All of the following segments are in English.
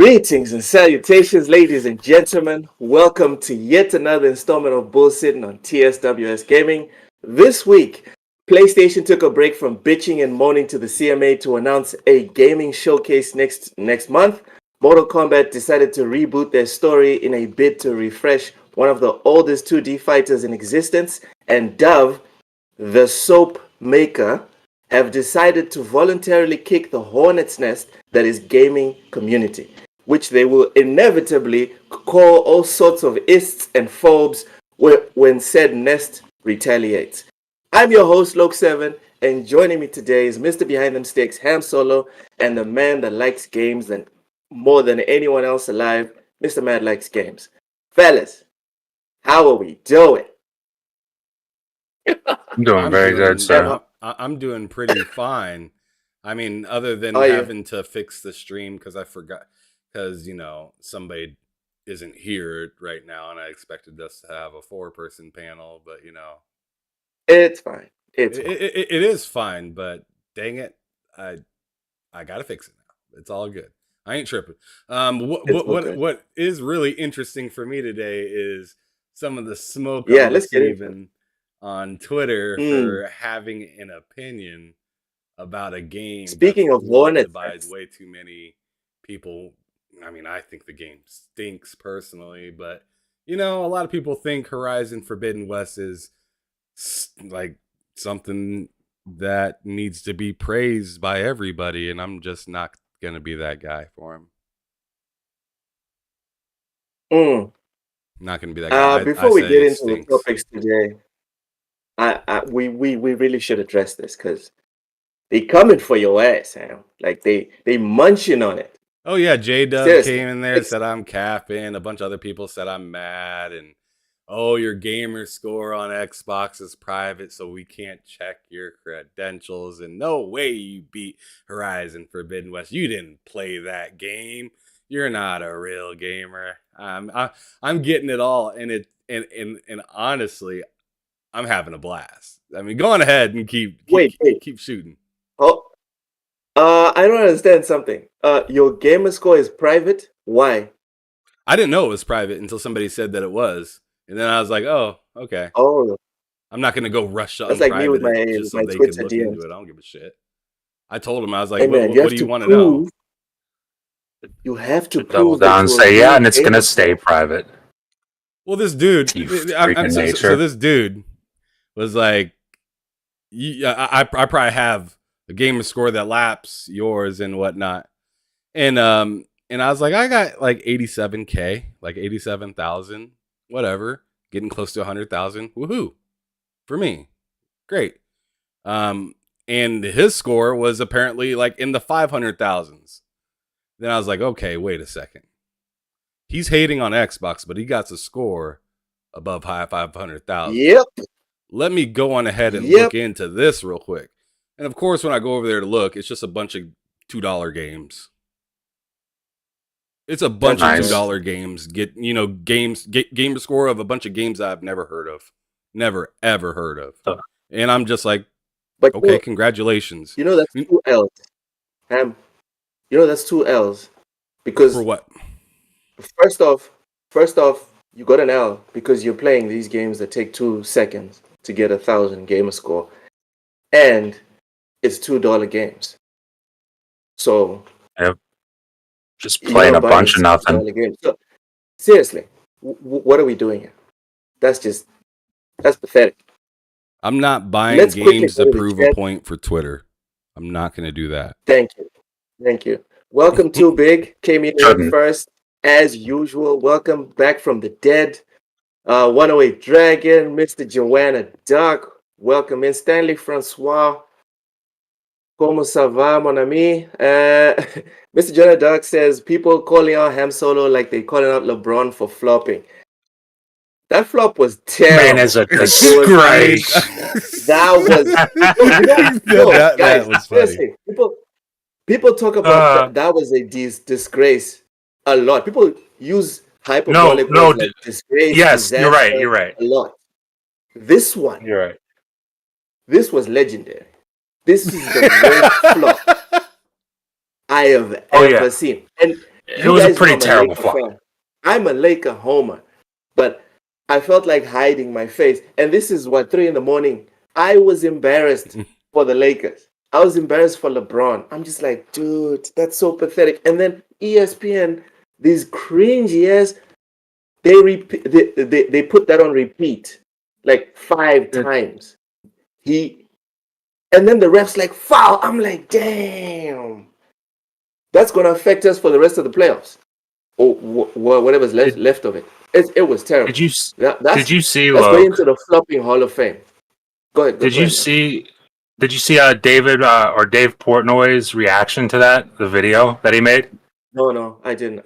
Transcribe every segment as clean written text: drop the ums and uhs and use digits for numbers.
Greetings and salutations, ladies and gentlemen. Welcome to yet another installment of Bullsitting on TSWS Gaming. This week, PlayStation took a break from bitching and moaning to the CMA to announce a gaming showcase next month. Mortal Kombat decided to reboot their story in a bid to refresh one of the oldest 2D fighters in existence, and Dove, the soap maker, have decided to voluntarily kick the hornet's nest that is gaming community, which they will inevitably call all sorts of ists and phobes when said nest retaliates. I'm your host, Loke7, and joining me today is Mr. Behind Them Sticks, Ham Solo, and the man that likes games more than anyone else alive, Mr. Mad Likes Games. Fellas, how are we doing? I'm doing very good, sir. I'm doing pretty fine. I mean, other than Oh, yeah. having to fix the stream because I forgot, because, somebody isn't here right now and I expected us to have a 4-person panel, but, It's fine. It's fine. it is fine, but dang it, I got to fix it now. It's all good. I ain't tripping. What is really interesting for me today is some of the smoke I'm Let's get into it. receiving on Twitter for having an opinion about a game. Speaking of Hornets, by way too many people. I mean, I think the game stinks personally, but a lot of people think Horizon Forbidden West is like something that needs to be praised by everybody, and I'm just not gonna be that guy for him. Not gonna be that guy. Before we get into the topics today, we really should address this because they coming for your ass, Sam. Like they munching on it. Oh yeah, J-Dub Seriously, came in there and said I'm capping. A bunch of other people said I'm mad, and your gamer score on Xbox is private, so we can't check your credentials. And no way you beat Horizon Forbidden West. You didn't play that game. You're not a real gamer. I'm getting it all, and honestly, I'm having a blast. I mean, go on ahead and keep shooting. Oh, I don't understand something. Your gamer score is private. Why? I didn't know it was private until somebody said that it was, and then I was like, oh, okay. Oh, I'm not gonna go rush on that's like me with private just so my they can Twitter look DMs. into it. I don't give a shit. I told him, I was like, Hey man, what do you want to know? You have to Double prove down and that say, you're a yeah, real and it's gamer. gonna stay private. Well, this dude, You freaking so nature. this dude was like, I probably have a gamer score that laps yours and whatnot, and I was like, I got like 87K, like 87,000, whatever, getting close to 100,000, woohoo, for me, great. And his score was apparently like in the 500,000s. Then I was like, okay, wait a second. He's hating on Xbox, but he got a score above 500,000. Yep. Let me go on ahead and look into this real quick. And of course, when I go over there to look, it's just a bunch of $2 games. It's a bunch of $2 games. Gamer score of a bunch of games I've never heard of. Never, ever heard of. And I'm just like, But okay, congratulations. That's 2 L's. That's 2 L's. Because For what? first off, you got an L because you're playing these games that take 2 seconds to get 1,000 gamer score. And it's $2 games. So just playing a bunch of nothing. Games. So, seriously, what are we doing here? That's pathetic. I'm not buying Let's quickly games go to to the prove chat. a point for Twitter. I'm not going to do that. Thank you. Welcome to Big. Came in here first, as usual. Welcome back from the dead. 108 Dragon, Mr. Joanna Duck. Welcome in. Stanley Francois. Como ça va, mon ami? Mr. Joanna Duck says, people calling out Ham Solo like they calling out LeBron for flopping. That flop was terrible. Man is a disgrace. That was guys, was seriously, people talk about that was a disgrace a lot. People use hyperbolic words like disgrace. Yes, disaster, you're right. A lot. This one, You're right. This was legendary. This is the worst flop I have ever seen. And It was a pretty terrible flop. I'm a Laker homer, but I felt like hiding my face. And this is what, 3 a.m. I was embarrassed for the Lakers. I was embarrassed for LeBron. I'm just like, dude, that's so pathetic. And then ESPN, these cringy ass, they put that on repeat like 5 times. And then the ref's like, foul. I'm like, damn. That's going to affect us for the rest of the playoffs. Or whatever's left of it. It was terrible. Did you see? That's going into the flopping Hall of Fame. Go ahead. Did you see David or Dave Portnoy's reaction to that? The video that he made? No, I didn't.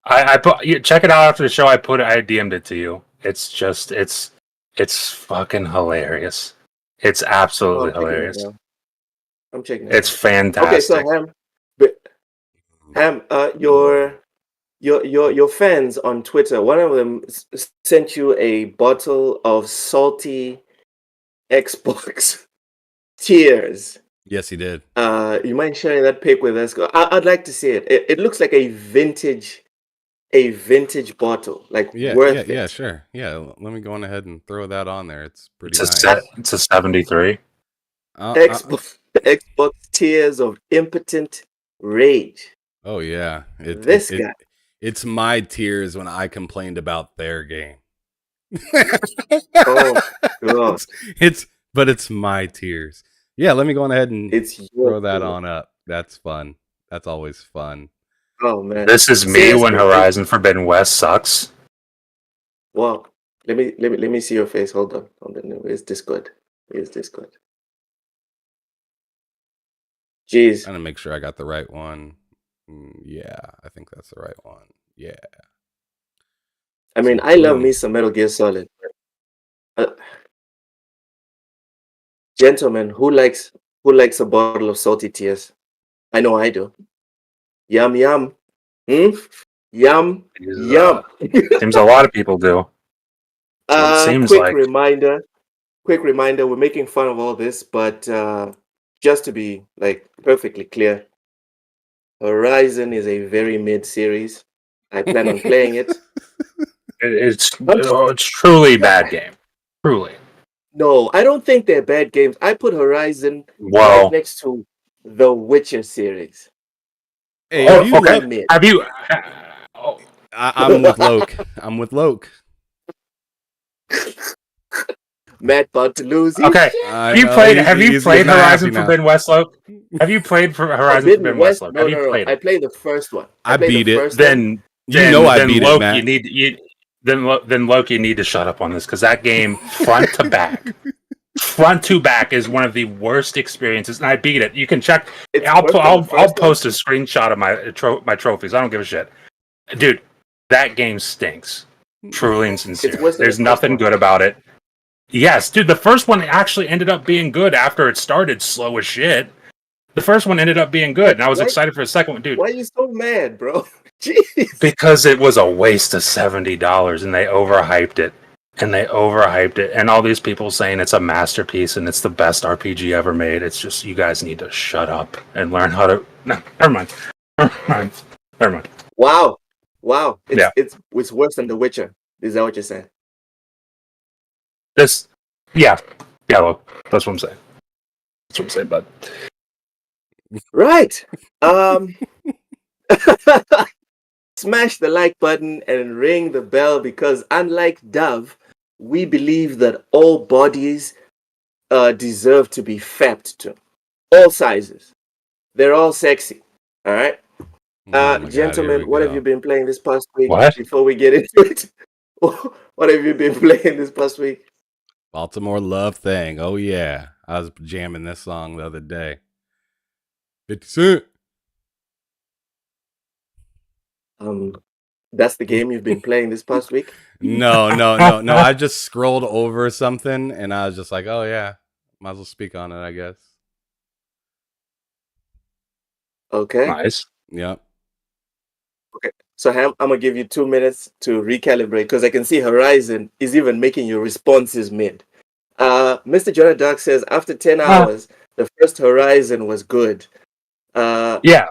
I check it out after the show. I DM'd it to you. It's just it's fucking hilarious. It's absolutely hilarious. I'm checking it. It's fantastic. Okay, so Ham, your fans on Twitter, one of them sent you a bottle of salty Xbox tears. Yes, he did. You mind sharing that pic with us? I'd like to see it. It looks like a vintage bottle, like worth it. Yeah, sure. Yeah, let me go on ahead and throw that on there. It's pretty nice. It's a 73. Xbox tears of impotent rage. Oh yeah, This guy. It's my tears when I complained about their game. Oh God. It's my tears. Yeah, let me go on ahead and throw that on up. That's fun. That's always fun. Oh man, this is me when Horizon Forbidden West sucks. Well, let me see your face. Hold on. Where's Discord? Jeez. I'm gonna make sure I got the right one. Yeah, I think that's the right one. Yeah. I mean, I love me some Metal Gear Solid. Gentlemen, who likes a bottle of salty tears? I know I do. Yum yum. Yum yum. Seems a lot of people do. Quick reminder, we're making fun of all this, but just to be like perfectly clear, Horizon is a very mid series. I plan on playing it. It's truly a bad game. Truly. No, I don't think they're bad games. I put Horizon right next to the Witcher series. Hey, have you? I'm with Loke. Matt about to lose. Okay. Have you played Horizon Forbidden West, Loke? Have you played for Horizon Forbidden West, Loke? Have you played it? I played the first one. I beat it. Then I beat Loke, it, Matt. Then Loke, you need to shut up on this because that game, front to back, is one of the worst experiences. And I beat it. You can check. I'll post a screenshot of my trophies. I don't give a shit, dude. That game stinks. Truly and sincere. There's nothing good about it. Yes, dude. The first one actually ended up being good after it started slow as shit. The first one ended up being good, and I was excited for the second one, dude. Why are you so mad, bro? Jeez. Because it was a waste of $70, and they overhyped it. And all these people saying it's a masterpiece and it's the best RPG ever made. It's just, you guys need to shut up and learn how to. No, never mind. Wow. It's worse than The Witcher. Is that what you're saying? Look, that's what I'm saying. Bud. Right. Smash the like button and ring the bell because unlike Dove, we believe that all bodies deserve to be fapped to. All sizes. They're all sexy. All right? Gentlemen, what have you been playing this past week? What? Before we get into it, what have you been playing this past week? Baltimore Love Thing. Oh, yeah. I was jamming this song the other day. 50 Cent. That's the game you've been playing this past week? No. I just scrolled over something and I was just like, oh yeah, might as well speak on it, I guess. Okay. Nice. Yep. Okay. So Ham, I'm gonna give you 2 minutes to recalibrate because I can see Horizon is even making your responses mid. Mr. Jonah Dark says after 10 hours, the first Horizon was good. Yeah.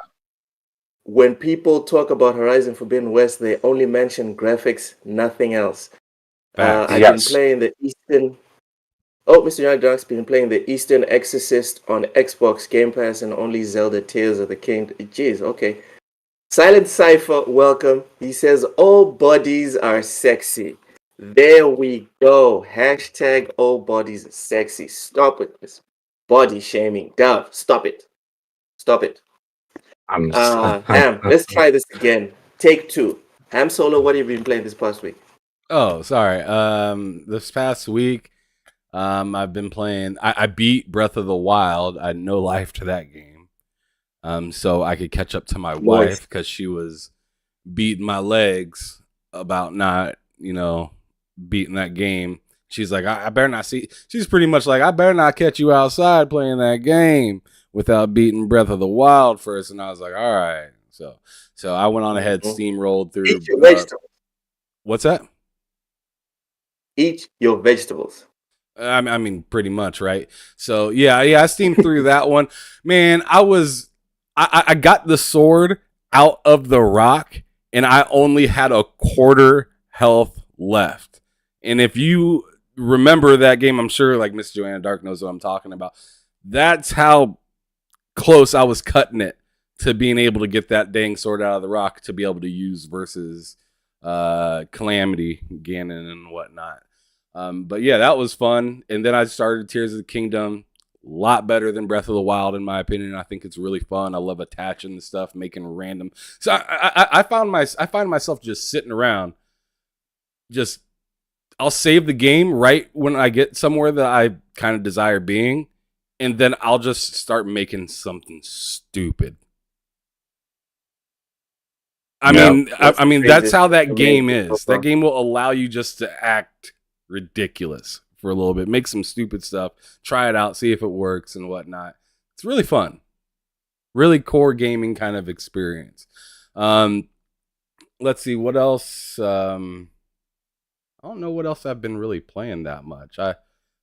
when people talk about Horizon Forbidden West, they only mention graphics, nothing else. Facts. I've been playing the Eastern. Oh, Mr. Young Dark's been playing the Eastern Exorcist on Xbox Game Pass and only Zelda Tears of the King. Jeez, okay. Silent Cypher, welcome. He says, all bodies are sexy. There we go. Hashtag all bodies are sexy. Stop with this body shaming. Dove, stop it. Stop it. Ham, let's try this again. Take two. Ham Solo, what have you been playing this past week? Oh, sorry. This past week, I've been playing. I beat Breath of the Wild. I had no life to that game. So I could catch up to my wife because she was beating my legs about not, beating that game. She's like, I better not see. She's pretty much like, I better not catch you outside playing that game without beating Breath of the Wild first. And I was like, all right. So I went on ahead, steamrolled through. Eat your vegetables. What's that? Eat your vegetables. I mean, pretty much, right? So yeah, I steamed through that one. Man, I got the sword out of the rock, and I only had a quarter health left. And if you remember that game, I'm sure like Miss Joanna Dark knows what I'm talking about. That's how close I was cutting it to being able to get that dang sword out of the rock to be able to use versus Calamity, Ganon, and whatnot. But yeah, that was fun. And then I started Tears of the Kingdom. A lot better than Breath of the Wild, in my opinion. I think it's really fun. I love attaching the stuff, making random. So I find myself just sitting around. Just I'll save the game right when I get somewhere that I kind of desire being, and then I'll just start making something stupid. I mean, that's how that game is. That game will allow you just to act ridiculous for a little bit, make some stupid stuff, try it out, see if it works and whatnot. It's really fun. Really core gaming kind of experience. Let's see what else. I don't know what else I've been really playing that much.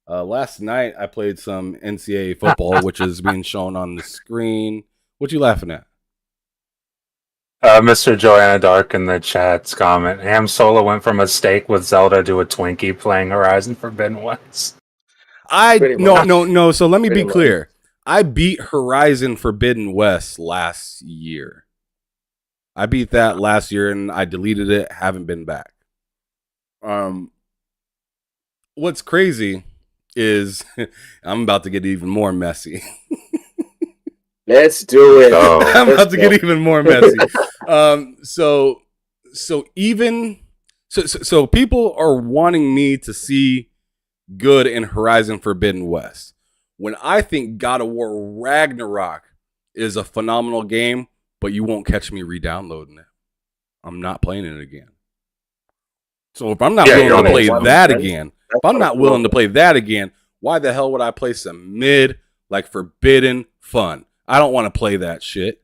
Last night I played some NCAA football, which is being shown on the screen. What you laughing at? Mr. Joanna Dark in the chat's comment. Ham Solo went from a steak with Zelda to a Twinkie playing Horizon Forbidden West. No. So let me be clear. I beat Horizon Forbidden West last year. I beat that last year and I deleted it. Haven't been back. What's crazy is I'm about to get even more messy. Let's do it. I'm about to get even more messy. So people are wanting me to see good in Horizon Forbidden West. When I think God of War Ragnarok is a phenomenal game, but you won't catch me re-downloading it. I'm not playing it again. So if I'm not willing to play that again, why the hell would I play some mid like Forbidden Fun? I don't want to play that shit.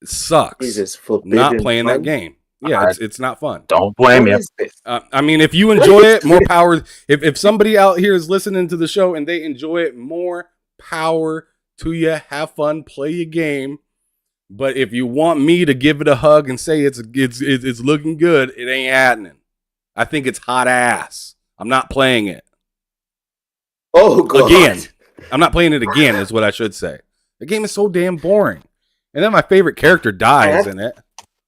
It sucks. Not playing that game. Yeah, it's not fun. Don't blame you. I mean, if you enjoy it, more power. If somebody out here is listening to the show and they enjoy it, more power to you. Have fun, play your game. But if you want me to give it a hug and say it's looking good, it ain't happening. I think it's hot ass. I'm not playing it. Oh God. Again, I'm not playing it again. Is what I should say. The game is so damn boring. And then my favorite character dies in it.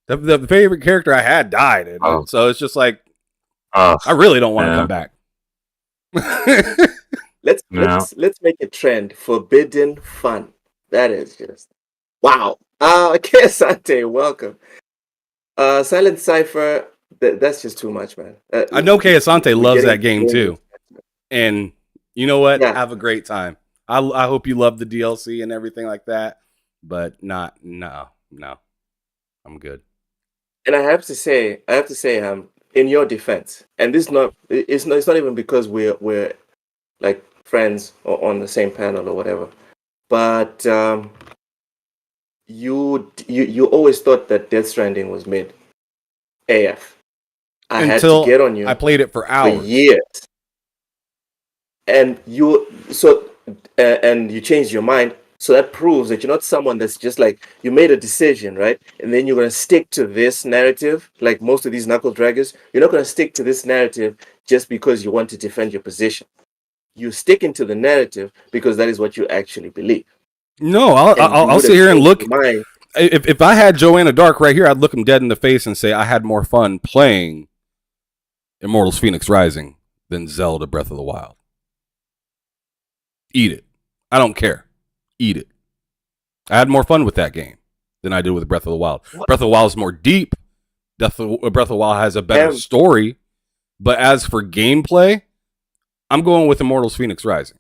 The favorite character I had died in it. So it's just like, I really don't want to come back. Let's make a trend. Forbidden Fun. That is just wow. Asante, welcome. Silent Cypher. That's just too much, man. I know Asante loves that game too. And you know what? Yeah. Have a great time. I hope you love the DLC and everything like that, but no, I'm good. And I have to say, in your defense, and it's not even because we're like friends or on the same panel or whatever, but you always thought that Death Stranding was mid AF. I had to get on you. I played it for hours, for years, and you changed your mind. So that proves that you're not someone that's just like, you made a decision, right? And then you're going to stick to this narrative, like most of these knuckle draggers. You're not going to stick to this narrative just because you want to defend your position. You're sticking to the narrative because that is what you actually believe. No, I'll sit here and look. If I had Joanna Dark right here, I'd look him dead in the face and say I had more fun playing Immortals Phoenix Rising than Zelda Breath of the Wild. Eat it. I don't care. Eat it. I had more fun with that game than I did with Breath of the Wild. What? Breath of the Wild is more deep. Breath of the Wild has a better story. But as for gameplay, I'm going with Immortals Phoenix Rising.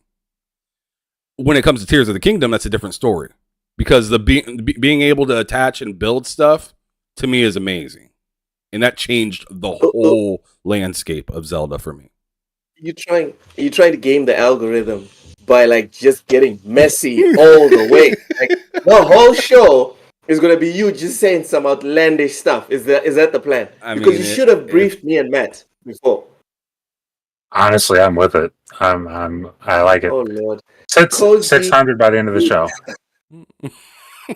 When it comes to Tears of the Kingdom, that's a different story. Because the being able to attach and build stuff, to me, is amazing. And that changed the whole landscape of Zelda for me. You're trying to game the algorithm by like just getting messy all the way. Like the whole show is gonna be you just saying some outlandish stuff. Is that the plan? Because you should have briefed me and Matt before. Honestly, I'm with it. I like it. Oh Lord, 600 by the end of the show.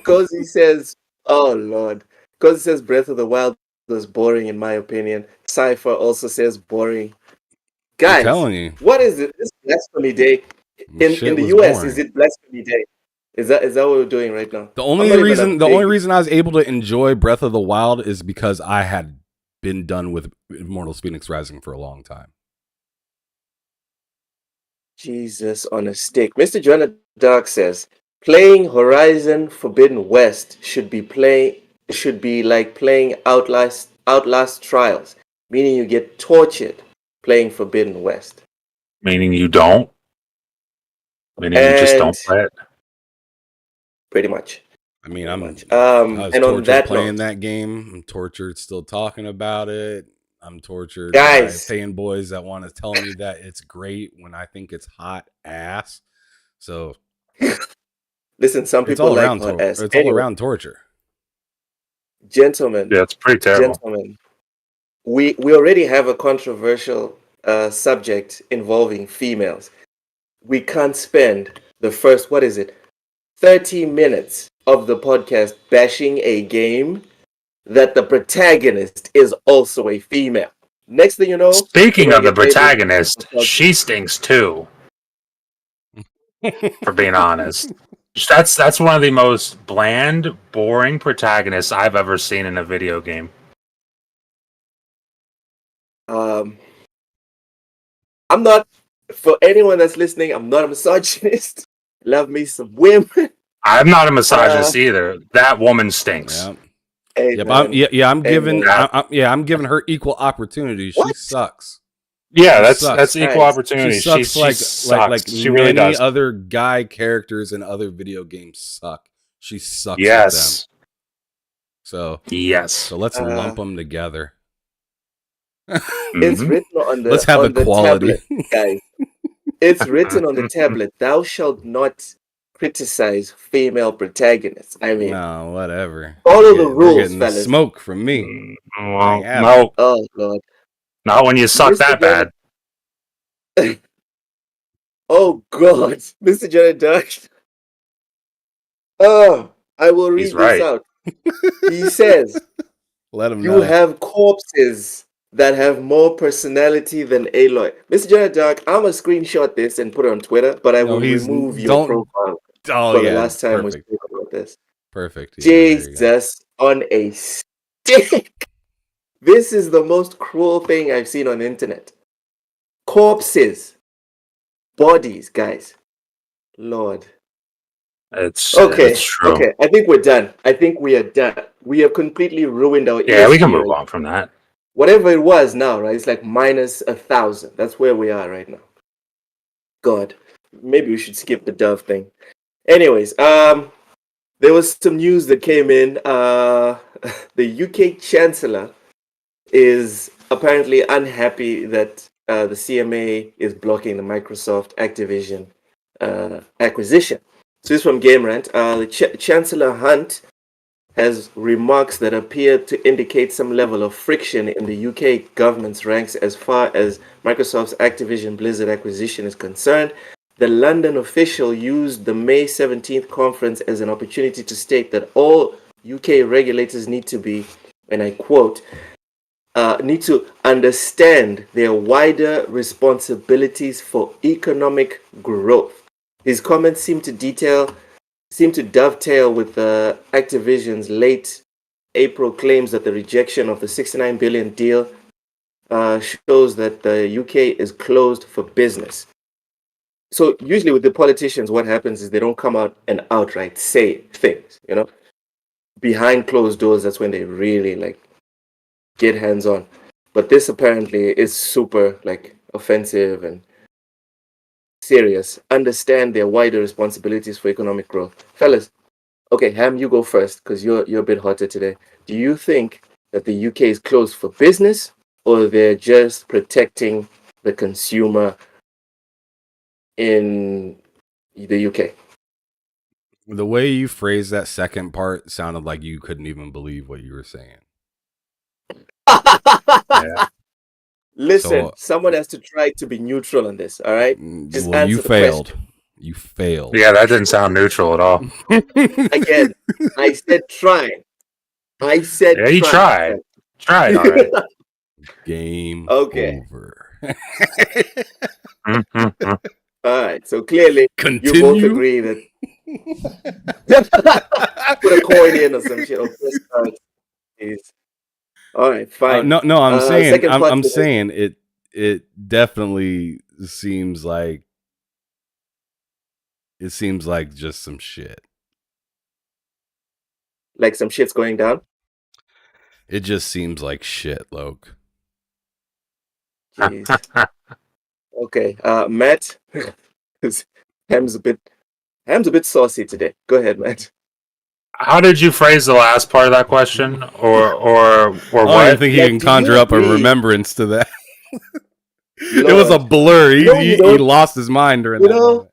Cozy says, "Oh Lord," Cozy says Breath of the Wild was boring in my opinion. Cypher also says boring. Guys, I'm telling you, what is it? This Blasphemy Day in the US? Boring. Is it Blasphemy Day? Is that what we're doing right now? The only reason I was able to enjoy Breath of the Wild is because I had been done with Immortals Phoenix Rising for a long time. Jesus on a stick. Mr. Jonah Dark says playing Horizon Forbidden West should be like playing Outlast Trials, meaning you get tortured playing Forbidden West. Meaning you don't? Meaning you just don't play it? Pretty much. I mean, I was tortured playing that game. I'm tortured still talking about it. I'm tortured by fanboys that want to tell me that it's great when I think it's hot ass. So, listen, some people like hot ass. It's all around torture. Gentlemen. Yeah, it's pretty terrible. Gentlemen, we already have a controversial subject involving females. We can't spend the first, 30 minutes of the podcast bashing a game that the protagonist is also a female. Next thing you know... Speaking of the protagonist, she stinks too. For being honest. That's one of the most bland, boring protagonists I've ever seen in a video game. I'm not... For anyone that's listening, I'm not a misogynist. Love me some women. I'm not a misogynist either. That woman stinks. Yeah. I'm giving her equal opportunity. She sucks. Yeah, that's equal opportunity. She sucks like she really does. Other guy characters in other video games suck. She sucks. Yes. With them. So let's lump them together. It's written on the let's have equality, tablet, guys. It's written on the tablet. Thou shalt not criticize female protagonists. I mean, no, whatever. Follow the rules, fellas. Smoke from me. Well, no. Oh God. Not when you suck that bad. Oh God, Mr. Jared Duck. Oh, I will read this out. He says, "Let him know. You have corpses that have more personality than Aloy." Mr. Jared Dark, I'm gonna screenshot this and put it on Twitter, but I will remove your profile. For the last time we spoke about this. Perfect. Yeah, Jesus on a stick. This is the most cruel thing I've seen on the internet. Corpses, bodies, guys. Lord. It's okay. It's true. Okay, I think we're done. I think we are done. We have completely ruined our. Yeah, we can move on from that. Whatever it was now, right? It's like minus 1,000. That's where we are right now. God, maybe we should skip the Dove thing. Anyways, there was some news that came in. The UK Chancellor is apparently unhappy that the CMA is blocking the Microsoft Activision acquisition. So this is from Game Rant. The Chancellor Hunt has remarks that appear to indicate some level of friction in the UK government's ranks as far as Microsoft's Activision Blizzard acquisition is concerned. the London official used the May 17th conference as an opportunity to state that all UK regulators need to be, and I quote, need to understand their wider responsibilities for economic growth. His comments seem to dovetail with Activision's late April claims that the rejection of the 69 billion deal shows that the UK is closed for business. So usually with the politicians, what happens is they don't come out and outright say things, you know. Behind closed doors, that's when they really like get hands on. But this apparently is super like offensive and serious. Understand their wider responsibilities for economic growth. Fellas, okay, Ham, you go first because you're a bit hotter today. Do you think that the UK is closed for business, or they're just protecting the consumer in the UK? The way you phrased that second part sounded like you couldn't even believe what you were saying. Yeah. Listen, So- someone has to try to be neutral on this, all right? Just well, you answer the failed. question. You failed. Yeah, that didn't sound neutral at all. Again, I said try. I said Yeah, you tried. Tried already. Game Okay. over. Mhm. All right. So clearly, Continue. you both agree that put a coin in or some shit. Or press cards, please. All right, fine. No, I'm saying, second part I'm to this- saying it definitely seems like just some shit. like some shit's going down. It just seems like shit, Loke. Jeez. Okay, Matt. 'Cause Ham's a bit saucy today. Go ahead, Matt. How did you phrase the last part of that question? Or I don't what? think he Like, can do conjure you up a agree? remembrance to that. It was a Lord. blur. You know, He you know- lost his mind during you that know-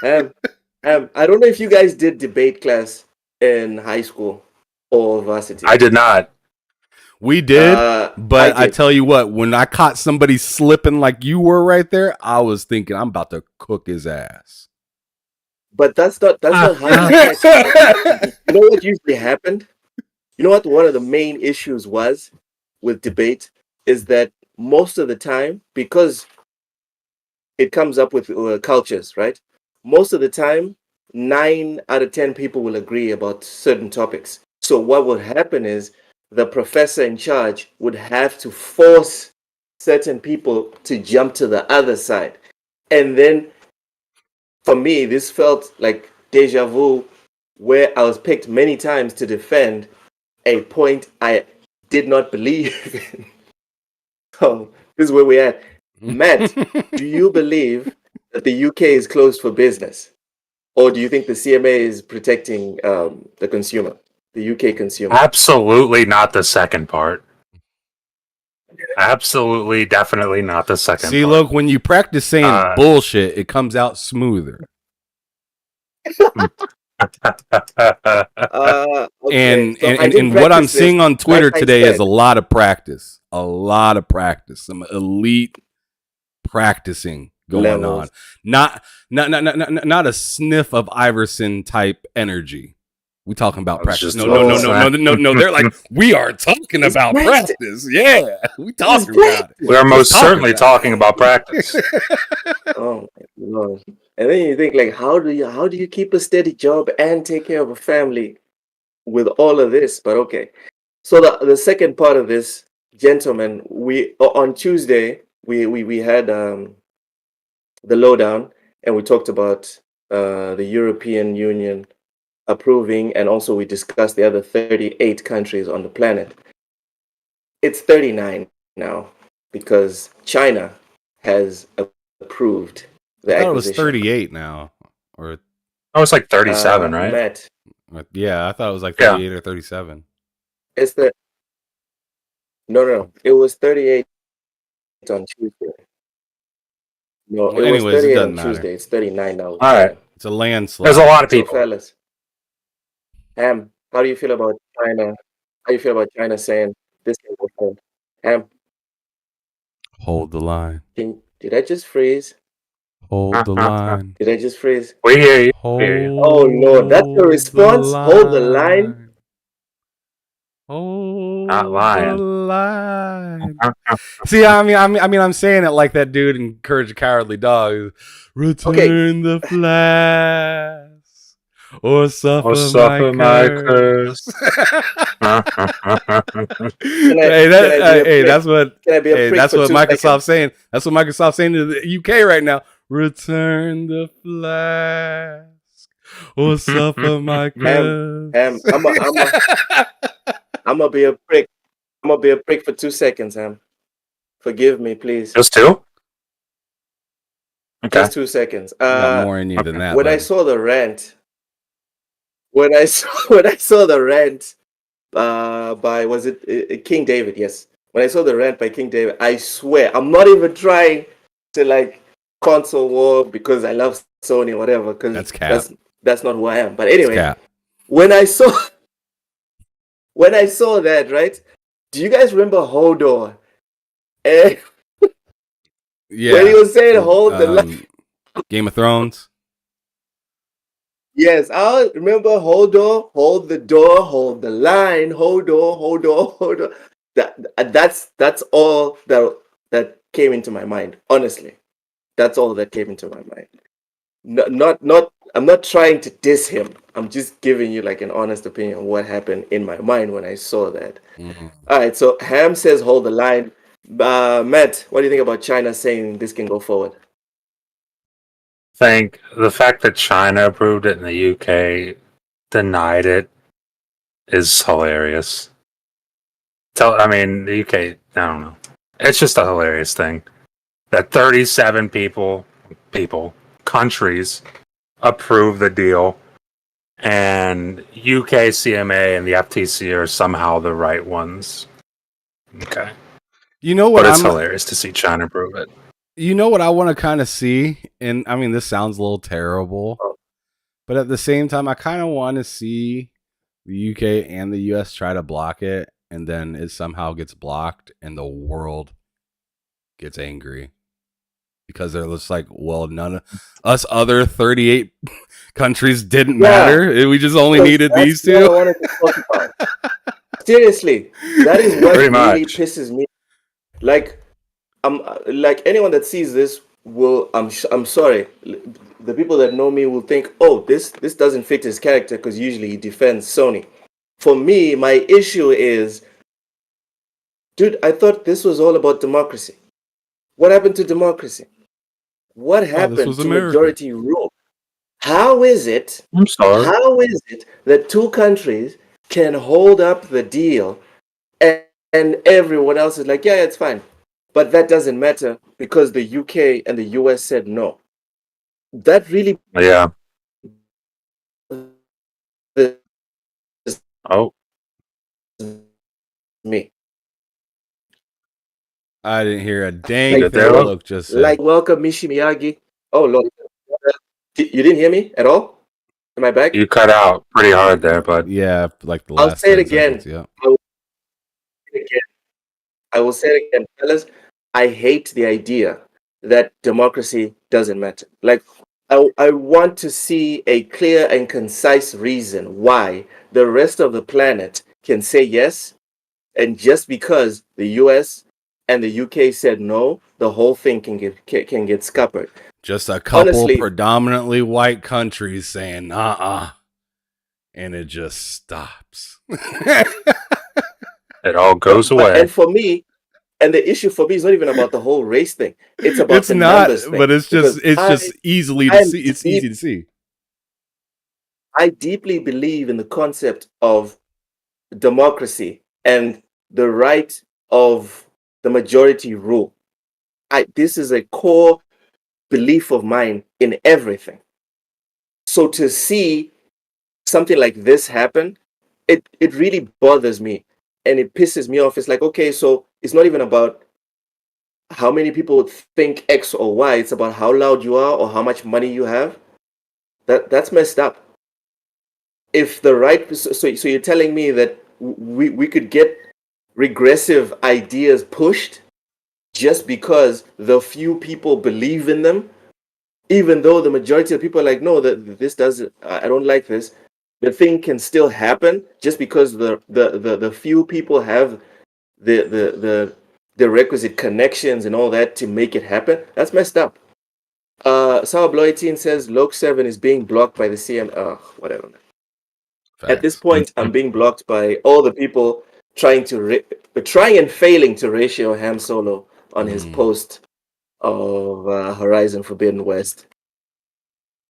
moment. I don't know if you guys did debate class in high school or varsity. I did not. We did, but I did. tell you what, when I caught somebody slipping like you were right there, I was thinking I'm about to cook his ass. But that's not how you catch. You know what usually happened? You know what one of the main issues was with debate is that most of the time, because it comes up with cultures, right? Most of the time, 9 out of 10 people will agree about certain topics. So what would happen is the professor in charge would have to force certain people to jump to the other side. And then for me, this felt like deja vu, where I was picked many times to defend a point I did not believe in. So this is where we're at. Matt, do you believe that the UK is closed for business? Or do you think the CMA is protecting the consumer, the UK consumer? Absolutely not the second part. Absolutely, definitely not the second See, part. look, when you practice saying bullshit, it comes out smoother. Okay, And so I didn't what I'm practice this, seeing on Twitter like I today is said. a lot of practice. A lot of practice. Some elite practicing going Levels. on. Not a sniff of Iverson type energy. We talking about That's practice. just No. They're like, we are talking It's about practice. practice. Yeah, we talking about it. We are most certainly talking about practice. Oh my Lord. And then you think like how do you keep a steady job and take care of a family with all of this? But okay. So the second part of this, gentlemen, we on Tuesday we had the lowdown and we talked about the European Union approving, and also we discussed the other 38 countries on the planet. It's 39 now because China has approved the I thought it was acquisition. 38 now, or I was like 37, right? Matt, yeah, I thought it was like Yeah. 38 or 37. it's the no. It was 38 on Tuesday. No, Well, it anyways, was it 38 doesn't on matter. Tuesday. It's 39 now. All right. It's a landslide. There's a lot of So, people. fellas, Ham, how do you feel about China? How do you feel about China saying this can go forward? Ham, Hold the line. did I just freeze? Hold the line. Did I just phrase? We hear you. Hold Oh Lord, that's the response. Hold the line. Hold Not lying. the line. See, I'm saying it like that dude in Courage the Cowardly Dog. Return the flask or suffer, my curse. That's what Microsoft's saying. That's what Microsoft's saying to the UK right now. Return the flask or suffer my curse. I'm gonna be a prick. I'm gonna be a prick for 2 seconds, Ham. Forgive me, please. Just 2? Okay. Just 2 seconds. Got more in you than that. When I saw the rant, by was it King David? Yes. When I saw the rant by King David, I swear I'm not even trying to like console war because I love Sony or whatever. Because that's not who I am. But anyway, when I saw that, right? Do you guys remember Hodor? Yeah. When he was saying hold the line. Game of Thrones. Yes, I remember Hodor, hold the door, hold the line, Hodor. That's all that came into my mind. Honestly, that's all that came into my mind. Not. I'm not trying to diss him. I'm just giving you like an honest opinion of what happened in my mind when I saw that. Mm-hmm. All right, so Ham says hold the line. Matt, what do you think about China saying this can go forward? Think the fact that China approved it and the UK denied it is hilarious. The UK, I don't know. It's just a hilarious thing that 37 countries approve the deal, and UK CMA and the FTC are somehow the right ones. Okay. You know what? But it's hilarious to see China approve it. You know what I want to kind of see? And I mean, this sounds a little terrible, but at the same time, I kind of want to see the UK and the US try to block it, and then it somehow gets blocked and the world gets angry. Because they're just like, well, none of us other 38 countries didn't matter. We just only needed these two. What I wanted to talk about. Seriously, that is what really pisses me. Like anyone that sees this will. I'm sorry. The people that know me will think, oh, this doesn't fit his character because usually he defends Sony. For me, my issue is, dude, I thought this was all about democracy. What happened to democracy? What happened to majority rule? How is it? I'm sorry. How is it that two countries can hold up the deal and everyone else is like, yeah, it's fine. But that doesn't matter because the UK and the US said no. That really... Yeah. Me. I didn't hear a dang thing Luke just said. Like, welcome Mishi Miyagi. Oh, Lord. You didn't hear me at all? Am I back? You cut out pretty hard there, but... Yeah, like the last I'll say it again. Seconds, yeah. I will say it again. Fellas, I hate the idea that democracy doesn't matter. Like, I want to see a clear and concise reason why the rest of the planet can say yes, and just because the US and the UK said no, the whole thing can get scuppered. Just a couple predominantly white countries saying and it just stops. It all goes away. And for me, and the issue for me is not even about the whole race thing. It's about the numbers thing. But it's just easily to see. It's easy to see. I deeply believe in the concept of democracy and the right of the majority rule. This is a core belief of mine in everything. So to see something like this happen, it really bothers me and it pisses me off. It's like, okay, so it's not even about how many people think X or Y. It's about how loud you are or how much money you have. That's messed up. If the right, so you're telling me that we could get regressive ideas pushed just because the few people believe in them? even though the majority of people are like, no, that this doesn't, I don't like this. The thing can still happen just because the few people have the requisite connections and all that to make it happen. That's messed up. Sour Blow 18 says Loke 7 is being blocked by the CM. Whatever. Facts. At this point, I'm being blocked by all the people trying and failing to ratio Ham Solo on his post of Horizon Forbidden West.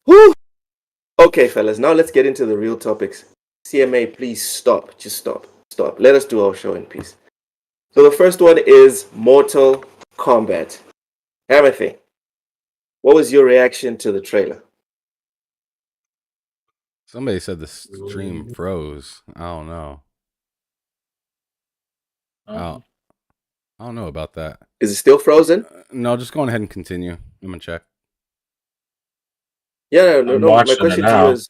Whew! Okay, fellas, now let's get into the real topics. CMA, please stop. Just stop. Stop. Let us do our show in peace. So the first one is Mortal Kombat. Hammerthing, what was your reaction to the trailer? Somebody said the stream froze. I don't know. I don't know about that. Is it still frozen? No, just go ahead and continue. I'm gonna check. Yeah, no. My question to you is,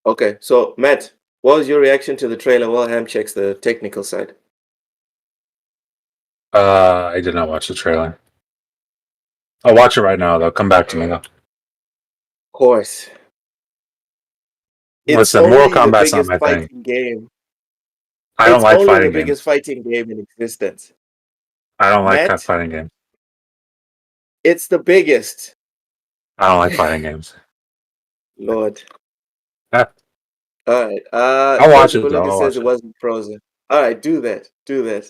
okay. So Matt, what was your reaction to the trailer while Ham checks the technical side? I did not watch the trailer. I'll watch it right now, though. Come back to me, though. Of course. Listen, Mortal Kombat's not my thing. Game. I don't like fighting games. It's only the biggest fighting game in existence. I don't like fighting games. It's the biggest. I don't like fighting games. Lord. All right. I'll watch it, though. Says it wasn't frozen. All right, do that.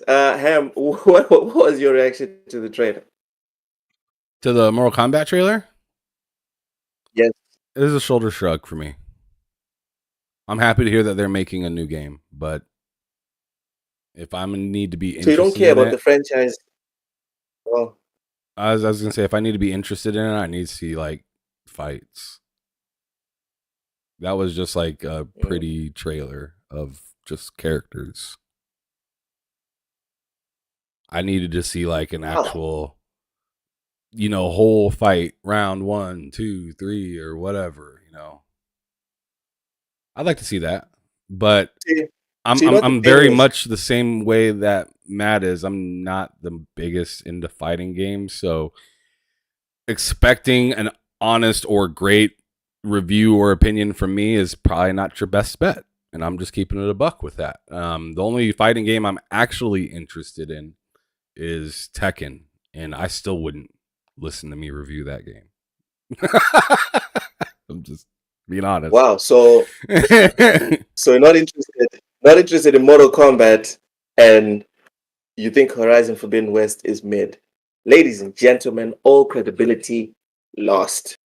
Ham, what was your reaction to the trailer? To the Mortal Kombat trailer? Yes. It is a shoulder shrug for me. I'm happy to hear that they're making a new game, but if I'm gonna need to be interested, so you don't care about the franchise? Well, I was gonna say, if I need to be interested in it, I need to see like fights. That was just like a pretty trailer of just characters. I needed to see like an actual, whole fight, round 1, 2, 3, or whatever. I'd like to see that, but I'm very much the same way that Matt is. I'm not the biggest into fighting games, so expecting an honest or great review or opinion from me is probably not your best bet, and I'm just keeping it a buck with that. The only fighting game I'm actually interested in is Tekken, and I still wouldn't listen to me review that game. I'm just being honest. Wow, so you're not interested in Mortal Kombat, and you think Horizon Forbidden West is mid. Ladies and gentlemen, all credibility lost.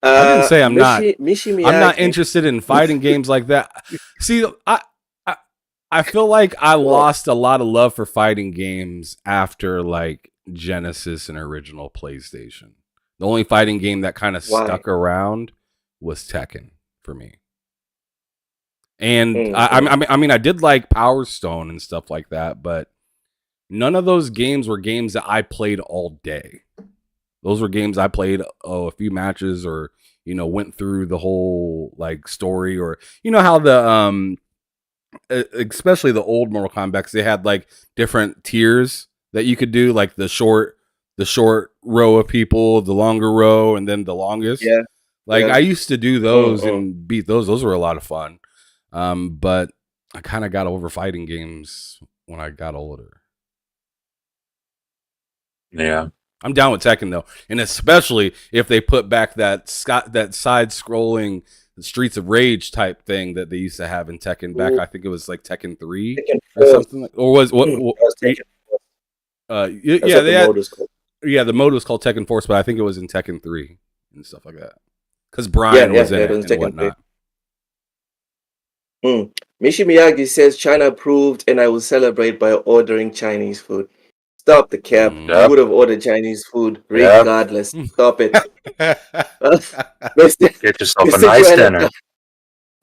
I didn't say I'm not. I'm not interested in fighting games like that. See, I feel like I lost a lot of love for fighting games after like Genesis and original PlayStation. The only fighting game that kind of stuck around was Tekken for me. And I mean, I did like Power Stone and stuff like that, but none of those games were games that I played all day. Those were games I played a few matches, or went through the whole like story, or how the especially the old Mortal Kombat, they had like different tiers that you could do, like the short row of people, the longer row, and then the longest. Yeah. Like I used to do those and beat those. Those were a lot of fun. But I kind of got over fighting games when I got older. Yeah. I'm down with Tekken though, and especially if they put back that side-scrolling Streets of Rage type thing that they used to have in Tekken back. I think it was like Tekken 3 or something, or was what? The mode was called Tekken Force, but I think it was in Tekken 3 and stuff like that, because Brian was in it and whatnot. Mishi Miyagi says China approved, and I will celebrate by ordering Chinese food. Stop the cap. You would have ordered Chinese food regardless. Stop it. Get yourself a nice dinner.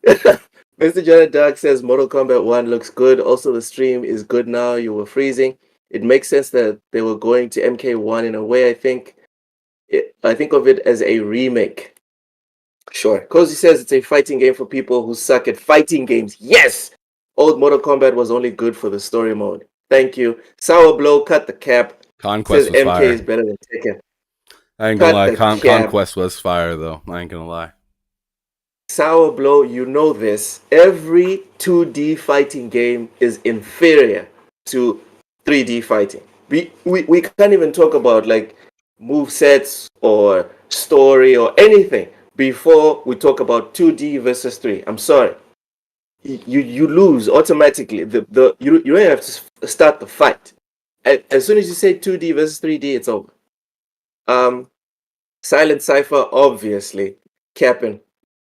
Mr. Jonathan Dark says Mortal Kombat 1 looks good. Also, the stream is good now. You were freezing. It makes sense that they were going to MK1 in a way. I think of it as a remake. Sure. Cozy says it's a fighting game for people who suck at fighting games. Yes! Old Mortal Kombat was only good for the story mode. Thank you. Sour Blow, cut the cap. Conquest says was MK fire. is better than Tekken. I ain't gonna Cut lie. the cap. Conquest was fire though. I ain't gonna lie. Sour Blow, you know this. Every 2D fighting game is inferior to 3D fighting. We can't even talk about like move sets or story or anything before we talk about 2D versus 3. I'm sorry. You lose automatically. You don't have to start the fight. As soon as you say 2D versus 3D, it's over. Silent Cipher, obviously, capping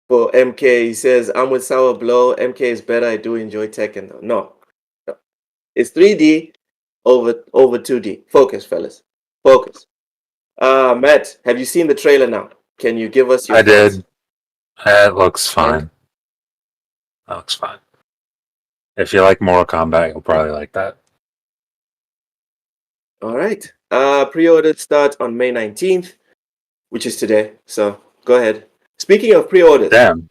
for MK. He says, I'm with Sour Blow. MK is better. I do enjoy Tekken though. No. It's 3D over 2D. Focus, fellas. Focus. Matt, have you seen the trailer now? Can you give us your I thoughts? did. It looks fine. And? That looks fine. If you like Mortal Kombat, you'll probably like that. All right. Pre-orders start on May 19th, which is today. So go ahead. Speaking of pre-orders, Damn.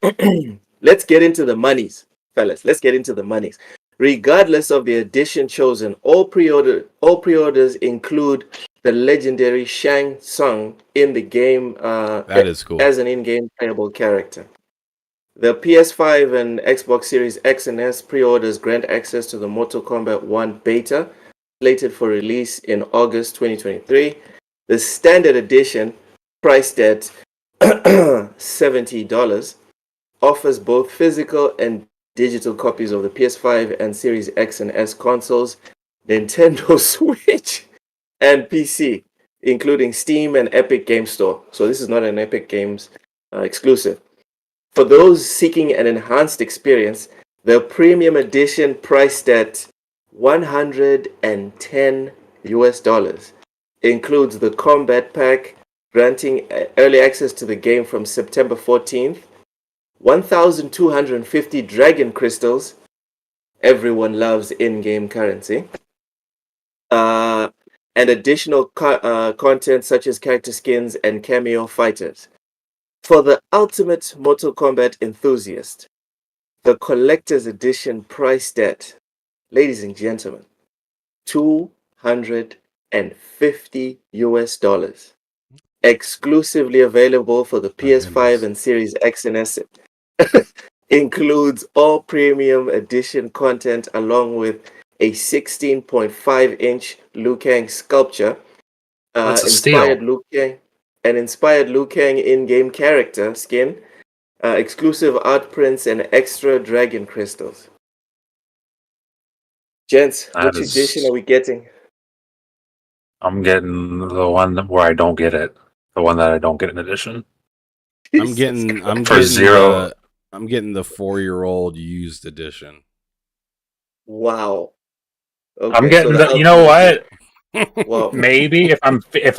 let's get into the monies, fellas. Let's get into the monies. Regardless of the edition chosen, all pre-orders include the legendary Shang Tsung in the game That is cool. as an in-game playable character. The PS5 and Xbox Series X and S pre-orders grant access to the Mortal Kombat 1 beta, slated for release in August 2023. The standard edition, priced at $70, offers both physical and digital copies of the PS5 and Series X and S consoles, Nintendo Switch, and PC, including Steam and Epic Game Store. So this is not an Epic Games exclusive. For those seeking an enhanced experience, the premium edition, priced at $110, includes the Kombat Pack, granting early access to the game from September 14th, 1,250 Dragon Crystals, everyone loves in-game currency, and additional content such as character skins and cameo fighters. For the ultimate Mortal Kombat enthusiast, the collector's edition, priced at, ladies and gentlemen, $250, exclusively available for the PS5 and Series X and S, includes all premium edition content along with a 16.5-inch Liu Kang sculpture, That's a inspired steal. Liu Kang, an inspired Liu Kang in-game character skin, exclusive art prints, and extra dragon crystals. Gents, which edition are we getting? I'm getting the one where I don't get it. The one that I don't get in edition. I'm getting $0. I'm getting the 4-year-old used edition. Wow. Okay, I'm getting so you know what? Well, Maybe if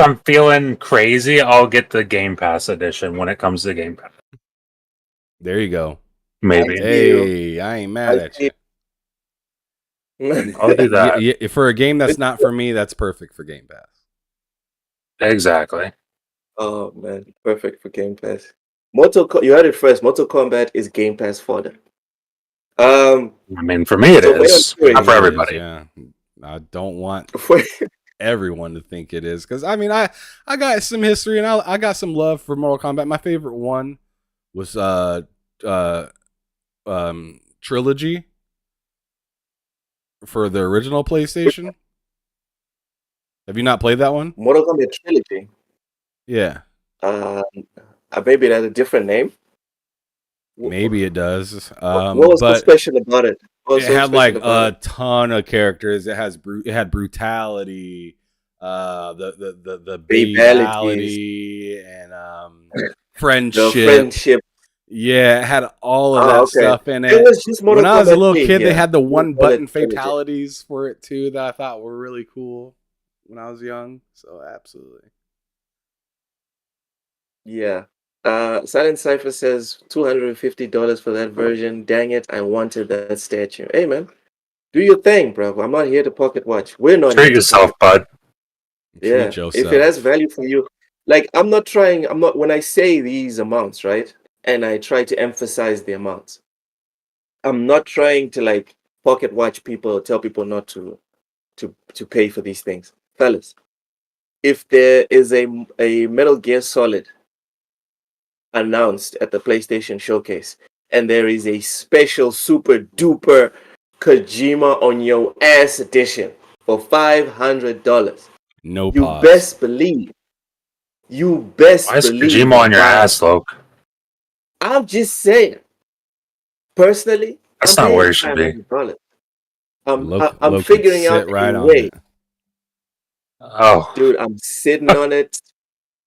I'm feeling crazy, I'll get the Game Pass edition when it comes to Game Pass. There you go. Maybe. Hey, I ain't mad at you. I'll do that. Yeah, for a game that's not for me, that's perfect for Game Pass. Exactly. Oh man, perfect for Game Pass. You heard it first. Mortal Kombat is Game Pass fodder. I mean, for me it is. Not for everybody. Yeah, I don't want everyone to think it is, because I mean, I got some history and I got some love for Mortal Kombat. My favorite one was Trilogy for the original PlayStation. Have you not played that one? Mortal Kombat Trilogy. Yeah. Maybe that's a different name. Maybe it does. What was so special about it? It had like a ton of characters. It had brutality, the babality, and friendship. Yeah, it had all of that stuff in it. It was just when I was a little kid, they had the one button fatalities for it too that I thought were really cool when I was young. So absolutely. Yeah. Silent Cypher says $250 for that version. Dang it, I wanted that statue. Hey man, do your thing, bro. I'm not here to pocket watch. We're not Treat yourself, bud. Yeah. If it has value for you, like I'm not when I say these amounts, right? And I try to emphasize the amounts. I'm not trying to like pocket watch people or tell people not to pay for these things. Fellas, if there is a Metal Gear Solid announced at the PlayStation Showcase, and there is a special super duper Kojima on your ass edition for $500, No you pause. best believe. You best Why is believe. Kojima on your ass, Luke? I'm just saying. Personally, That's I'm not paying where it should be. $500. Loke I'm could figuring out sit right a on way. it. Oh, Dude, I'm sitting on it.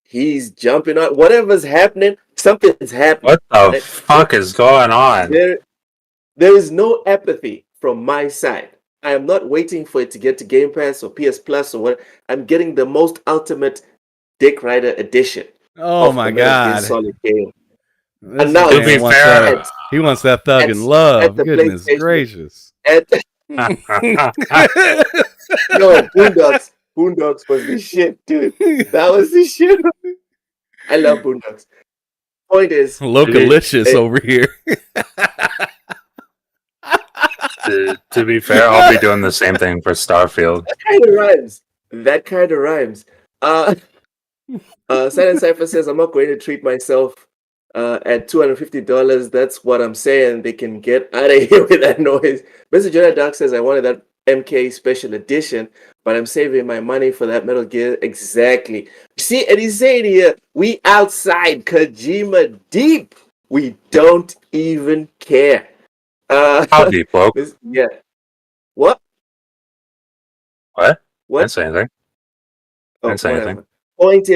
He's jumping on whatever's happening. Something's happening. what the fuck is going on? There is no apathy from my side. I am not waiting for it to get to Game Pass or PS Plus or what. I'm getting the most ultimate Dick Rider edition Oh of my the Metal Gear god. Solid game. This Announced To be man wants fair, that. He wants that thug at, and at love. the Goodness PlayStation. gracious. No, Boondocks was the shit, dude. That was the shit. I love Boondocks. Point is, Localicious over here. to be fair, I'll be doing the same thing for Starfield. That kind of rhymes. Silent Cypher says, I'm not going to treat myself at $250. That's what I'm saying. They can get out of here with that noise. Mr. Jonah Dark says, I wanted that MK special edition, but I'm saving my money for that Metal Gear. Exactly. See, and he's saying here, we outside Kojima deep. We don't even care. How deep, bloke? Yeah. What? What? What? I didn't say anything. I didn't say anything. Point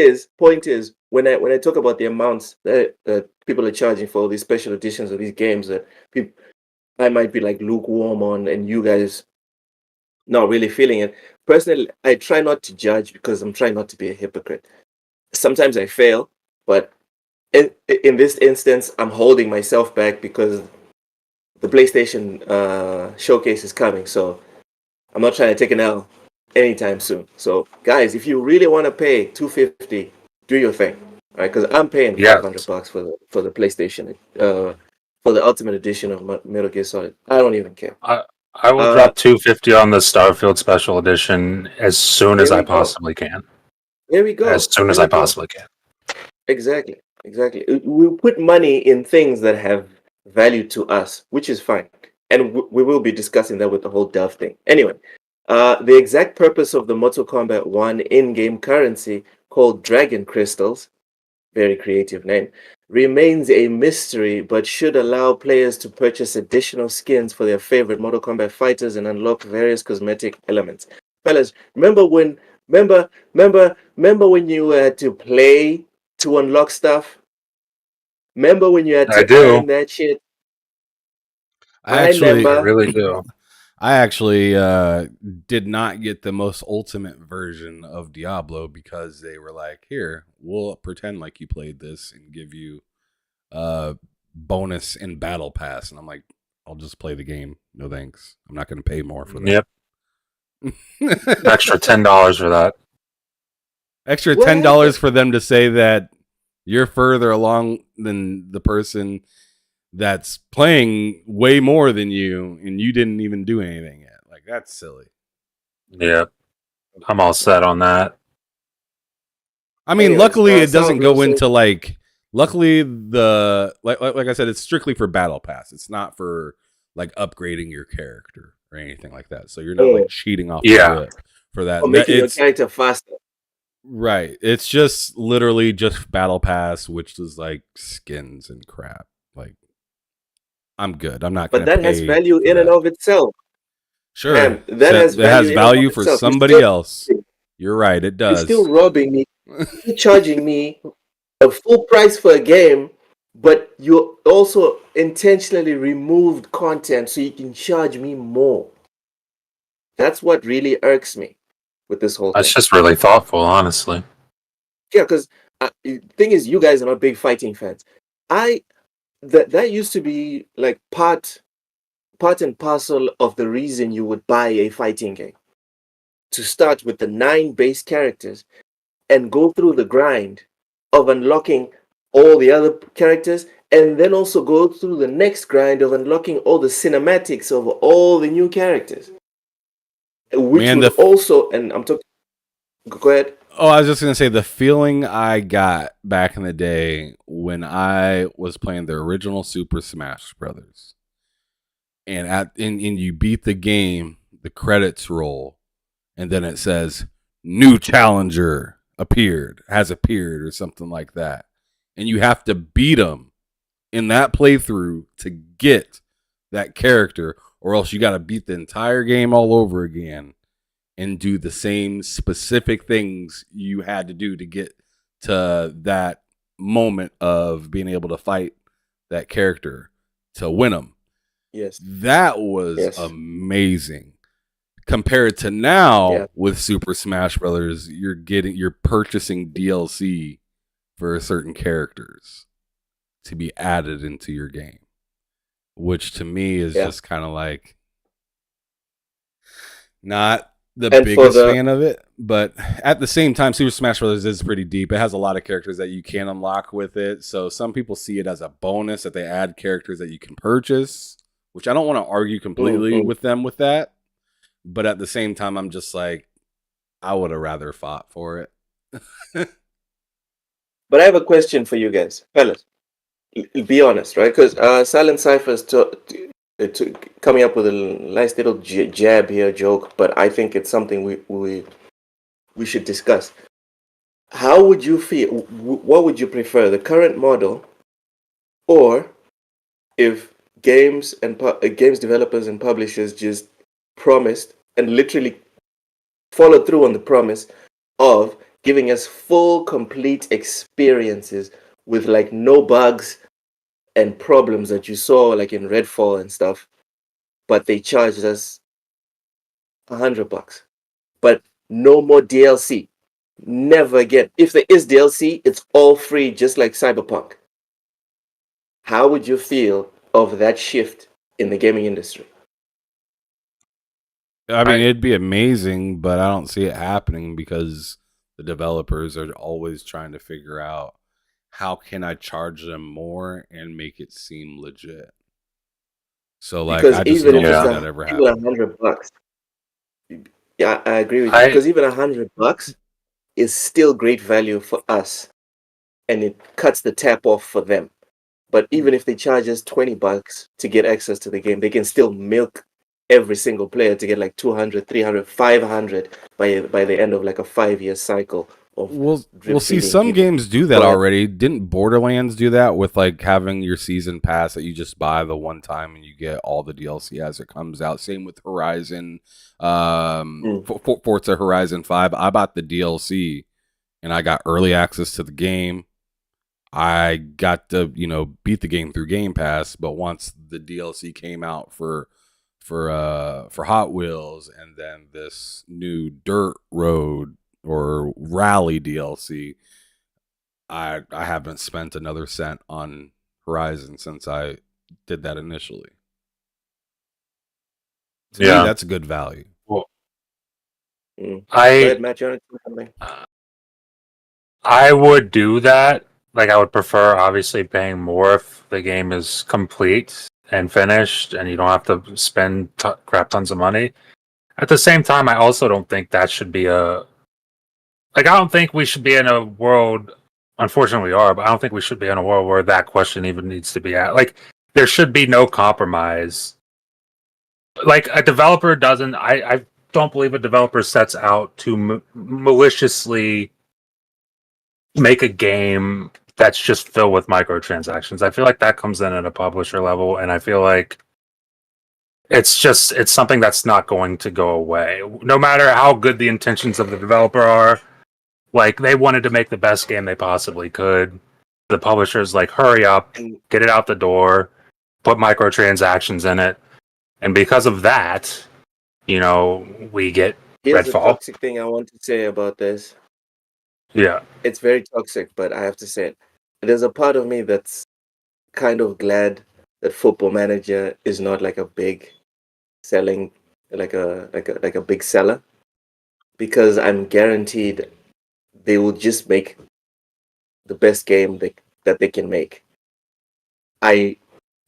is, when I talk about the amounts that people are charging for all these special editions of these games that I might be like lukewarm on, and you guys not really feeling it. Personally, I try not to judge because I'm trying not to be a hypocrite. Sometimes I fail, but in this instance, I'm holding myself back because the PlayStation Showcase is coming, so I'm not trying to take an L anytime soon. So, guys, if you really want to pay $250, do your thing, right? Because I'm paying $500 for the PlayStation, for the Ultimate Edition of Metal Gear Solid. I don't even care. I will drop $250 on the Starfield Special Edition as soon as I possibly can. There we go. As soon as I possibly can. Exactly. We put money in things that have value to us, which is fine. And we will be discussing that with the whole Dove thing. Anyway, the exact purpose of the Mortal Kombat 1 in-game currency called Dragon Crystals, very creative name, remains a mystery, but should allow players to purchase additional skins for their favorite Mortal Kombat fighters and unlock various cosmetic elements. Fellas, remember when you had to play to unlock stuff? Remember when you had to earn that shit? I really do. I actually did not get the most ultimate version of Diablo because they were like, here, we'll pretend like you played this and give you bonus in Battle Pass. And I'm like, I'll just play the game. No thanks. I'm not going to pay more for that. Yep. Extra $10 for that. Extra $10 for them to say that you're further along than the person that's playing way more than you and you didn't even do anything yet. Like, that's silly. Yeah. I'm all set on that. I mean, luckily it doesn't go into luckily like I said, it's strictly for Battle Pass. It's not for like upgrading your character or anything like that. So you're not like cheating off the whip for that. Or making your character faster. Right. It's just literally just Battle Pass, which is like skins and crap. Like, I'm good. I'm not going to pay. But that has value in and of itself. Sure. That has value for somebody else. You're right. It does. You're still robbing me. You're charging me a full price for a game, but you also intentionally removed content so you can charge me more. That's what really irks me with this whole thing. That's just really thoughtful, honestly. Yeah, because the thing is, you guys are not big fighting fans. That used to be like part and parcel of the reason you would buy a fighting game. To start with the 9 base characters and go through the grind of unlocking all the other characters, and then also go through the next grind of unlocking all the cinematics of all the new characters. Which would also, and I'm talking, go ahead. Oh, I was just gonna say the feeling I got back in the day when I was playing the original Super Smash Brothers, and you beat the game, the credits roll, and then it says new challenger has appeared, or something like that, and you have to beat them in that playthrough to get that character, or else you got to beat the entire game all over again and do the same specific things you had to do to get to that moment of being able to fight that character to win them. Yes. That was amazing. Compared to now with Super Smash Brothers, you're purchasing DLC for certain characters to be added into your game, which to me is just kind of like not the biggest fan of it, but at the same time, Super Smash Brothers is pretty deep. It has a lot of characters that you can unlock with it, so some people see it as a bonus that they add characters that you can purchase, which I don't want to argue completely with them with that, but at the same time, I'm just like, I would have rather fought for it. But I have a question for you guys, fellas. Be honest, right? Because Silent Cypher's coming up with a nice little jab here, joke, but I think it's something we should discuss. How would you feel? What would you prefer, the current model, or if games developers and publishers just promised and literally followed through on the promise of giving us full, complete experiences with like no bugs and problems that you saw like in Redfall and stuff, but they charged us $100, but no more DLC. Never again. If there is DLC, it's all free, just like Cyberpunk. How would you feel of that shift in the gaming industry? I mean, it'd be amazing, but I don't see it happening because the developers are always trying to figure out how can I charge them more and make it seem legit. So, like, because I just even don't if see it's that ever happen. $100, yeah, I agree with you. Because even $100 is still great value for us, and it cuts the tap off for them. But even if they charge us $20 to get access to the game, they can still milk every single player to get like 200, 300, 500 by the end of like a 5-year cycle. We'll see. Some games do that already. Didn't Borderlands do that with like having your season pass that you just buy the one time and you get all the DLC as it comes out? Same with Horizon, Forza Horizon 5. I bought the DLC and I got early access to the game. I got to beat the game through Game Pass, but once the DLC came out for Hot Wheels and then this new Dirt Road or Rally DLC, I haven't spent another cent on Horizon since I did that initially. To me, that's a good value. Well, Go ahead, Matt, you want to say something? I would do that. Like, I would prefer obviously paying more if the game is complete and finished and you don't have to spend crap tons of money. At the same time, I also don't think that should be I don't think we should be in a world, unfortunately we are, but I don't think we should be in a world where that question even needs to be asked. Like, there should be no compromise. Like, a developer doesn't, I don't believe a developer sets out to maliciously make a game that's just filled with microtransactions. I feel like that comes in at a publisher level, and I feel like it's something that's not going to go away. No matter how good the intentions of the developer are, like, they wanted to make the best game they possibly could. The publisher's like, hurry up, get it out the door, put microtransactions in it. And because of that, we get Here's Redfall. the toxic thing I want to say about this. Yeah. It's very toxic, but I have to say it. There's a part of me that's kind of glad that Football Manager is not like a big selling, like a big seller, because I'm guaranteed they will just make the best game that they can make. I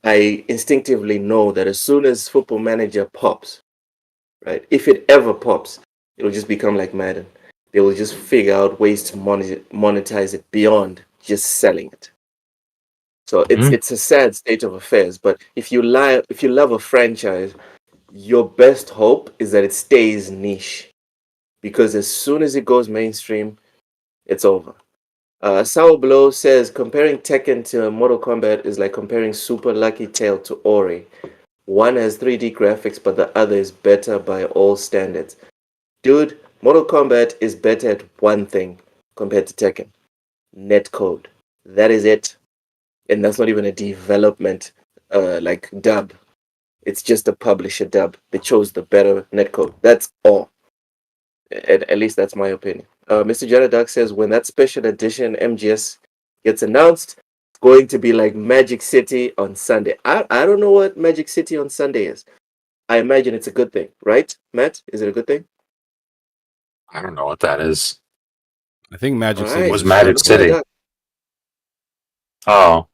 instinctively know that as soon as Football Manager pops, right, if it ever pops, it'll just become like Madden. they will just figure out ways to monetize it beyond just selling it. So it's a sad state of affairs. But if you love a franchise, your best hope is that it stays niche, because as soon as it goes mainstream, it's over. Sour Blow says comparing Tekken to Mortal Kombat is like comparing Super Lucky Tail to Ori. One has 3D graphics, but the other is better by all standards. Dude, Mortal Kombat is better at one thing compared to Tekken: netcode. That is it. And that's not even a development like dub. It's just a publisher dub. They chose the better netcode. That's all. At least that's my opinion. Mr. Jada Duck says when that special edition MGS gets announced, it's going to be like Magic City on Sunday. I don't know what Magic City on Sunday is. I imagine it's a good thing, right, Matt? Is it a good thing? I don't know what that is. I think Magic All City right, was is Magic Sunday. City. Oh,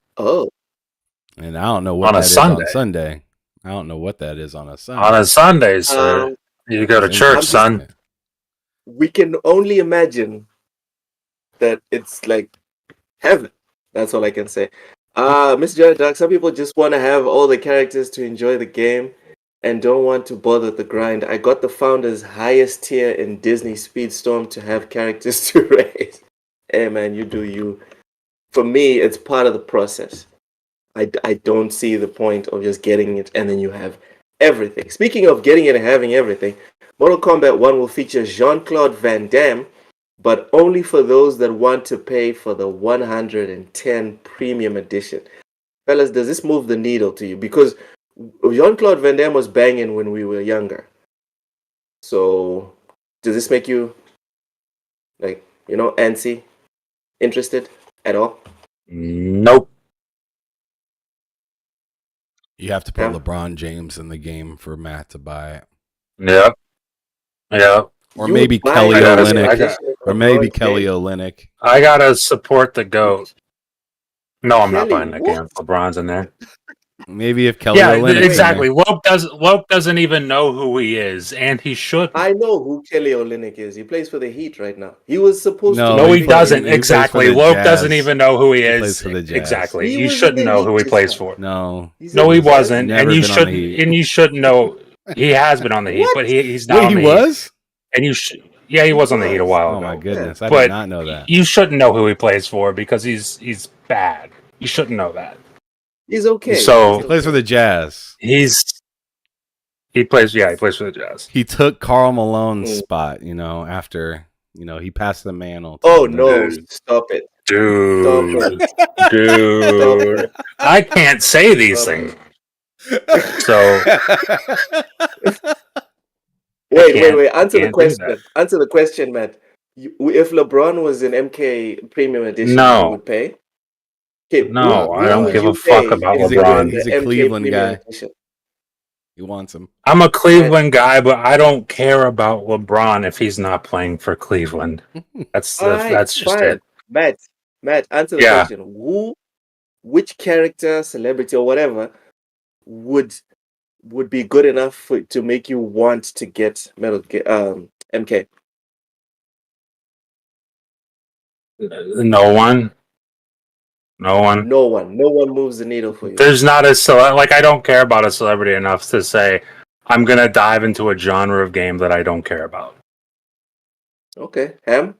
And I don't know what On a that is Sunday. on Sunday. I don't know what that is on a Sunday. on a Sunday, sir. You go to It's church, interesting. son. we can only imagine that it's like heaven. That's all I can say. Mr. Jared Duck, some people just want to have all the characters to enjoy the game and don't want to bother the grind. I got the founder's highest tier in Disney Speedstorm to have characters to raise. Hey man, you do you. For me, it's part of the process. I don't see the point of just getting it and then you have everything. Speaking of getting it and having everything, Mortal Kombat 1 will feature Jean-Claude Van Damme, but only for those that want to pay for the 110 premium edition. Fellas, does this move the needle to you? Because Jean-Claude Van Damme was banging when we were younger. So, does this make you, like, antsy, interested at all? Nope. You have to put Yeah. LeBron James in the game for Matt to buy it. Yep. Or You maybe would buy Kelly the Olynyk. edition of Or maybe LeBron Kelly James? Olynyk. I gotta support the GOAT. No, I'm not Kelly, buying that game. what? LeBron's in there. Maybe if Kelly Yeah, Olynyk's exactly. in there. Woke doesn't even know who he is, and he should. I know who Kelly Olynyk is. He plays for the Heat right now. He was supposed to. No, he he play- doesn't. he plays for Exactly. the Woke Jazz. doesn't even know who he He is. plays for the Jazz. Exactly. He You was in shouldn't the know Heat who he this plays time. for. No. He's No, in he the Jazz wasn't, now. Never and you been on the shouldn't. Heat. And you should know he has been on the Heat, What? but he's not Wait, on he the Heat. was? And you should. Yeah, he was on the Heat a while Oh ago. my goodness. I But did not know that. you shouldn't know who he plays for because he's bad. You shouldn't know that. He's okay. So- He plays for the Jazz. He plays for the Jazz. He took Karl Malone's Mm. spot, after, he passed the mantle. to Oh him. no! Dude. Stop it! Dude. Stop Dude. I can't say these things. So Wait! can't- Answer the can't do question. that. Answer the question, Matt. If LeBron was in MK Premium Edition, No. you would pay. Okay, No, I who don't would give you a fuck pay about if He's he was LeBron. in He's the a MK Cleveland Premium guy. Edition? He wants him. I'm a Cleveland guy, but I don't care about LeBron if he's not playing for Cleveland. That's All right, that's just fine. it. Matt, answer the Yeah. question. Which character, celebrity, or whatever would be good enough to make you want to get MK? No one. No one moves the needle for you. There's not like I don't care about a celebrity enough to say I'm gonna dive into a genre of game that I don't care about. Okay, Ham.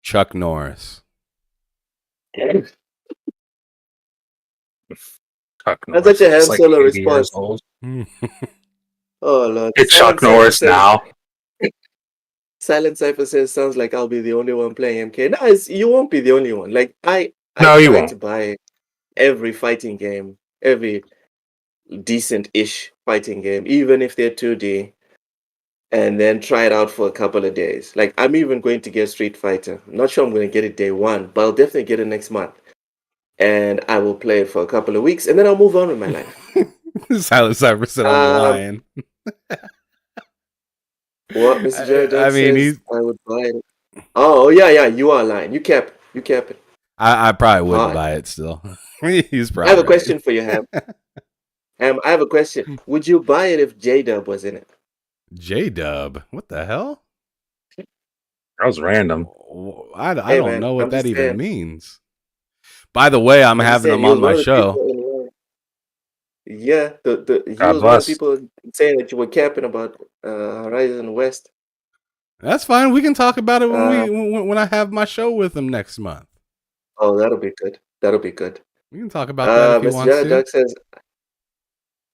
Chuck Norris. Chuck That's Norris such a is Han Solo 80 years response. old. Oh Lord. It's Silent Chuck Norris Cypher says- now. Silent Cypher says, sounds like I'll be the only one playing MK. No, you won't be the only one. Like I No, you try won't. to buy every fighting game, every decent-ish fighting game, even if they're 2D, and then try it out for a couple of days. Like I'm even going to get Street Fighter. I'm not sure I'm going to get it day one, but I'll definitely get it next month. And I will play it for a couple of weeks, and then I'll move on with my life. Silent Cypher said I'm lying. What, Mr. Jared I mean, says I would buy it. Oh yeah, you are lying. You kept it. I probably wouldn't Hot. buy it still. He's I probably have a right. question for you, Ham. Ham, I have a question. Would you buy it if J-Dub was in it? J-Dub. What the hell? That was random. I Hey don't man, know what I'm that just even saying. means. By the way, I'm I'm just having saying him he on was one my of the show. people yeah, he God was one of the bless. people saying that you were capping about Horizon West. That's fine. We can talk about it Uh, when I have my show with him next month. oh, that'll be good. That'll be good. We can talk about that if he Mr. wants Jada to. Duck says,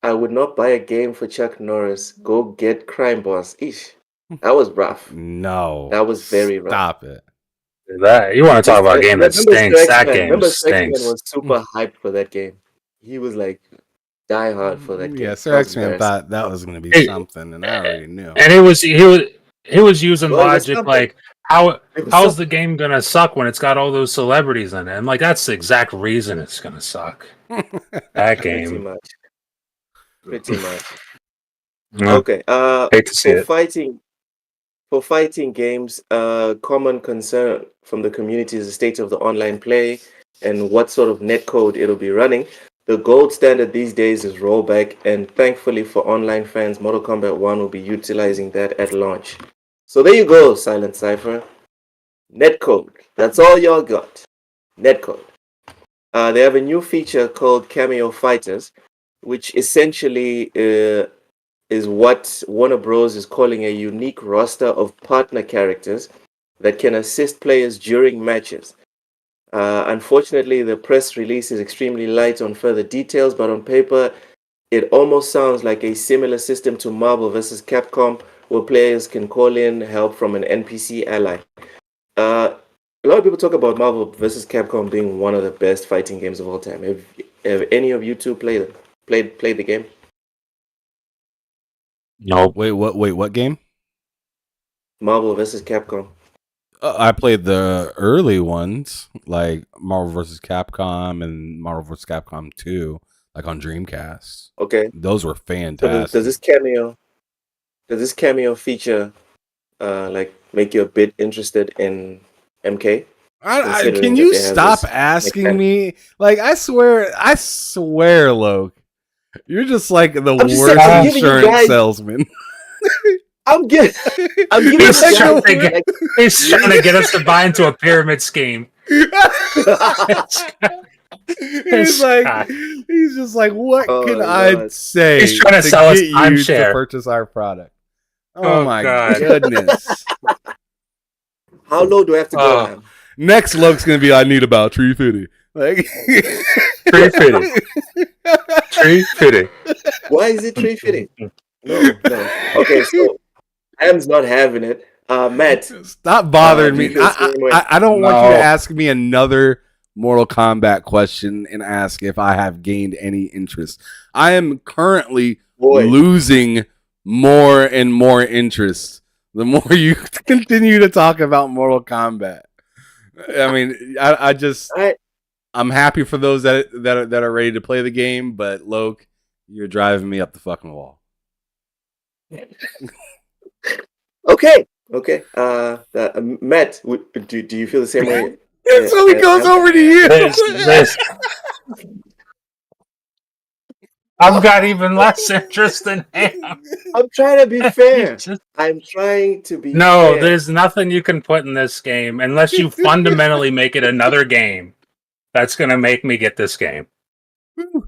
I would not buy a game for Chuck Norris. Go get Crime Boss. Eesh. That was rough. No, That was very rough. stop it. That you want to talk about a game that Remember stinks? That game Remember Strikesman stinks. was super hyped for that game. He was like die hard for that Yeah, game. Sir That was X-Man embarrassing. thought that was going to be Hey, something, and I already knew. and he was using Well, it was logic something. like how's something. the game gonna suck when it's got all those celebrities in it? And like that's the exact reason it's gonna suck. That Pretty game. much. Pretty much. Yeah, Okay. hate to see For it. fighting games, common concern from the community is the state of the online play and what sort of netcode it'll be running. The gold standard these days is rollback, and thankfully for online fans, Mortal Kombat 1 will be utilizing that at launch. So there you go, Silent Cypher. Netcode. That's all y'all got. Netcode. They have a new feature called Cameo Fighters, which essentially is what Warner Bros. Is calling a unique roster of partner characters that can assist players during matches. Unfortunately, the press release is extremely light on further details, but on paper, it almost sounds like a similar system to Marvel vs. Capcom, where players can call in help from an NPC ally. A lot of people talk about Marvel vs. Capcom being one of the best fighting games of all time. Have any of you two played the game? Nope. Wait, what game? Marvel vs. Capcom. I played the early ones, like Marvel vs. Capcom and Marvel vs. Capcom 2, like on Dreamcast. Okay. Those were So fantastic. does this cameo feature like make you a bit interested in MK? Considering Can that you they have stop this asking mechanic? me? Like, I swear, Loke, you're just like the I'm just saying, worst I'm giving you insurance guys. salesman. I'm giving you He's guys. trying to get us to buy into a pyramid scheme. He's just like, what Oh, can I Lord. say He's trying to to sell us get you to timeshare. purchase our product? Oh, my God. goodness. How low do I have to go, Oh. man? Next Loke's gonna be I need about 350. Like 350. Why is it 350? No. Okay, so Ham's not having it. Matt, Stop bothering do you me. feel the same way? I don't want you to No. ask me another Mortal Kombat question and ask if I have gained any interest. I am currently losing more and more interest the more you continue to talk about Mortal Kombat. I mean, I'm happy for those that are ready to play the game, but Loke, you're driving me up the fucking wall. Okay. Matt, do you feel the same way? So it goes over to you. I've got even less interest than him. I'm trying to be fair. I'm trying to be fair. There's nothing you can put in this game unless you fundamentally make it another game that's going to make me get this game.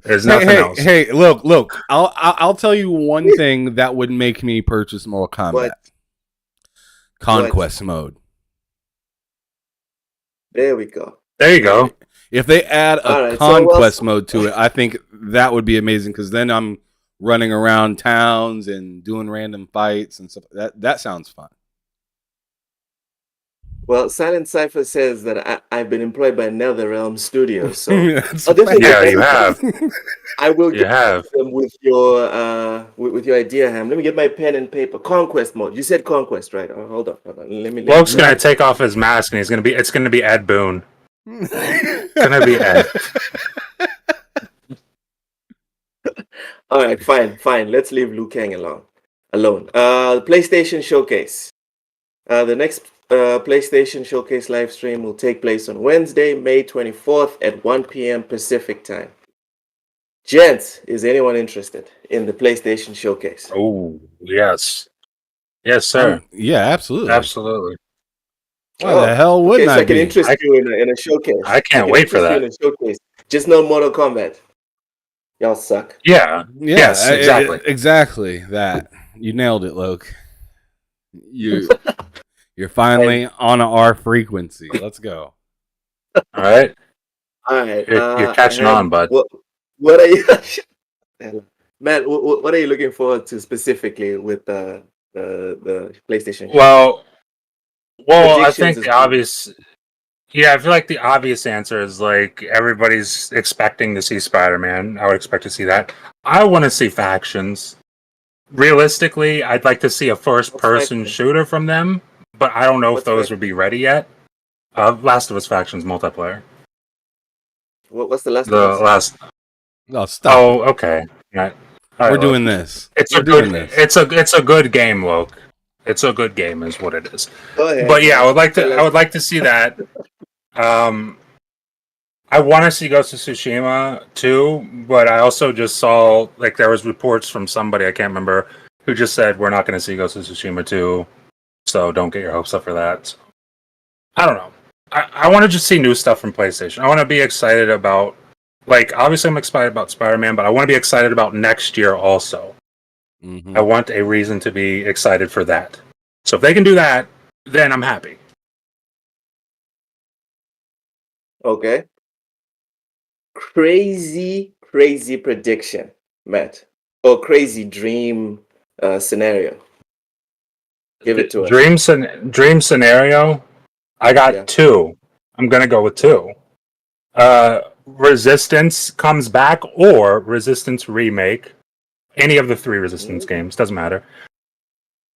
There's nothing else. Hey, look. I'll tell you one thing that would make me purchase Mortal Kombat. What? Conquest mode. There we go. There you go. If they add a conquest mode to it, I think that would be amazing because then I'm running around towns and doing random fights and stuff. That sounds fun. Well, Silent Cypher says that I've been employed by NetherRealm Studios, so you have. I will get them with your idea, Ham. Let me get my pen and paper. Conquest mode. You said conquest, right? Oh, hold on. Loke's gonna take off his mask and it's gonna be Ed Boon. It's gonna be Ed. All right, fine. Let's leave Liu Kang alone. The PlayStation Showcase. The next PlayStation Showcase live stream will take place on Wednesday, May 24th at 1 p.m. Pacific time. Gents, is anyone interested in the PlayStation Showcase? Oh, yes. Yes, sir. Yeah, absolutely. Absolutely. Why the hell okay, wouldn't so I I can be? interest you in a showcase. I can't can wait for interest you that. in a showcase. Just no Mortal Kombat. Y'all suck. Yeah. Yeah, Yes, exactly. Exactly that. You nailed it, Loke. You're finally And on our frequency. Let's go. All right. all right, You're catching Ham, on, bud. what are you, Matt? What are you looking forward to specifically with the PlayStation Show? Well, I Predictions think is the cool. obvious. Yeah, I feel like the obvious answer is like everybody's expecting to see Spider-Man. I would expect to see that. I want to see factions. Realistically, I'd like to see a What's first-person faction? shooter from them, but I don't know if What's those would faction? be ready yet. Last of Us factions multiplayer. What's the Last of The Us? last. Oh, stop it. Oh, okay. Yeah. All We're right, look. doing this. It's We're a good. doing this. It's a good game, Woke. It's a good game, is what it is. Go ahead, But yeah, man. Tell I us. would like to see that. Um, I want to see Ghost of Tsushima too, but I also just saw like there was reports from somebody I can't remember who just said we're not going to see Ghost of Tsushima 2, so don't get your hopes up for that. I don't know. I want to just see new stuff from PlayStation. I want to be excited about like obviously I'm excited about Spider-Man, but I want to be excited about next year also. I want a reason to be excited for that. So if they can do that, then I'm happy. Okay. Crazy prediction, Matt, or crazy dream scenario. Give it to us. Dream scenario. I got Yeah. two. I'm gonna go with two. Resistance comes back or Resistance remake. Any of the three Resistance Mm. games doesn't matter.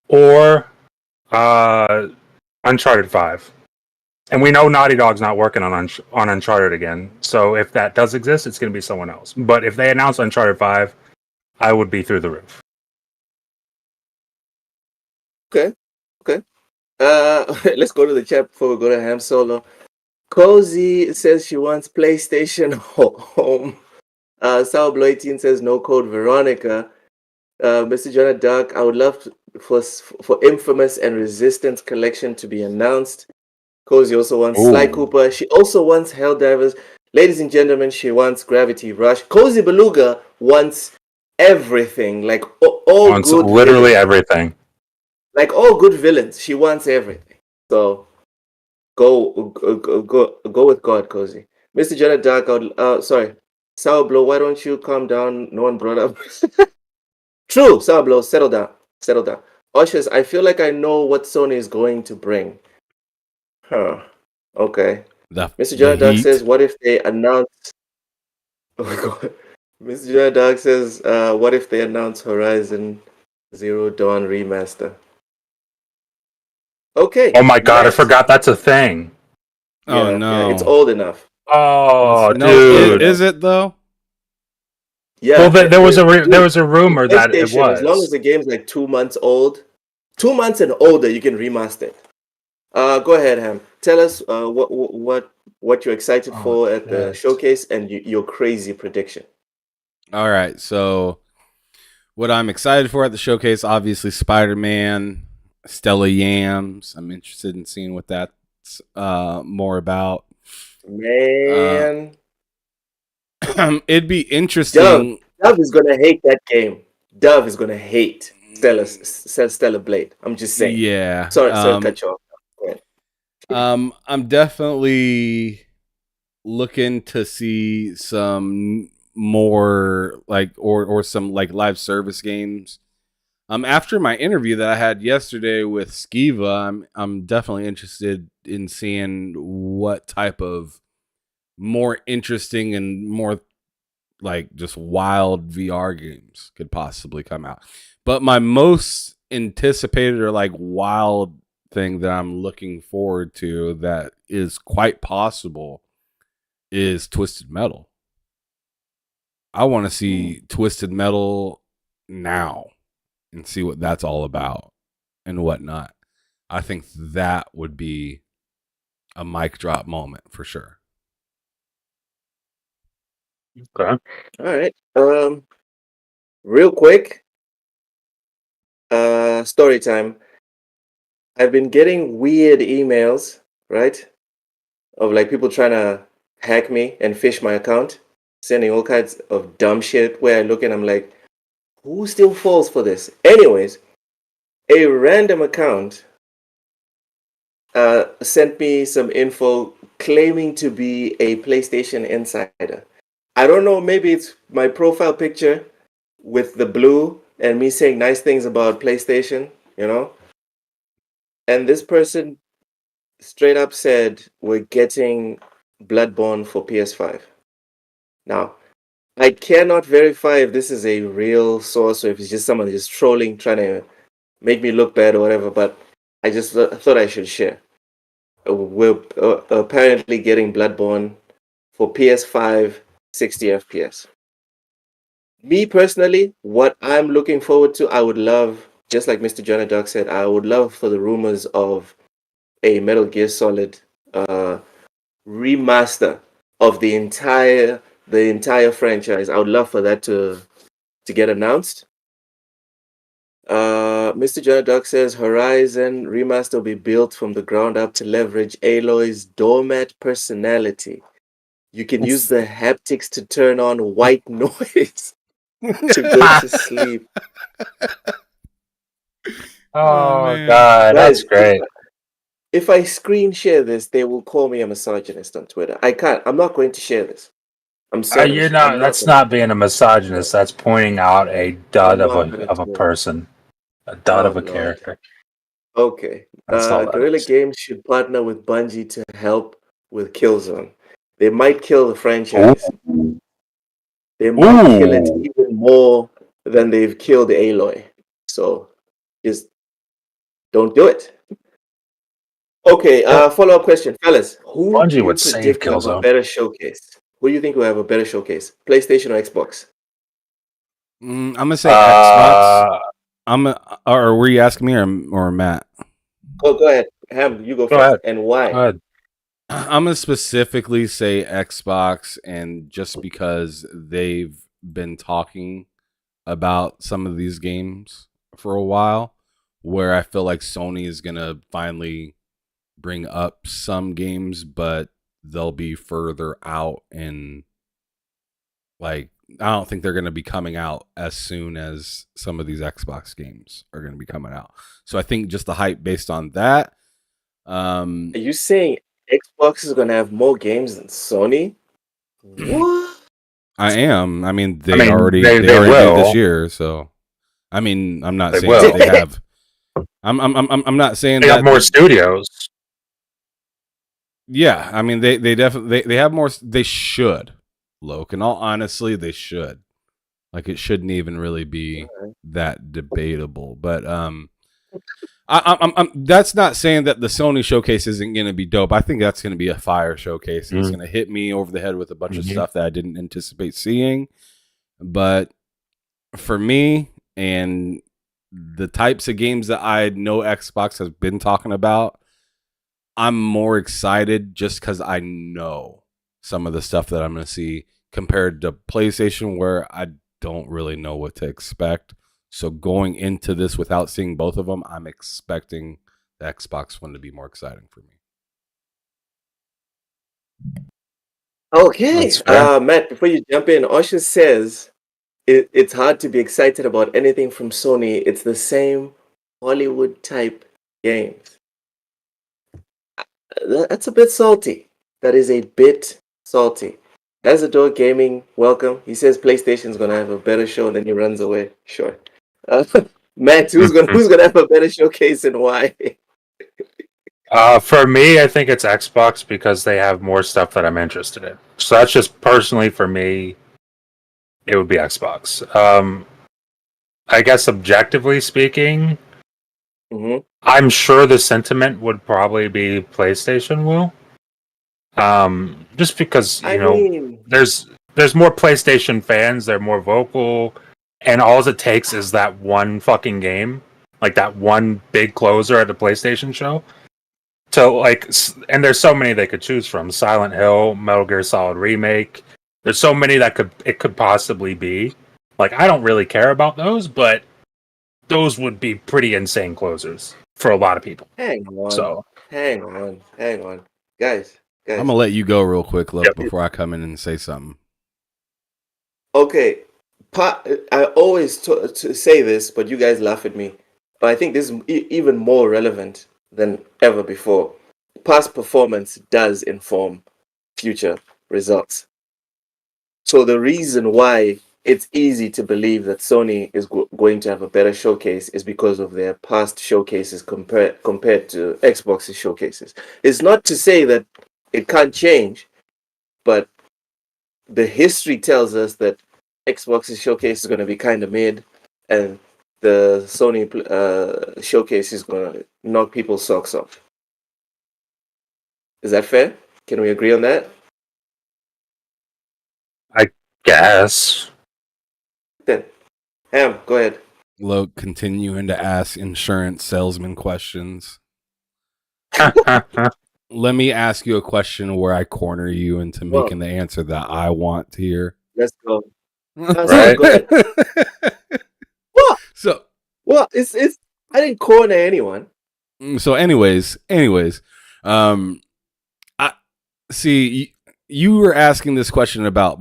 Or uh, Uncharted 5. And we know Naughty Dog's not working on Uncharted again. So if that does exist, it's going to be someone else. But if they announce Uncharted 5, I would be through the roof. Okay. Okay. Let's go to the chat before we go to Ham Solo. Cozy says she wants PlayStation home. Sour 18 says no code Veronica. Mr. Jonah Duck, I would love for Infamous and Resistance collection to be announced. Cozy also wants Sly Cooper. She also wants Helldivers. Ladies and gentlemen, she wants Gravity Rush. Cozy Beluga wants everything, like all Wants good literally villains. everything. Like all good villains, she wants everything. So go with God, Cozy. Mr. Jonah Dark, sorry. Sour Blow, why don't you calm down? No one brought up. True, Sour Blow, settle down. Settle down. Ushers, I feel like I know what Sony is going to bring. Huh. Okay. Mr. The Jonah Dark says, heat. what if they announce Oh my god. Mr. Jonah Dark says, what if they announce Horizon Zero Dawn remaster? Okay. Oh my god, I Matt. forgot that's a thing. Oh Yeah, it's no. old enough. Oh, No, dude. is it though? Yeah, Well, there was dude, a rumor that it PlayStation, as long as was. the game's like 2 months old, 2 months and older, you can remaster it. Go ahead, Ham. Tell us what you're excited Oh, for at the shit. showcase and your crazy prediction. All right. So what I'm excited for at the showcase, obviously Spider-Man, Stella Yams. I'm interested in seeing what that's more about. Man, It'd be Dove, interesting. Dove is gonna hate that game. Dove is gonna hate Stellar Blade. I'm just saying. Yeah. Sorry, to cut you off. Go ahead. I'm definitely looking to see some more like or some like live service games. After my interview that I had yesterday with Skiva, I'm definitely interested in seeing what type of more interesting and more like just wild VR games could possibly come out. But my most anticipated or like wild thing that I'm looking forward to that is quite possible is Twisted Metal. I want to see Twisted Metal now and see what that's all about and whatnot. I think that would be a mic drop moment for sure. Okay. All right. Real quick, story time. I've been getting weird emails right? Of like people trying to hack me and fish my account, sending all kinds of dumb shit where I look and I'm like, who still falls for this? Anyways, a random account sent me some info claiming to be a PlayStation insider. I don't know, maybe it's my profile picture with the blue and me saying nice things about PlayStation, you know? And this person straight up said, we're getting Bloodborne for PS5. Now, I cannot verify if this is a real source or if it's just someone just trolling, trying to make me look bad or whatever, but I just thought I should share. We're apparently getting Bloodborne for PS5 60 FPS. Me personally, what I'm looking forward to, I would love, just like Mr. Johnny Duck said, I would love for the rumors of a Metal Gear Solid remaster of the entire franchise. I would love for that to get announced. Mr. Johnny Duck says Horizon remaster will be built from the ground up to leverage Aloy's doormat personality. You can use the haptics to turn on white noise to go to sleep. Oh man. God, that's Guys, great. if I screen share this, they will call me a misogynist on Twitter. I can't. I'm not going to share this. I'm sorry. You're not. That's not being a misogynist. That's pointing out a dud I'm of not going a to do it. person, a dud Oh, of a Lord. character. Okay. That's all that Guerrilla is. Games should partner with Bungie to help with Killzone. They might kill the franchise. Ooh. They might kill it Ooh. even more than they've killed Aloy. So just don't do it. Okay, follow-up question. Fellas, who do Bungie you would save predict will have a Killzone. better showcase? Who do you think will have a better showcase? PlayStation or Xbox? I'm gonna say Xbox. Uh, Or were you asking me or Matt? Oh, go ahead. Ham, you go Go first. ahead. And why? Go ahead. I'm gonna specifically say Xbox, and just because they've been talking about some of these games for a while, where I feel like Sony is gonna finally bring up some games, but they'll be further out, and like I don't think they're gonna be coming out as soon as some of these Xbox games are gonna be coming out. So I think just the hype based on that. Are you saying Xbox is going to have more games than Sony? What? I am. I mean, I they mean, already they did this will. year, so I mean, I'm not They saying that will. they have. I'm not saying They that have more studios. Yeah, I mean, they definitely they have more. They should, Loke. In all honestly, they should. Like, it shouldn't even really be that debatable. But I'm that's not saying that the Sony showcase isn't going to be dope. I think that's going to be a fire showcase, and it's going to hit me over the head with a bunch of stuff that I didn't anticipate seeing. But for me, and the types of games that I know Xbox has been talking about, I'm more excited just because I know some of the stuff that I'm going to see compared to PlayStation, where I don't really know what to expect. So going into this without seeing both of them, I'm expecting the Xbox one to be more exciting for me. Okay. Matt, before you jump in, Osha says it's hard to be excited about anything from Sony. It's the same Hollywood type games. That's a bit salty. That is a bit salty. Azador Gaming, welcome. He says PlayStation's gonna have a better show, and then he runs away. Sure. Matt, who's gonna have a better showcase and why? For me, I think it's Xbox because they have more stuff that I'm interested in. So that's just personally for me. It would be Xbox. I guess objectively speaking, I'm sure the sentiment would probably be PlayStation will. Just because there's more PlayStation fans, they're more vocal, and all it takes is that one fucking game, like that one big closer at the PlayStation show. So and there's so many they could choose from: Silent Hill, Metal Gear Solid Remake. There's so many that it could possibly be. Like, I don't really care about those, but those would be pretty insane closers for a lot of people. Hang on. So hang on, guys. I'm gonna let you go real quick, look, Yep. before I come in and say something. Okay, I always to say this, but you guys laugh at me. But I think this is even more relevant than ever before. Past performance does inform future results. So the reason why it's easy to believe that Sony is going to have a better showcase is because of their past showcases compared to Xbox's showcases. It's not to say that it can't change, but the history tells us that Xbox's showcase is going to be kind of mid, and the Sony showcase is going to knock people's socks off. Is that fair? Can we agree on that? I guess. Then, Ham, go ahead. Look, continuing to ask insurance salesman questions. Let me ask you a question where I corner you into making the answer that I want to hear. Let's go. Right. Go ahead. What? So, well, it's. I didn't corner anyone. So, anyways, I see you were asking this question about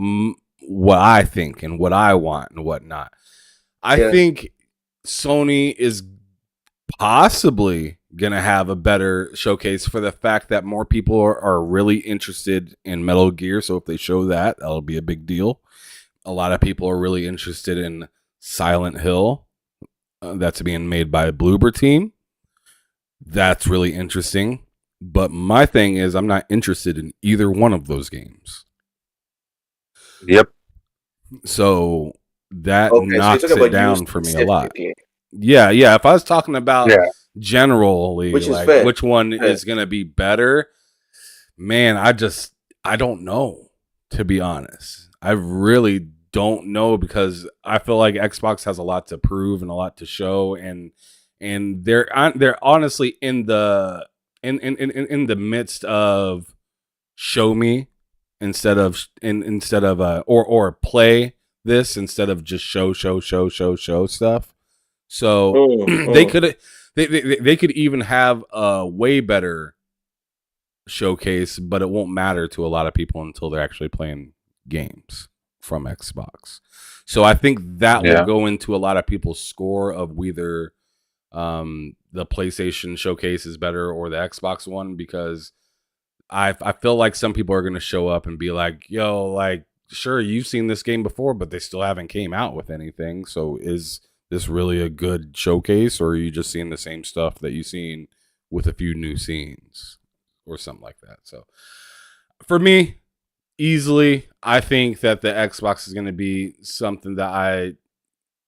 what I think and what I want and whatnot. I think Sony is possibly gonna have a better showcase for the fact that more people are really interested in Metal Gear. So if they show that, that'll be a big deal. A lot of people are really interested in Silent Hill. That's being made by Bloober Team. That's really interesting. But my thing is, I'm not interested in either one of those games. Yep. So that knocks it down for me a lot. Yeah. If I was talking about generally, which one is going to be better, man, I don't know, to be honest. I really don't know, because I feel like Xbox has a lot to prove and a lot to show, and they're honestly in the midst of show me instead of or play this instead of just show stuff. So they could even have a way better showcase, but it won't matter to a lot of people until they're actually playing games from Xbox. So I think that will go into a lot of people's score of whether the PlayStation Showcase is better or the Xbox one, because I feel like some people are going to show up and be like, yo, like, sure, you've seen this game before, but they still haven't came out with anything. So is this really a good showcase, or are you just seeing the same stuff that you've seen with a few new scenes or something like that? So for me, easily, I think that the Xbox is going to be something that I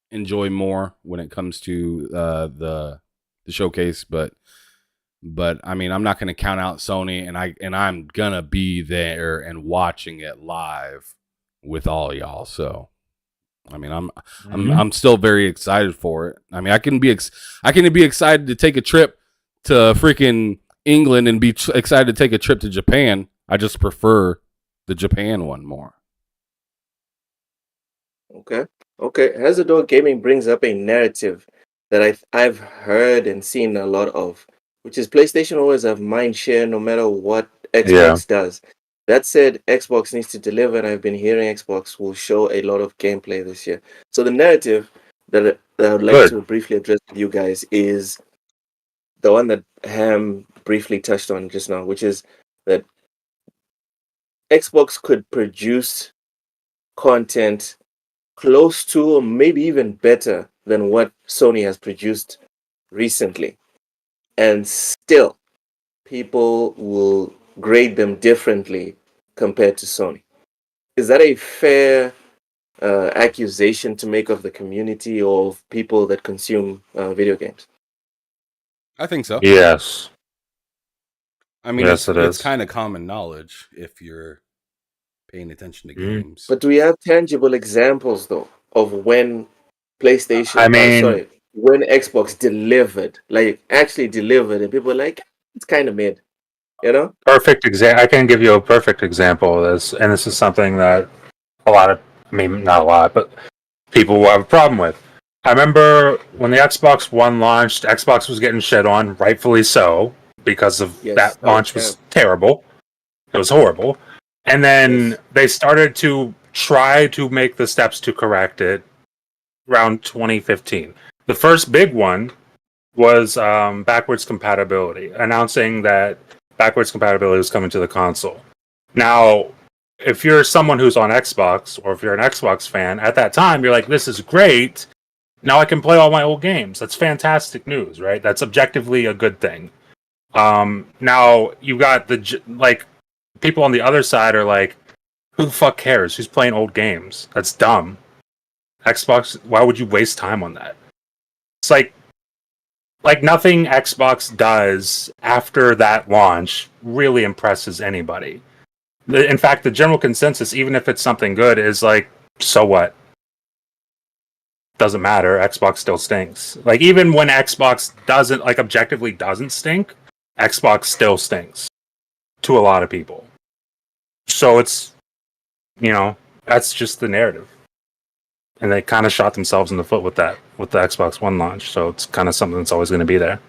enjoy more when it comes to the showcase, but I mean, I'm not going to count out Sony, and I'm gonna be there and watching it live with all y'all. So, I mean, I'm still very excited for it. I mean, I can be excited to take a trip to freaking England and be excited to take a trip to Japan. I just prefer the Japan one more. Okay. Hazardor Gaming brings up a narrative that I've heard and seen a lot of, which is PlayStation always have mind share no matter what Xbox does. That said, Xbox needs to deliver, and I've been hearing Xbox will show a lot of gameplay this year. So the narrative that I would like to briefly address with you guys is the one that Ham briefly touched on just now, which is that Xbox could produce content close to or maybe even better than what Sony has produced recently. And still, people will grade them differently compared to Sony. Is that a fair accusation to make of the community or of people that consume video games? I think so. Yes. I mean, it's kind of common knowledge if you're paying attention to games. But do we have tangible examples, though, of when PlayStation, when Xbox delivered, like actually delivered, and people were like, it's kind of mid, you know? Perfect example. I can give you a perfect example of this, and this is something that not a lot, but people will have a problem with. I remember when the Xbox One launched, Xbox was getting shit on, rightfully so, because of Yes, that launch was terrible. It was horrible. And then they started to try to make the steps to correct it around 2015. The first big one was backwards compatibility, announcing that backwards compatibility was coming to the console. Now, if you're someone who's on Xbox, or if you're an Xbox fan, at that time, you're like, this is great. Now I can play all my old games. That's fantastic news, right? That's objectively a good thing. Now, you got people on the other side are like, who the fuck cares? Who's playing old games? That's dumb. Xbox, why would you waste time on that? It's like nothing Xbox does after that launch really impresses anybody. In fact, the general consensus, even if it's something good, is like, so what? Doesn't matter. Xbox still stinks. Like, even when Xbox doesn't, like, objectively doesn't stink, Xbox still stinks to a lot of people. So it's, that's just the narrative. And they kind of shot themselves in the foot with that, with the Xbox One launch. So it's kind of something that's always going to be there.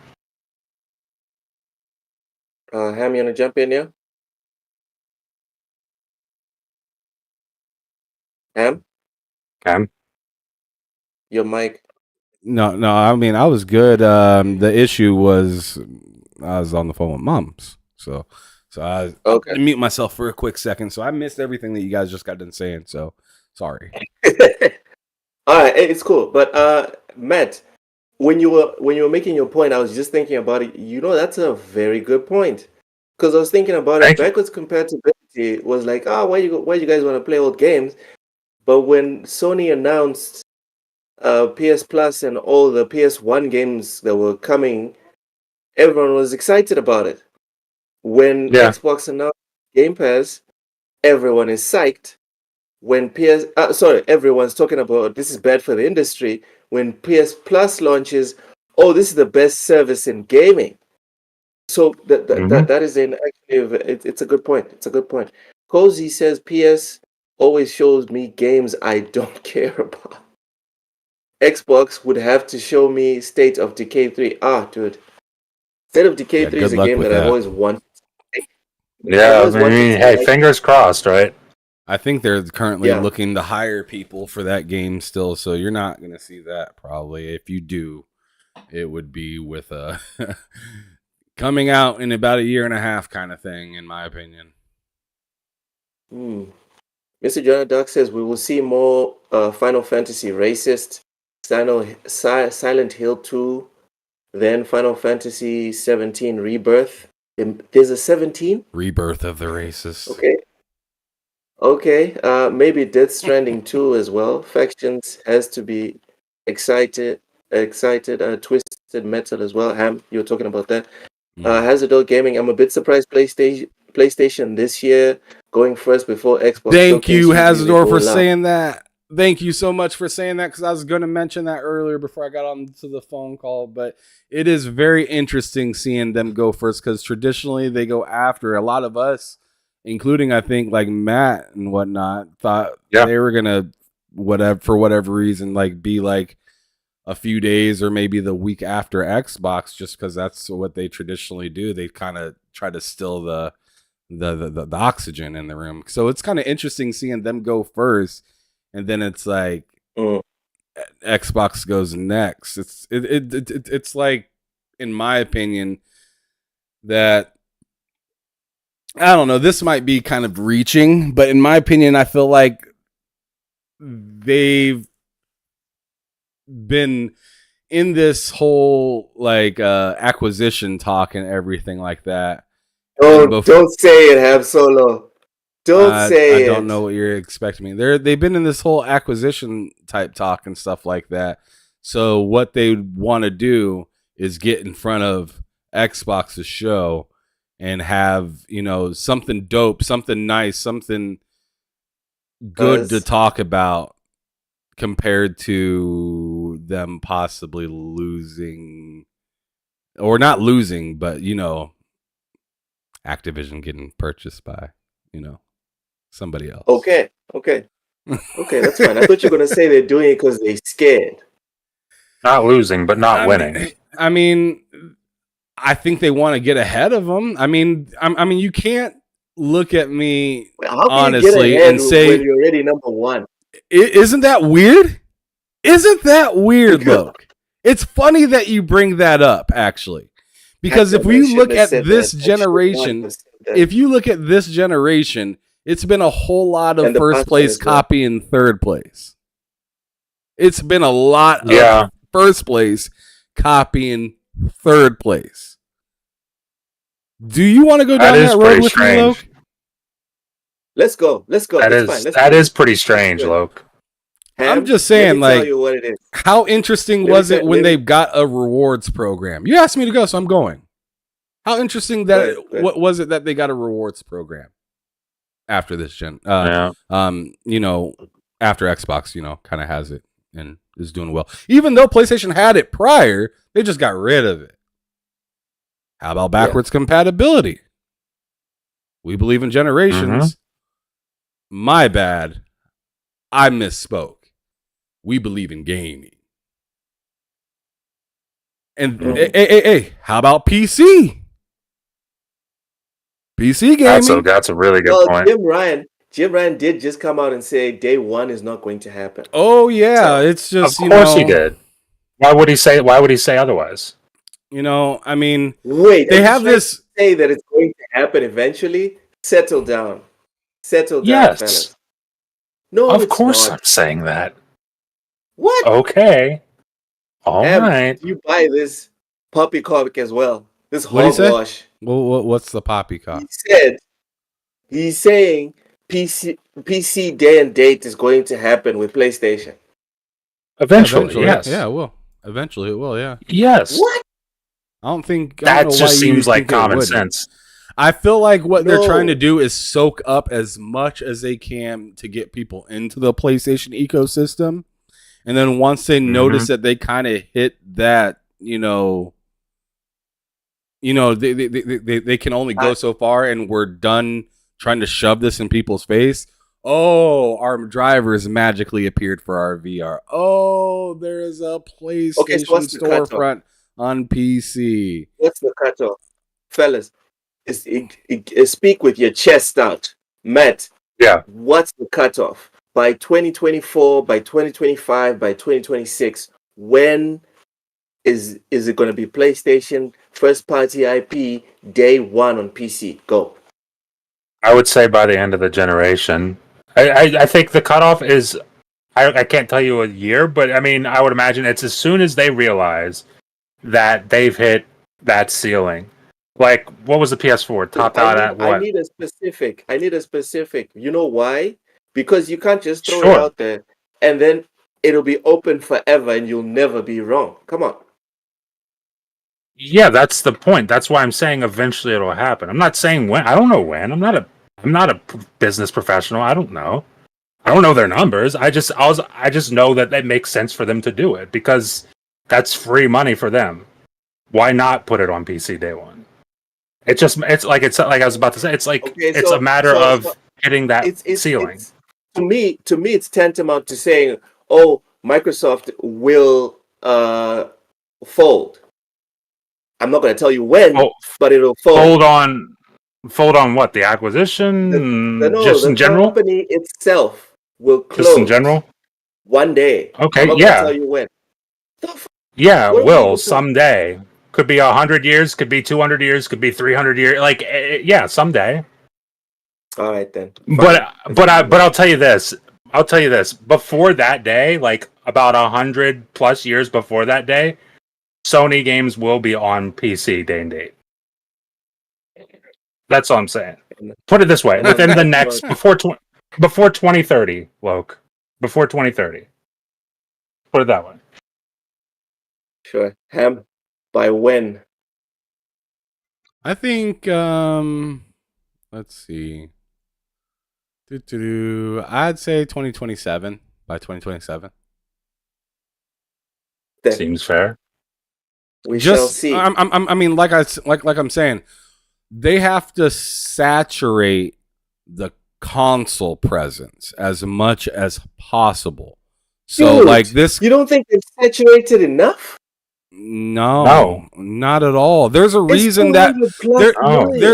Ham, you want to jump in here? Ham? Your mic. No. I mean, I was good. The issue was I was on the phone with Moms, so I mute myself for a quick second. So I missed everything that you guys just got done saying. So sorry. All right, it's cool. But Matt, when you were making your point, I was just thinking about it. That's a very good point. Because I was thinking about it, backwards compatibility was like, why you guys want to play old games? But when Sony announced PS Plus and all the PS1 games that were coming, everyone was excited about it. When Xbox announced Game Pass, everyone is psyched. When everyone's talking about this is bad for the industry. When PS Plus launches, this is the best service in gaming. So that is it's a good point. It's a good point. Cozy says PS always shows me games I don't care about. Xbox would have to show me State of Decay 3. Dude. State of Decay 3 is a game that I've always wanted. Yeah, hey, fingers crossed, right? I think they're currently looking to hire people for that game still, so you're not going to see that probably. If you do, it would be with a coming out in about a year and a half kind of thing, in my opinion. Mr. Jonah Duck says we will see more Final Fantasy Racist, Silent Hill 2, then Final Fantasy 17 Rebirth. There's a 17? Rebirth of the Racist. Okay. Maybe Death Stranding 2 as well. Factions has to be excited. Twisted Metal as well. Ham, you were talking about that. Hazardor Gaming. I'm a bit surprised PlayStation this year going first before Xbox. Thank you, Hazardor, for saying that. Thank you so much for saying that, because I was going to mention that earlier before I got onto the phone call. But it is very interesting seeing them go first, because traditionally they go after. A lot of us, including I think like Matt and whatnot, thought they were going to, for whatever reason, like be like a few days or maybe the week after Xbox, just because that's what they traditionally do. They kind of try to still the oxygen in the room. So it's kind of interesting seeing them go first. And then it's like Xbox goes next. It's like, in my opinion, that I don't know. This might be kind of reaching, but in my opinion, I feel like they've been in this whole like acquisition talk and everything like that. Don't say it, Ham Solo. Don't say it. I don't know what you're expecting me. They've been in this whole acquisition type talk and stuff like that. So what they want to do is get in front of Xbox's show and have, something dope, something nice, something good to talk about, compared to them possibly losing, or not losing, but Activision getting purchased by, somebody else. Okay, that's fine. I thought you were going to say they're doing it because they're scared. Not losing, but not winning. I mean, I think they want to get ahead of them. I mean, you can't look at me honestly and say when you're already number one. Isn't that weird? Isn't that weird, Loke? It's funny that you bring that up, actually, because if we look at this generation, it's been a whole lot of first place copy and third place. It's been a lot of first place copy and third place. Do you want to go down that road with me, Loke? Let's go. That is pretty strange, Loke. I'm just saying, like, tell you what it is. How interesting was it when they got a rewards program? You asked me to go, so I'm going. How interesting what was it that they got a rewards program after this gen? After Xbox, kind of has it and is doing well. Even though PlayStation had it prior, they just got rid of it. How about backwards compatibility? We believe in generations. My bad. I misspoke. We believe in gaming. And hey, how about PC? PC gaming. That's a really good point. Jim Ryan did just come out and say day one is not going to happen. Oh yeah, it's just of course he did. Why would he say otherwise? I mean, wait. They have this say that it's going to happen eventually. Settle down, yes. fellas. No, of course I'm saying that. What? Okay. All right. You buy this poppycock as well. This hogwash. Well, what's the poppycock? He's saying PC day and date is going to happen with PlayStation. Eventually, yes. Yeah, it will. Eventually, it will. Yeah. Yes. What? I don't think that just seems like common sense. I feel like what they're trying to do is soak up as much as they can to get people into the PlayStation ecosystem. And then once they notice that they kind of hit that, they can only go so far, and we're done trying to shove this in people's face. Oh, our drivers magically appeared for our VR. Oh, there is a PlayStation storefront on PC. What's the cutoff? Fellas, speak with your chest out. Matt, what's the cutoff? By 2024, by 2025, by 2026, when is it going to be PlayStation first party IP day one on PC? Go. I would say by the end of the generation. I think the cutoff is, I can't tell you a year, but I mean, I would imagine it's as soon as they realize that they've hit that ceiling. Like, what was the PS4? Topped out at what? I need a specific. You know why? Because you can't just throw it out there and then it'll be open forever and you'll never be wrong. Come on. Yeah, that's the point. That's why I'm saying eventually it'll happen. I'm not saying when. I don't know when. I'm not a business professional. I don't know. I don't know their numbers. I just know that it makes sense for them to do it because that's free money for them. Why not put it on PC day one? It's like I was about to say. It's like it's a matter of hitting that ceiling. To me, it's tantamount to saying, "Oh, Microsoft will fold." I'm not going to tell you when, but it'll fold. Fold on what? The acquisition? The general? The company itself will close. Just in general? One day. Okay, I'm not going to tell you when. Will someday. Could be 100 years, could be 200 years, could be 300 years. Like, someday. All right then. But I'll tell you this. Before that day, like about 100 plus years before that day, Sony games will be on PC day and date. That's all I'm saying. Put it this way: within the next before 2030, Woke. Before 2030. Put it that way. Sure. Ham. By when? I think. Let's see. I'd say 2027. By 2027. Seems fair. We shall see. I mean, like I'm saying, they have to saturate the console presence as much as possible. So, Dude, like this, you don't think they've saturated enough? No, not at all. There's a reason that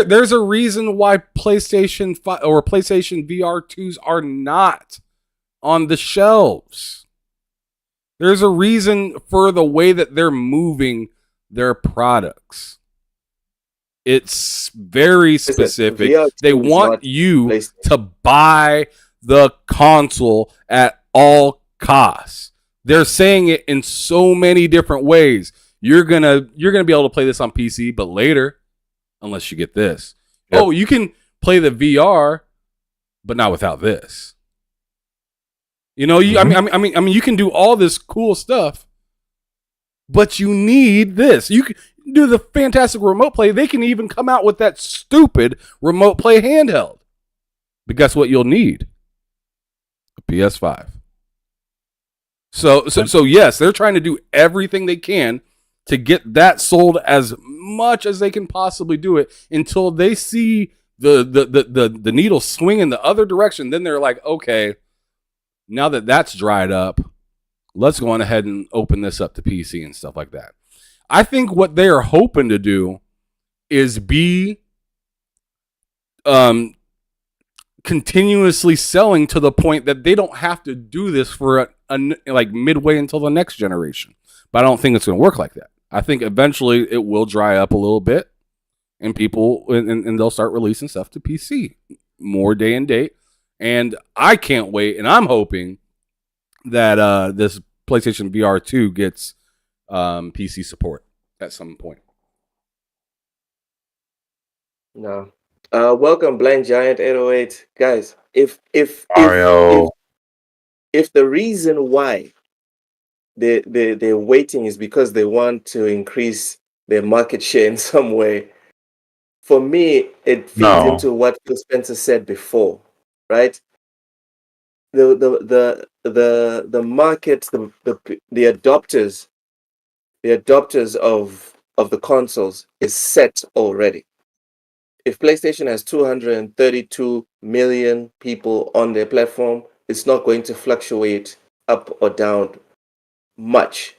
there's a reason why PlayStation 5 or PlayStation VR 2s are not on the shelves. There's a reason for the way that they're moving their products. It's very specific. They want you to buy the console at all costs. They're saying it in so many different ways. You're gonna be able to play this on PC, but later, unless you get this. Yep. Oh, you can play the VR, but not without this. You know, I mean, you can do all this cool stuff, but you need this. You can do the fantastic remote play. They can even come out with that stupid remote play handheld. But guess what you'll need? A PS5. So yes, they're trying to do everything they can to get that sold as much as they can possibly do it until they see the needle swing in the other direction. Then they're like, okay, now that that's dried up, let's go on ahead and open this up to PC and stuff like that. I think what they are hoping to do is be continuously selling to the point that they don't have to do this for like midway until the next generation. But I don't think it's going to work like that. I think eventually it will dry up a little bit, and people and they'll start releasing stuff to PC more day and date. And I can't wait, and I'm hoping that this PlayStation VR 2 gets PC support at some point. No. Welcome, Blind Giant 808. Guys, if the reason why they're waiting is because they want to increase their market share in some way, for me, it feeds into what Phil Spencer said before, right? The market, the adopters of the consoles is set already. If PlayStation has 232 million people on their platform, it's not going to fluctuate up or down much.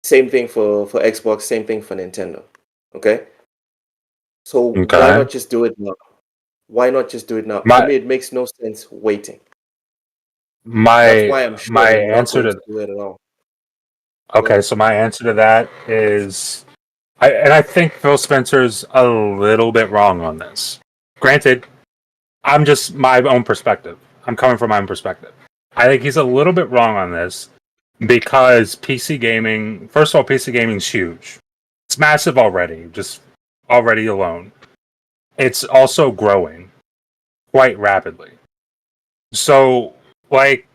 Same thing for Xbox, same thing for Nintendo. Okay? So why not just do it now? Why not just do it now? For me, it makes no sense waiting. That's why I'm sure my answer to do it at all. Okay, so my answer to that is I think Phil Spencer's a little bit wrong on this. Granted, I'm just my own perspective. I'm coming from my own perspective. I think he's a little bit wrong on this because PC gaming, first of all, PC gaming is huge. It's massive already, just already alone. It's also growing quite rapidly. So, like,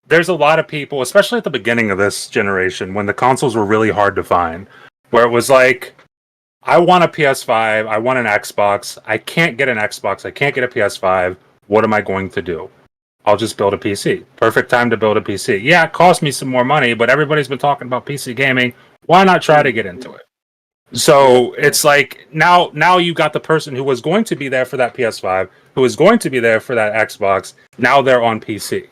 there's a lot of people, especially at the beginning of this generation, when the consoles were really hard to find, where it was like, I want a PS5, I want an Xbox, I can't get an Xbox, I can't get a PS5, what am I going to do? I'll just build a PC. Perfect time to build a PC. Yeah, it cost me some more money, but everybody's been talking about PC gaming. Why not try to get into it? So it's like, now you got the person who was going to be there for that PS5, who was going to be there for that Xbox, now they're on PC.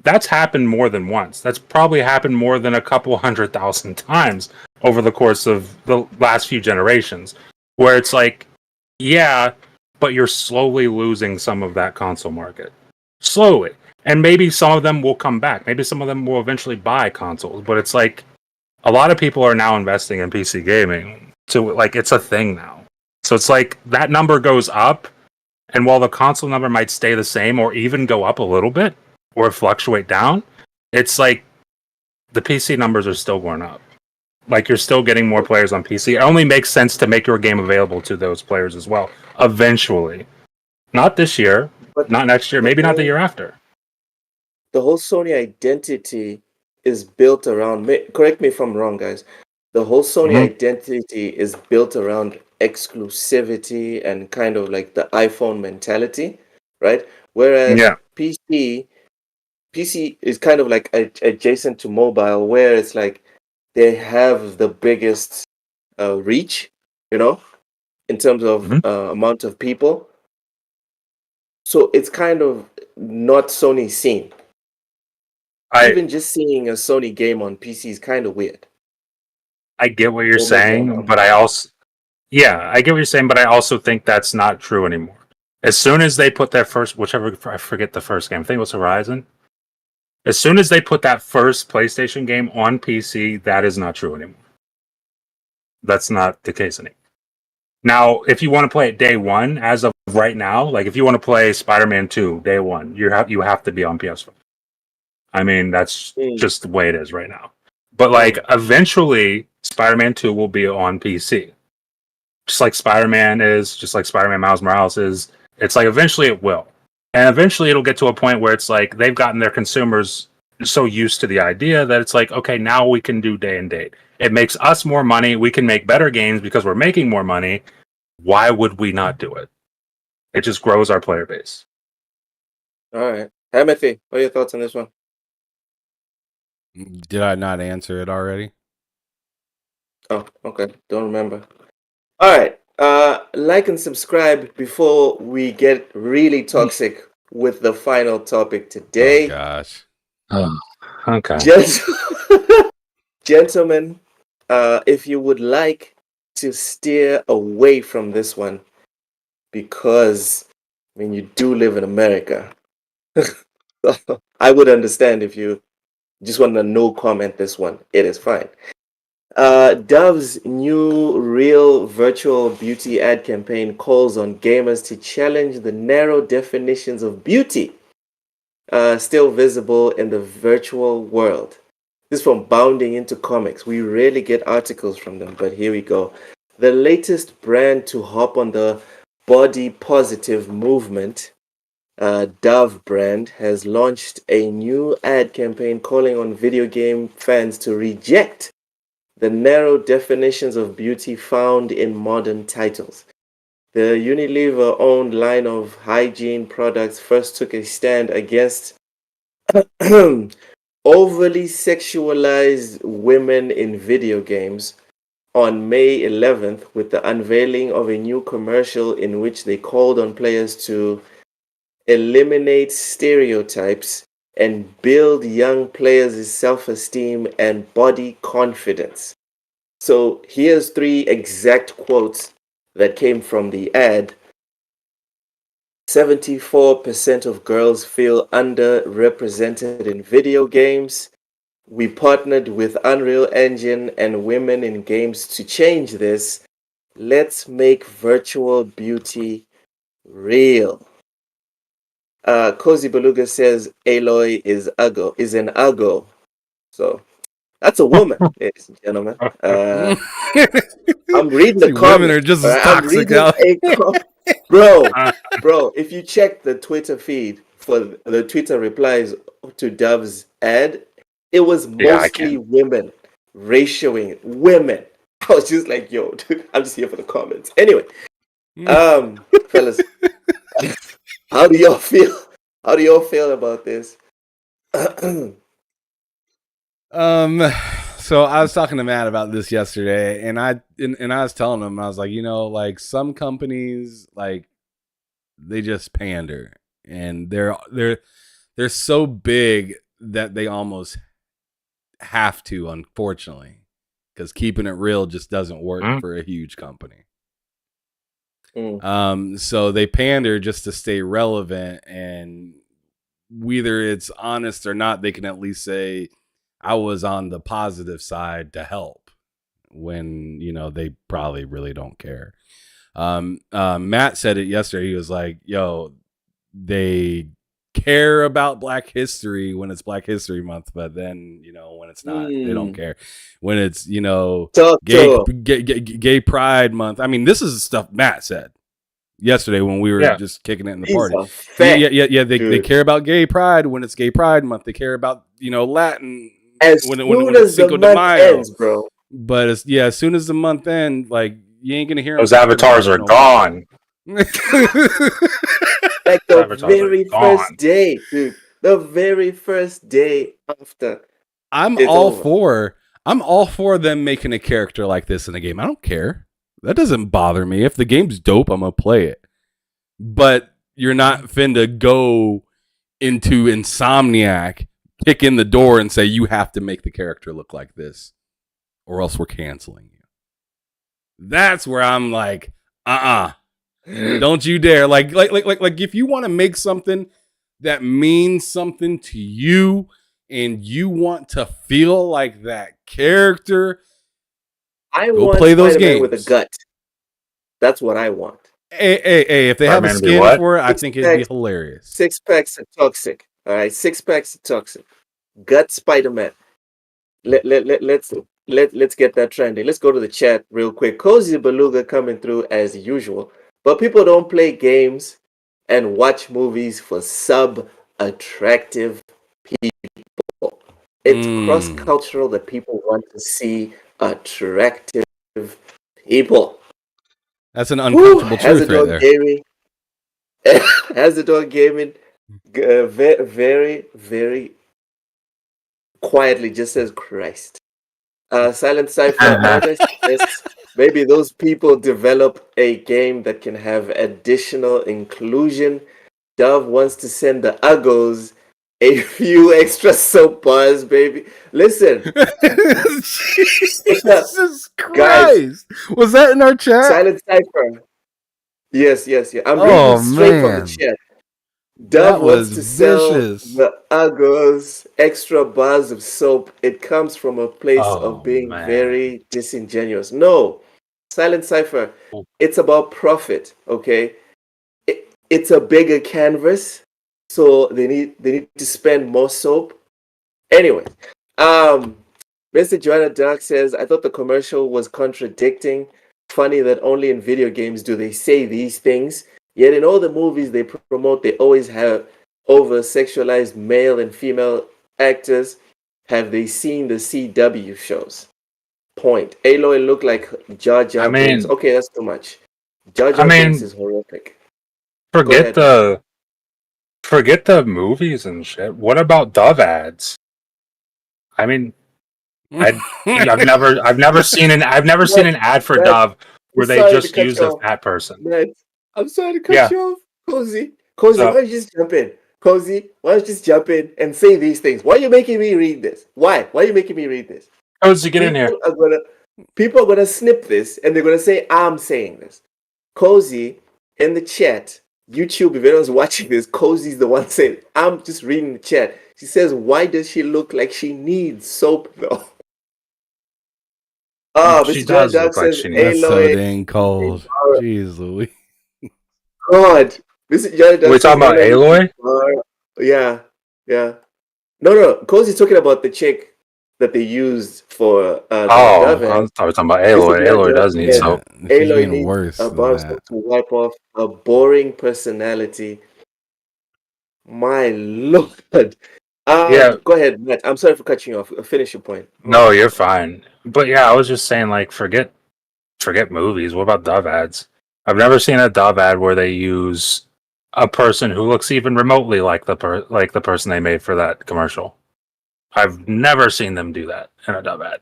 That's happened more than once. That's probably happened more than a couple 100,000 times over the course of the last few generations, where it's like, yeah, but you're slowly losing some of that console market. Slowly. And maybe some of them will come back. Maybe some of them will eventually buy consoles, but it's like, a lot of people are now investing in PC gaming to, like, it's a thing now. So it's like, that number goes up, and while the console number might stay the same or even go up a little bit, or fluctuate down, it's like the PC numbers are still going up. Like, you're still getting more players on PC. It only makes sense to make your game available to those players as well, eventually. Not this year, but not next year, maybe not the year after. The whole Sony identity is built around, correct me if I'm wrong, guys, the whole Sony identity is built around exclusivity and kind of like the iPhone mentality, right? Whereas PC is kind of like adjacent to mobile, where it's like they have the biggest reach, you know, in terms of amount of people. So it's kind of not Sony scene. Even just seeing a Sony game on PC is kind of weird. I get what you're We'll make that saying, happen. but I also I get what you're saying, but I also think that's not true anymore. As soon as they put their first, whichever I forget the first game, I think it was Horizon. As soon as they put that first PlayStation game on PC, that is not true anymore. That's not the case anymore. Now, if you want to play it day one, as of right now, like if you want to play Spider-Man 2 day one, you have to be on PS4. I mean, that's just the way it is right now. But like eventually, Spider-Man 2 will be on PC. Just like Spider-Man is, just like Spider-Man Miles Morales is. It's like eventually it will. And eventually it'll get to a point where it's like they've gotten their consumers so used to the idea that it's like, okay, now we can do day and date. It makes us more money. We can make better games because we're making more money. Why would we not do it? It just grows our player base. All right. Timothy, what are your thoughts on this one? Did I not answer it already? Oh, okay. Don't remember. All right. Like and subscribe before we get really toxic with the final topic today. Oh gosh. Oh, okay. Gentlemen, if you would like to steer away from this one, because I mean you do live in America, I would understand if you just want to no comment this one. It is fine. Dove's new real virtual beauty ad campaign calls on gamers to challenge the narrow definitions of beauty still visible in the virtual world. This is from Bounding into Comics. We rarely get articles from them, but here we go. The latest brand to hop on the body positive movement, Dove brand, has launched a new ad campaign calling on video game fans to reject the narrow definitions of beauty found in modern titles. The Unilever-owned line of hygiene products first took a stand against overly sexualized women in video games on May 11th with the unveiling of a new commercial in which they called on players to eliminate stereotypes and build young players' self-esteem and body confidence. So here's 3 exact quotes that came from the ad. 74% of girls feel underrepresented in video games. We partnered with Unreal Engine and Women in Games to change this. Let's make virtual beauty real. Cozy Beluga says Aloy is an uggo. So that's a woman, ladies and gentlemen. I'm reading the See, comments. women are just as toxic out. Bro, if you check the Twitter feed for the Twitter replies to Dove's ad, it was mostly women ratioing women. I was just like, yo, dude, I'm just here for the comments. Anyway, fellas, how do y'all feel? How do y'all feel about this? So I was talking to Matt about this yesterday, and I was telling him, I was like, like some companies, like they just pander, and they're so big that they almost have to, unfortunately, because keeping it real just doesn't work for a huge company. So they pander just to stay relevant, and whether it's honest or not, they can at least say, I was on the positive side to help, when they probably really don't care. Matt said it yesterday. He was like, yo, they care about Black History when it's Black History Month, but then when it's not, they don't care. When it's gay Pride Month. I mean, this is stuff Matt said yesterday when we were just kicking it in the party. They care about gay pride when it's Gay Pride Month. They care about Latin when it's Cinco de Mayo, ends, bro. But as soon as the month ends, like you ain't gonna hear those avatars are gone. Like the very first day, dude. The very first day after. I'm all for them making a character like this in a game. I don't care. That doesn't bother me. If the game's dope, I'm gonna play it. But you're not finna go into Insomniac, kick in the door, and say you have to make the character look like this. or else we're canceling you. That's where I'm like, don't you dare. Like if you want to make something that means something to you and you want to feel like that character, go want play those Spider-Man games with a gut. That's what I want. Hey, if they have a skin for it, I think it'd be hilarious. 6 packs are toxic. All right, 6 packs are toxic. Gut Spider-Man. Let's get that trending. Let's go to the chat real quick. Cozy Beluga coming through as usual. But people don't play games and watch movies for sub-attractive people. It's cross-cultural that people want to see attractive people. That's an uncomfortable truth right there. Has the dog gaming very, very quietly just says Christ. Silent Cypher, maybe those people develop a game that can have additional inclusion. Dove wants to send the Uggos a few extra soap bars, baby. Listen. Jesus Christ. Guys, was that in our chat? Silent Cypher. Yes. I'm reading straight from the chat. Dove wants to sell the Uggos extra bars of soap. It comes from a place of being very disingenuous. No, Silent Cypher, it's about profit, okay? It's a bigger canvas, so they need to spend more soap. Anyway, Mr. Joanna Dark says, I thought the commercial was contradicting. Funny that only in video games do they say these things. Yet in all the movies they promote, they always have over-sexualized male and female actors. Have they seen the CW shows? Point. Aloy looked like Jar Jar Binks. Okay, that's too much. Jar Jar Binks is horrific. Forget the movies and shit. What about Dove ads? I mean, I've never seen an ad for Dove where they just use a fat person. Matt, I'm sorry to cut you off. Cozy, why don't you just jump in? Cozy, why don't you just jump in and say these things? Why are you making me read this? Why are you making me read this? Cozy, get in here. People are gonna snip this and they're gonna say I'm saying this. Cozy in the chat, YouTube, if anyone's watching this, Cozy's the one saying, I'm just reading the chat. She says, why does she look like she needs soap though? She does look like she needs. That's so dang cold. Jeez Louise. God. We're talking about Aloy? Yeah. No. Cozy's talking about the chick that they used for I was talking about Aloy. Aloy does need soap. Aloy needs worse a bar soap to wipe off a boring personality. My Lord. Go ahead, Matt. I'm sorry for cutting you off. Finish your point. No, you're fine. But yeah, I was just saying, like, forget movies. What about Dove ads? I've never seen a Dove ad where they use a person who looks even remotely like the person they made for that commercial. I've never seen them do that in a Dove ad.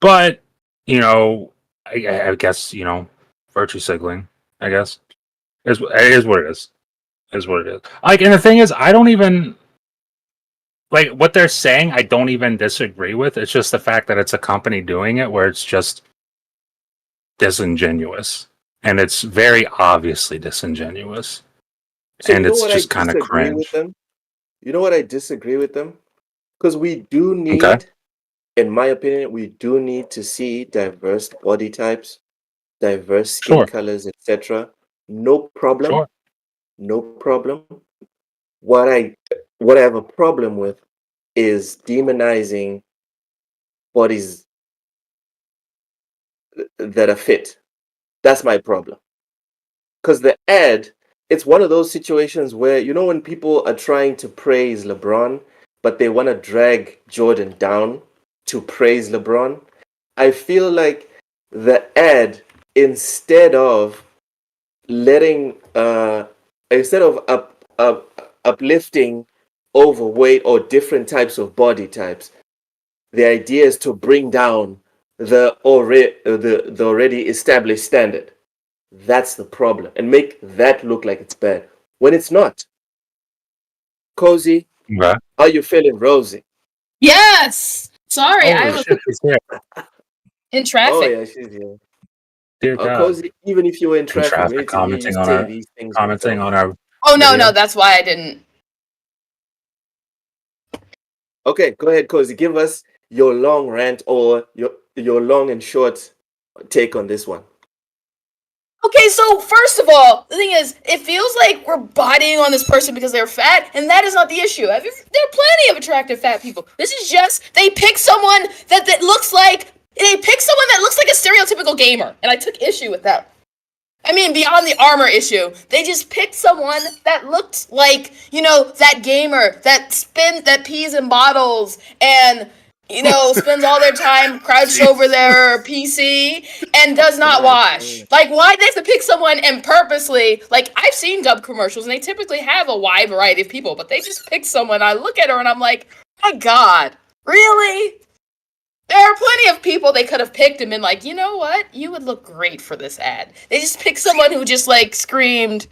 But I guess virtue signaling. I guess it is what it is. Is what it is. Like, and the thing is, I don't even. Like, what they're saying, I don't even disagree with. It's just the fact that it's a company doing it where it's just disingenuous. And it's very obviously disingenuous. So and it's just kind of cringe. You know what I disagree with them? Because we do need, in my opinion, we do need to see diverse body types, diverse skin colors, etc. No problem. No problem. What I have a problem with is demonizing bodies that are fit. That's my problem. Because the ad, it's one of those situations where, when people are trying to praise LeBron, but they want to drag Jordan down to praise LeBron, I feel like the ad, instead of uplifting overweight or different types of body types, the idea is to bring down the already established standard. That's the problem, and make that look like it's bad when it's not. Cozy, are you feeling rosy? Yes. Sorry, I was. In Oh traffic. yeah, she's here. Dear God. Cozy, even if you were in In traffic, we traffic, need to hear you commenting on saying our these things commenting yourself. on our Oh no, video. no, that's why I didn't. Okay, go ahead, Cozy. Give us your long rant or your long and short take on this one. Okay, so first of all, the thing is, it feels like we're bodying on this person because they're fat, and that is not the issue. There are plenty of attractive fat people. This is just they pick someone that looks like a stereotypical gamer, and I took issue with that. I mean, beyond the armor issue, they just picked someone that looked like, that gamer that pees in bottles and, spends all their time crouched over their PC and does not wash. Like, why they have to pick someone and purposely, like, I've seen dub commercials and they typically have a wide variety of people, but they just pick someone. I look at her and I'm like, my God, really? There are plenty of people they could have picked and been like, you know what? You would look great for this ad. They just picked someone who just like screamed,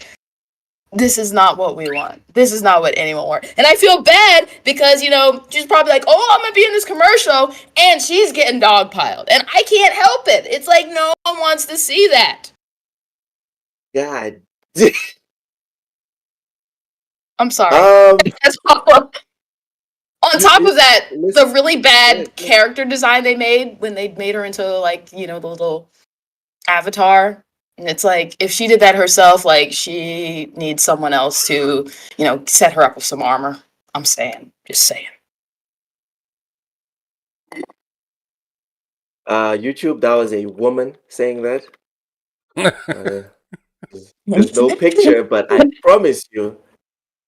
this is not what we want. This is not what anyone wants. And I feel bad because, she's probably like, oh, I'm going to be in this commercial and she's getting dogpiled. And I can't help it. It's like no one wants to see that. God. I'm sorry. That's all. On top of that, the really bad character design they made when they made her into, like, the little avatar. And it's like, if she did that herself, like, she needs someone else to, set her up with some armor. I'm saying. Just saying. YouTube, that was a woman saying that. There's no picture, but I promise you,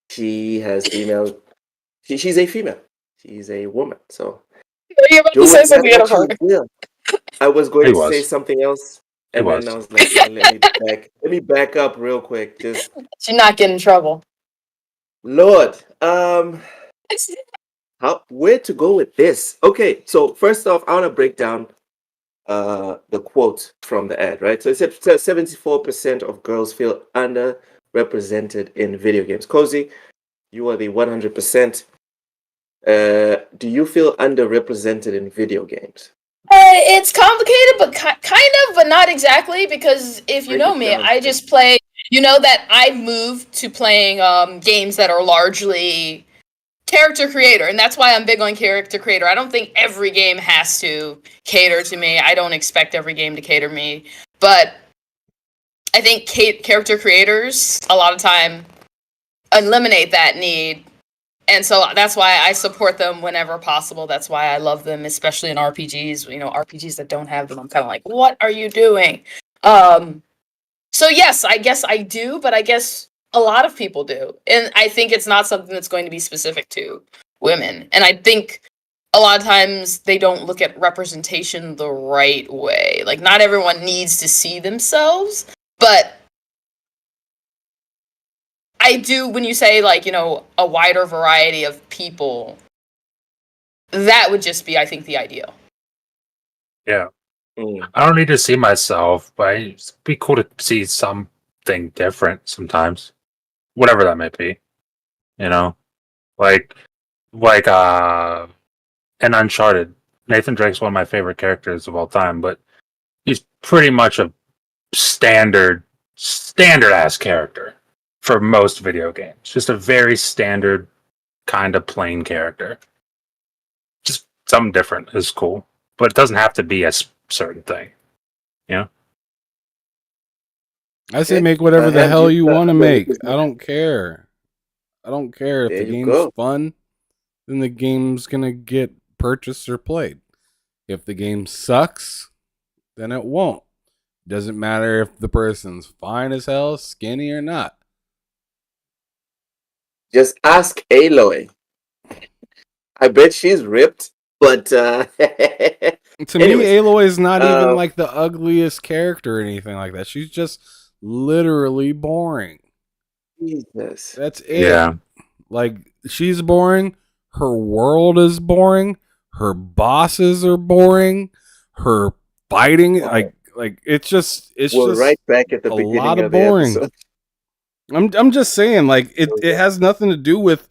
she has female. She's a female. She's a woman. So Are you about to say something out of her? I was going to say something else, and then I was like, let me back up real quick. Just she's not getting in trouble. Lord, where to go with this? Okay, so first off, I want to break down the quote from the ad, right? So it said 74% of girls feel underrepresented in video games. Cozy, you are the 100%. Do you feel underrepresented in video games? It's complicated, but kind of, but not exactly, because if you know me, I just play, that I've moved to playing games that are largely character creator, and that's why I'm big on character creator. I don't think every game has to cater to me. I don't expect every game to cater me, but I think character creators a lot of time eliminate that need. And so that's why I support them whenever possible. That's why I love them, especially in RPGs. RPGs that don't have them, I'm kind of like, what are you doing? So yes, I guess I do, but I guess a lot of people do. And I think it's not something that's going to be specific to women. And I think a lot of times they don't look at representation the right way. Like, not everyone needs to see themselves, but I do, when you say, like, a wider variety of people, that would just be, I think, the ideal. Yeah. I don't need to see myself, but it'd be cool to see something different sometimes. Whatever that may be. Like in Uncharted, Nathan Drake's one of my favorite characters of all time, but he's pretty much a standard ass character for most video games. Just a very standard kind of plain character. Just something different is cool, but it doesn't have to be a certain thing. I say make whatever the hell you want to make. I don't care. If the game's fun, then the game's gonna get purchased or played. If the game sucks, then it won't. Doesn't matter if the person's fine as hell, skinny or not. Just ask Aloy. I bet she's ripped, but to me, Aloy is not even like the ugliest character or anything like that. She's just literally boring. Jesus. That's it. Yeah. Like, she's boring. Her world is boring. Her bosses are boring. Her fighting, like it's just right back at the beginning lot of the boring. episode. I'm just saying, like, it has nothing to do with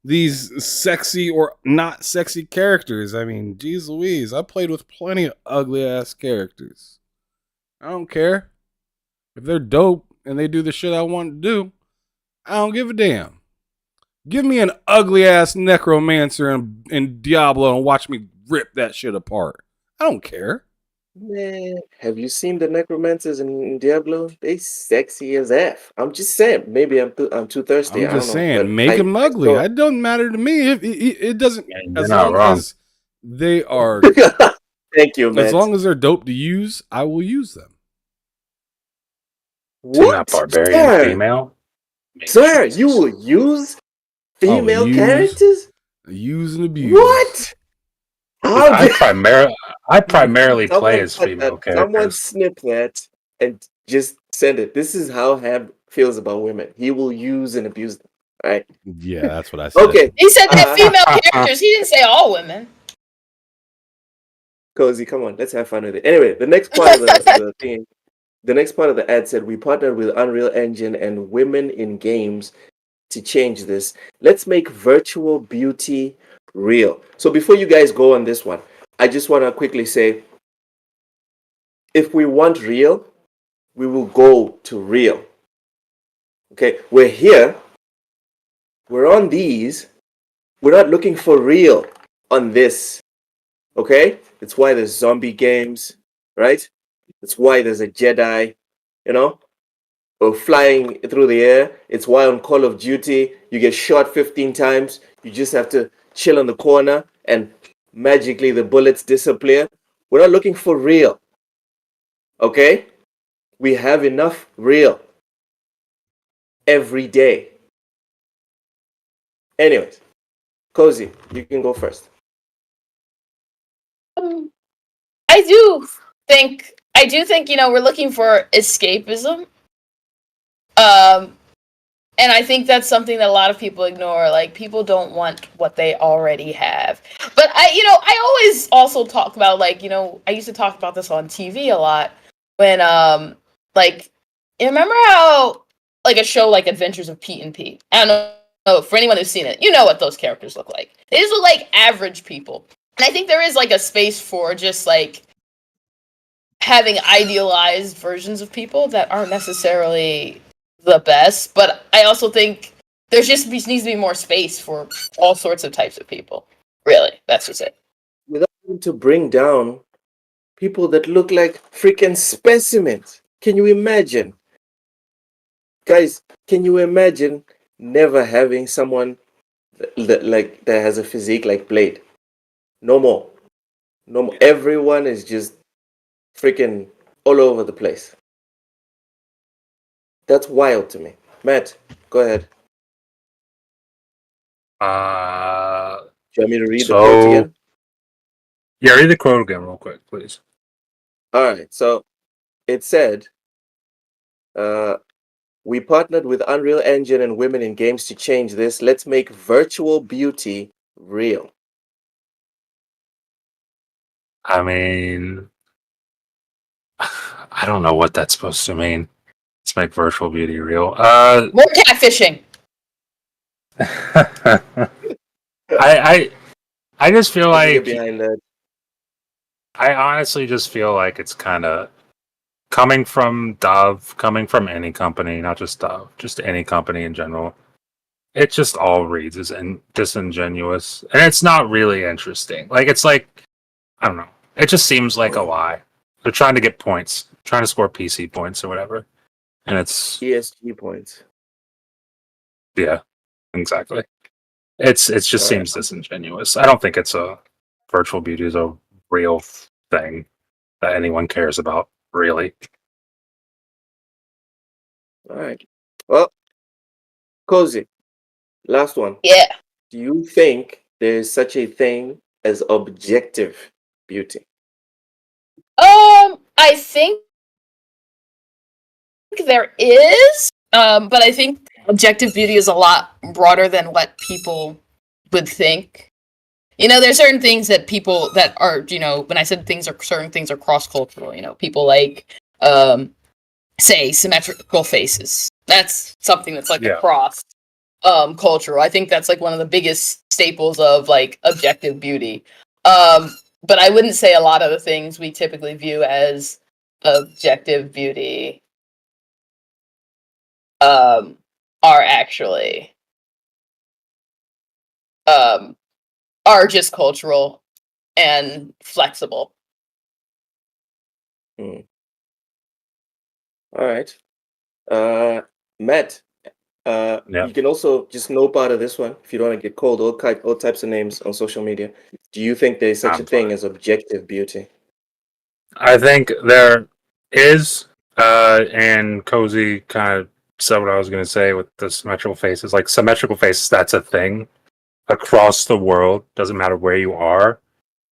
these sexy or not sexy characters. I mean, geez Louise, I played with plenty of ugly ass characters. I don't care. If they're dope and they do the shit I want to do, I don't give a damn. Give me an ugly ass necromancer in Diablo and watch me rip that shit apart. I don't care. Man, have you seen the necromancers in Diablo? They sexy as F. I'm just saying. Maybe I'm too thirsty. I'm I just don't know. saying, But make them ugly. saw- It doesn't matter to me. It doesn't. Yeah, you're As not long wrong. as they are, Thank you, man. as long as they're dope to use, I will use them. Isn't that barbarian Sir? female? Sir, you will use female use- characters? Use and abuse. What? I primarily Someone play as put female that- Someone characters. snip that and just send it. This is how Ham feels about women. He will use and abuse them. Right? Yeah, that's what I said. Okay, He said that female characters. He didn't say all women. Cozy, come on, let's have fun with it. Anyway, the next part of the thing, the next part of the ad said we partnered with Unreal Engine and Women in Games to change this. Let's make virtual beauty real. So before you guys go on this one, I just want to quickly say, if we want real, we will go to real. Okay, we're here. We're on these. We're not looking for real on this. Okay? It's why there's zombie games, right? It's why there's a Jedi, or flying through the air. It's why on Call of Duty, you get shot 15 times. You just have to chill on the corner and magically the bullets disappear. We're not looking for real. Okay? We have enough real every day. Anyways, Cozy, you can go first. I do think we're looking for escapism. And I think that's something that a lot of people ignore. Like, people don't want what they already have. But I always also talk about, like, I used to talk about this on TV a lot when like, you remember how, like, a show like Adventures of Pete and Pete, I don't know, for anyone who's seen it, you know what those characters look like. They just look like average people. And I think there is, like, a space for just, like, having idealized versions of people that aren't necessarily the best. But I also think there just needs to be more space for all sorts of types of people. Really, that's just it. Without having to bring down people that look like freaking specimens. Can you imagine? Guys, can you imagine never having someone that has a physique like Blade? No more. No more. Everyone is just freaking all over the place. That's wild to me. Matt, go ahead. Do you want me to read the quote again? Yeah, read the quote again real quick, please. All right. So it said, we partnered with Unreal Engine and Women in Games to change this. Let's make virtual beauty real. I mean, I don't know what that's supposed to mean. Let's make virtual beauty real. More catfishing. I just feel I can like get behind that. I honestly just feel like it's kind of coming from Dove, coming from any company, not just Dove, just any company in general. It just all reads as disingenuous, and it's not really interesting. Like, it's like, I don't know. It just seems like a lie. They're trying to get points, trying to score PC points or whatever, and it's ESG points. yeah, exactly. It just seems disingenuous. I don't think it's a virtual beauty is a real thing that anyone cares about, really. All right. Well, Cozy, last one. Yeah. Do you think there's such a thing as objective beauty? I think there is, but I think objective beauty is a lot broader than what people would think. There's certain things that people that are, when I said certain things are cross-cultural, people like, say, symmetrical faces. That's something that's like across cultural. I think that's like one of the biggest staples of like objective beauty. But I wouldn't say a lot of the things we typically view as objective beauty are actually are just cultural and flexible. All right. Matt, you can also just know part of this one if you don't want to get called all types of names on social media. Do you think there's such a thing as objective beauty? I think there is, and Cozy kind of said what I was going to say with the symmetrical faces. Like symmetrical faces, that's a thing across the world. Doesn't matter where you are.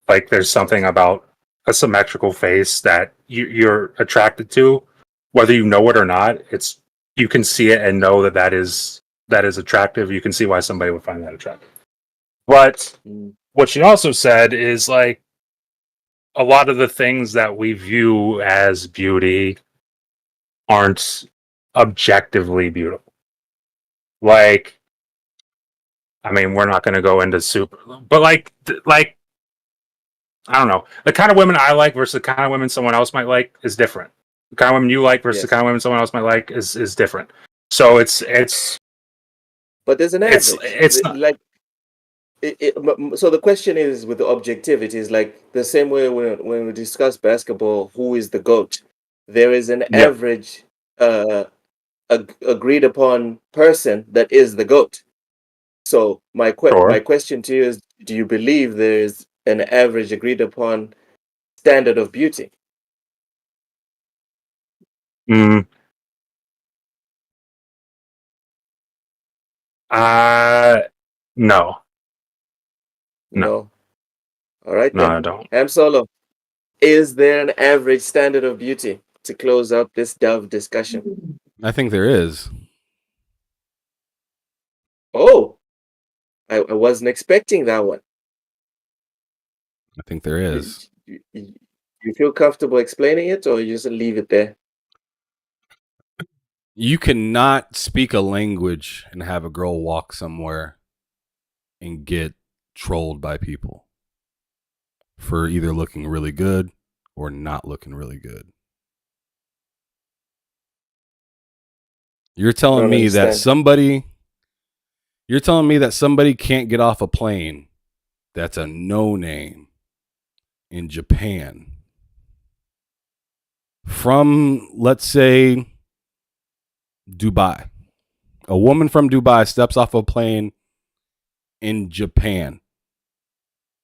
Like there's something about a symmetrical face that you're attracted to, whether you know it or not. It's you can see it and know that is attractive. You can see why somebody would find that attractive. But what she also said is like a lot of the things that we view as beauty aren't objectively beautiful. Like, I mean, we're not going to go into super, but like I don't know. The kind of women I like versus the kind of women someone else might like is different. The kind of women you like versus the kind of women someone else might like is different. So it's. But there's an average. It's not like. So the question is with the objectivity is like the same way when we discuss basketball, who is the GOAT? There is an average agreed upon person that is the GOAT. So my question to you is, do you believe there is an average agreed upon standard of beauty? No. No. All right. No, then. I don't. Ham Solo, is there an average standard of beauty to close out this Dove discussion? I think there is. Oh, I wasn't expecting that one. I think there is. You feel comfortable explaining it, or you just leave it there? You cannot speak a language and have a girl walk somewhere and get trolled by people for either looking really good or not looking really good. You're telling me that somebody can't get off a plane that's a no-name in Japan from, let's say, Dubai. A woman from Dubai steps off a plane in Japan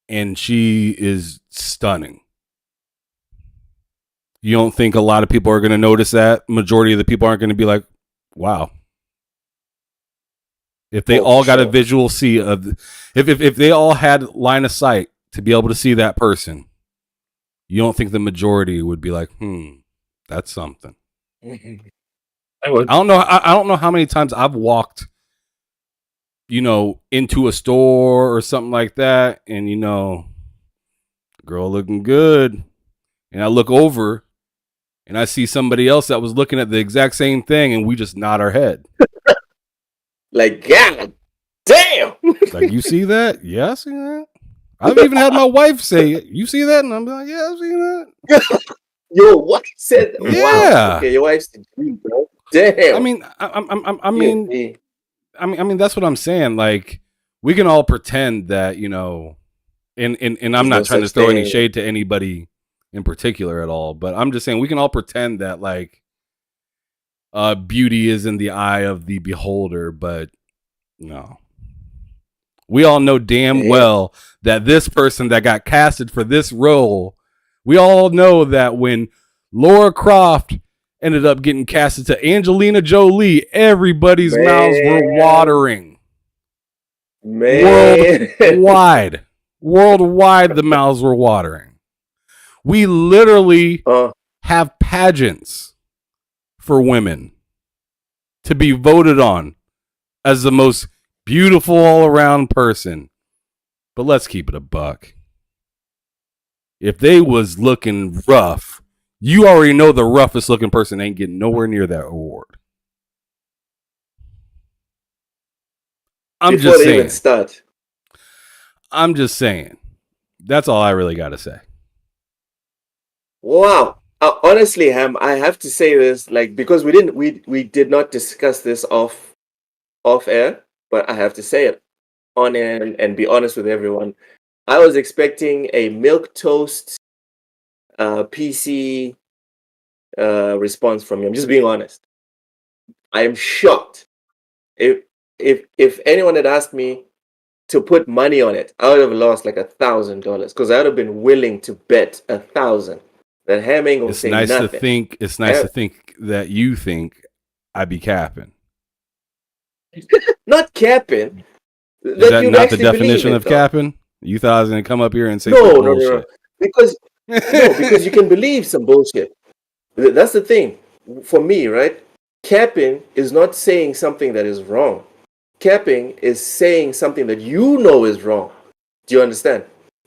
and she is stunning. You don't think a lot of people are going to notice that? Majority of the people aren't going to be like, wow. If they all got a visual see of, if they all had line of sight to be able to see that person, you don't think the majority would be like, that's something. I would. I don't know how many times I've walked, into a store or something like that, and girl looking good, and I look over and I see somebody else that was looking at the exact same thing, and we just nod our head. Like, God damn! Like, you see that? Yeah, I see that. I've even had my wife say, "You see that?" And I'm like, "Yeah, I've seen that." Your wife said, "Yeah." Wow. Okay, your wife said, bro. Damn. I mean, that's what I'm saying. Like, we can all pretend that, and I'm not trying to throw any shade to anybody in particular at all, but I'm just saying we can all pretend that like beauty is in the eye of the beholder, but no. We all know damn well that this person that got casted for this role, we all know that when Laura Croft ended up getting casted to Angelina Jolie, everybody's mouths were watering. Worldwide, the mouths were watering. We literally have pageants for women to be voted on as the most beautiful all-around person. But let's keep it a buck. If they was looking rough, you already know the roughest looking person ain't getting nowhere near that award. I'm before just they saying. even start. I'm just saying. That's all I really got to say. Wow. Honestly, Ham, I have to say this, like, because we did not discuss this off air, but I have to say it on air and be honest with everyone. I was expecting a milk toast PC response from you. I'm just being honest. I am shocked. If anyone had asked me to put money on it, I would have lost like $1,000 because I would have been willing to bet 1,000 that Ham ain't gonna It's say nice nothing. to think. It's nice to think that you think I be capping. Not capping. Is that you'd not the actually believe definition it, of though. capping? You thought I was going to come up here and say No, some no, no, no. bullshit. Because you can believe some bullshit. That's the thing. For me, right? Capping is not saying something that is wrong. Capping is saying something that you know is wrong. Do you understand?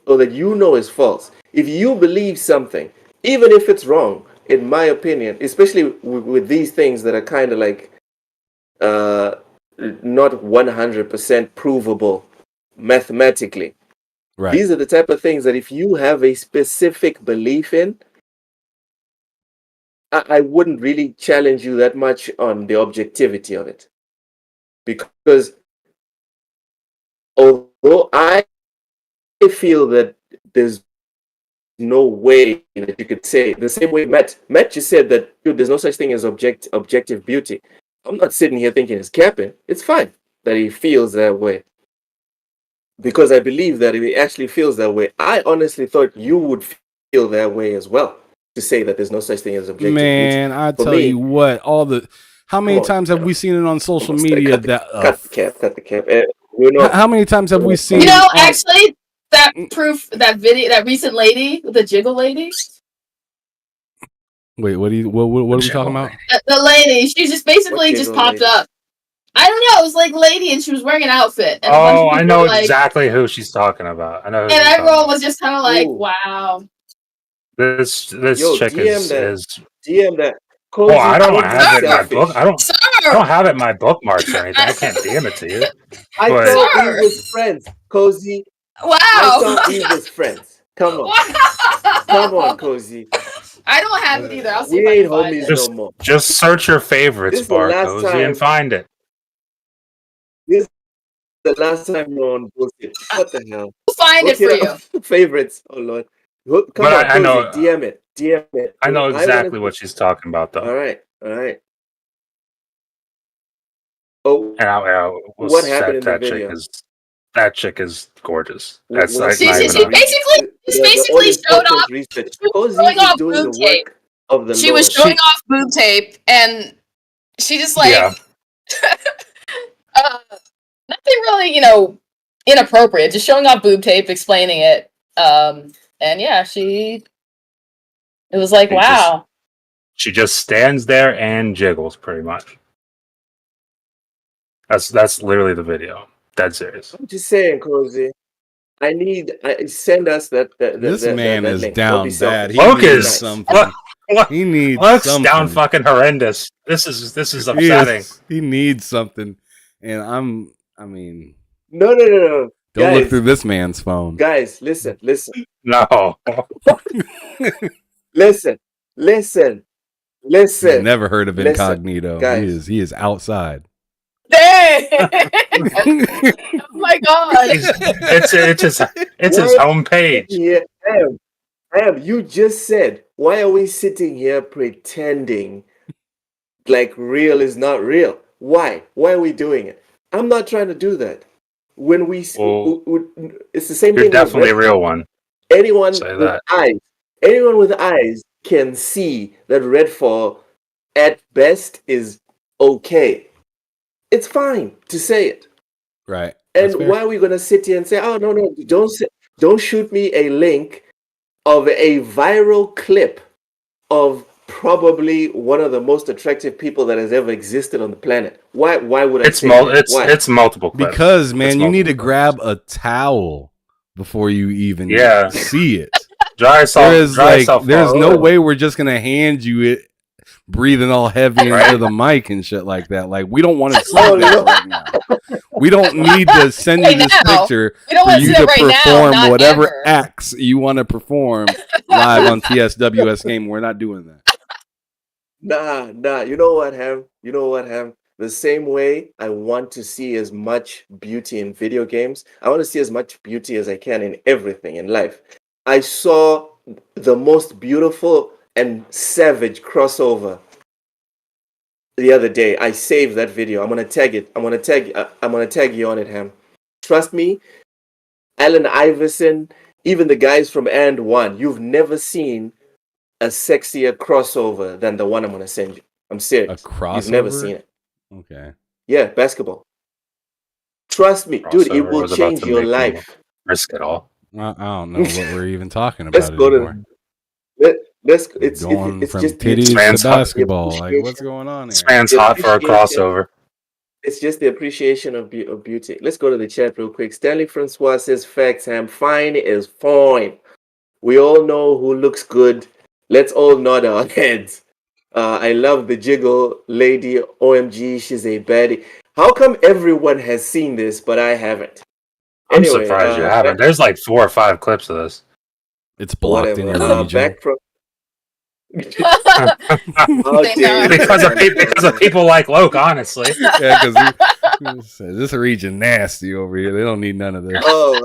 Or that you know is false. If you believe something, even if it's wrong, in my opinion, especially with these things that are kind of like not 100% provable mathematically. Right. These are the type of things that if you have a specific belief in, I wouldn't really challenge you that much on the objectivity of it. Because although I feel that there's no way that you could say, the same way Matt just said that, dude, there's no such thing as objective beauty. I'm not sitting here thinking it's capping. It's fine that he feels that way. Because I believe that if he actually feels that way, I honestly thought you would feel that way as well. To say that there's no such thing as objective beauty. Man, I tell you what, how many times have we seen it on social media that cut the cap. How many times have we seen? Actually, that recent lady, the jiggle lady. Wait, what are we talking about? The lady, she just basically just popped up. I don't know. It was like lady, and she was wearing an outfit. And I know exactly who she's talking about. I know. And everyone was just kind of like, "Wow." This chick is DM that. Cozy, I don't have it in my book. I don't have it in my bookmarks or anything. I can't DM it to you. I thought we was friends, Cozy. Wow. I thought we was friends. Come on. Come on, Cozy. I don't have it either. I'll see we if I can find it. No more. Just search your favorites, bar, Cozy, and find it. This is the last time you're on bullshit. What the hell? We'll find it for you. Favorites. Oh, Lord. Come on, I know. DM it. I know exactly what she's talking about, though. All right. Oh, what happened in the video? That chick is gorgeous. That's like she basically showed off. Showing off boob tape. She was showing off boob tape, and she just like nothing really, inappropriate. Just showing off boob tape, explaining it. And yeah, it was like, wow. She just stands there and jiggles, pretty much. That's literally the video. Dead serious. I'm just saying, Cozy. Send us that. This man is link. down bad. He needs something. He needs looks something. Down fucking horrendous. This is upsetting. He needs something, and I mean, no. Don't look through this man's phone. Guys, listen. No. Listen. I've never heard of incognito. Guys. He is outside. Dang! Oh my god! It's his homepage. Yeah, you just said, why are we sitting here pretending like real is not real? Why? Why are we doing it? I'm not trying to do that. When it's the same thing. You're definitely a real one. Anyone with eyes can see that Redfall at best is okay. It's fine to say it. Right. And why are we gonna sit here and say, oh no, don't shoot me a link of a viral clip of probably one of the most attractive people that has ever existed on the planet? Why would I say that? It's multiple clips. Because man, you need to grab a towel before you even see it. There's no way we're just gonna hand you it breathing all heavy into the mic and shit like that. Like, we don't want to see that right now. We don't need to send you this picture for you to perform whatever acts you want to perform live on TSWS Game. We're not doing that. Nah. You know what, Ham? The same way I want to see as much beauty in video games, I want to see as much beauty as I can in everything in life. I saw the most beautiful and savage crossover the other day. I saved that video. I'm gonna tag it. I'm gonna tag you on it, Ham. Trust me, Allen Iverson, even the guys from And One, you've never seen a sexier crossover than the one I'm gonna send you. I'm serious. A crossover? You've never seen it. Okay. Yeah, basketball. Trust me, dude, it will change your life. Risk it all. I don't know what we're even talking about anymore. It's going from just titties to basketball. Like, what's going on here? This man's hot for a crossover. It's just the appreciation of beauty. Let's go to the chat real quick. Stanley Francois says, facts, Ham. Fine is fine. We all know who looks good. Let's all nod our heads. I love the jiggle lady. OMG, she's a baddie. How come everyone has seen this, but I haven't? I'm surprised you haven't. There's like 4 or 5 clips of this. It's blocked in your region. Back from... because of people like Loke, honestly. Yeah, because this region nasty over here. They don't need none of this. Oh,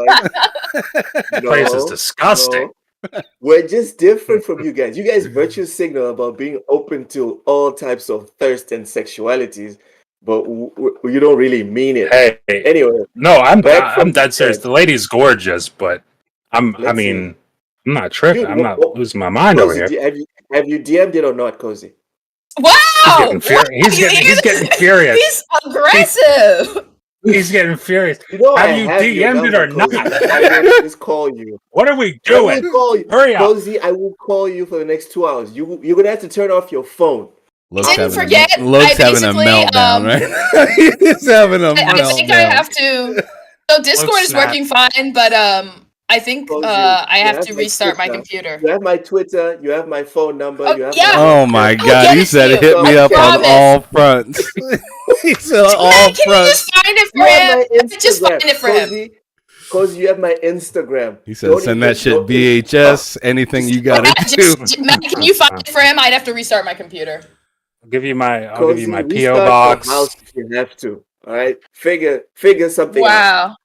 This place is disgusting. No. We're just different from you guys. You guys virtue signal about being open to all types of thirst and sexualities, but you don't really mean it. Hey, anyway, no, I'm dead serious. The lady's gorgeous, but I'm not tripping. I'm not losing my mind Cozy, over here. Have you DM'd it or not, Cozy? Wow! He's getting furious. He's aggressive. He's getting furious. Have you DM'd it or not? I will just call you. What are we doing? Hurry up. Cozy, I will call you for the next 2 hours. You're going to have to turn off your phone. Loke's having a meltdown, right? He's having a meltdown. I think I have to... So Discord is working fine, but I think I have to restart my computer. You have my Twitter. You have my phone number. Oh my God! You said hit me up on all fronts. He said all fronts. Can you just find it for him? Just find it for him. Because you have my Instagram. He said send that shit VHS. Anything you gotta do. Matt, can you find it for him? I'd have to restart my computer. I'll give you my PO box. House if you have to. All right. Figure something out.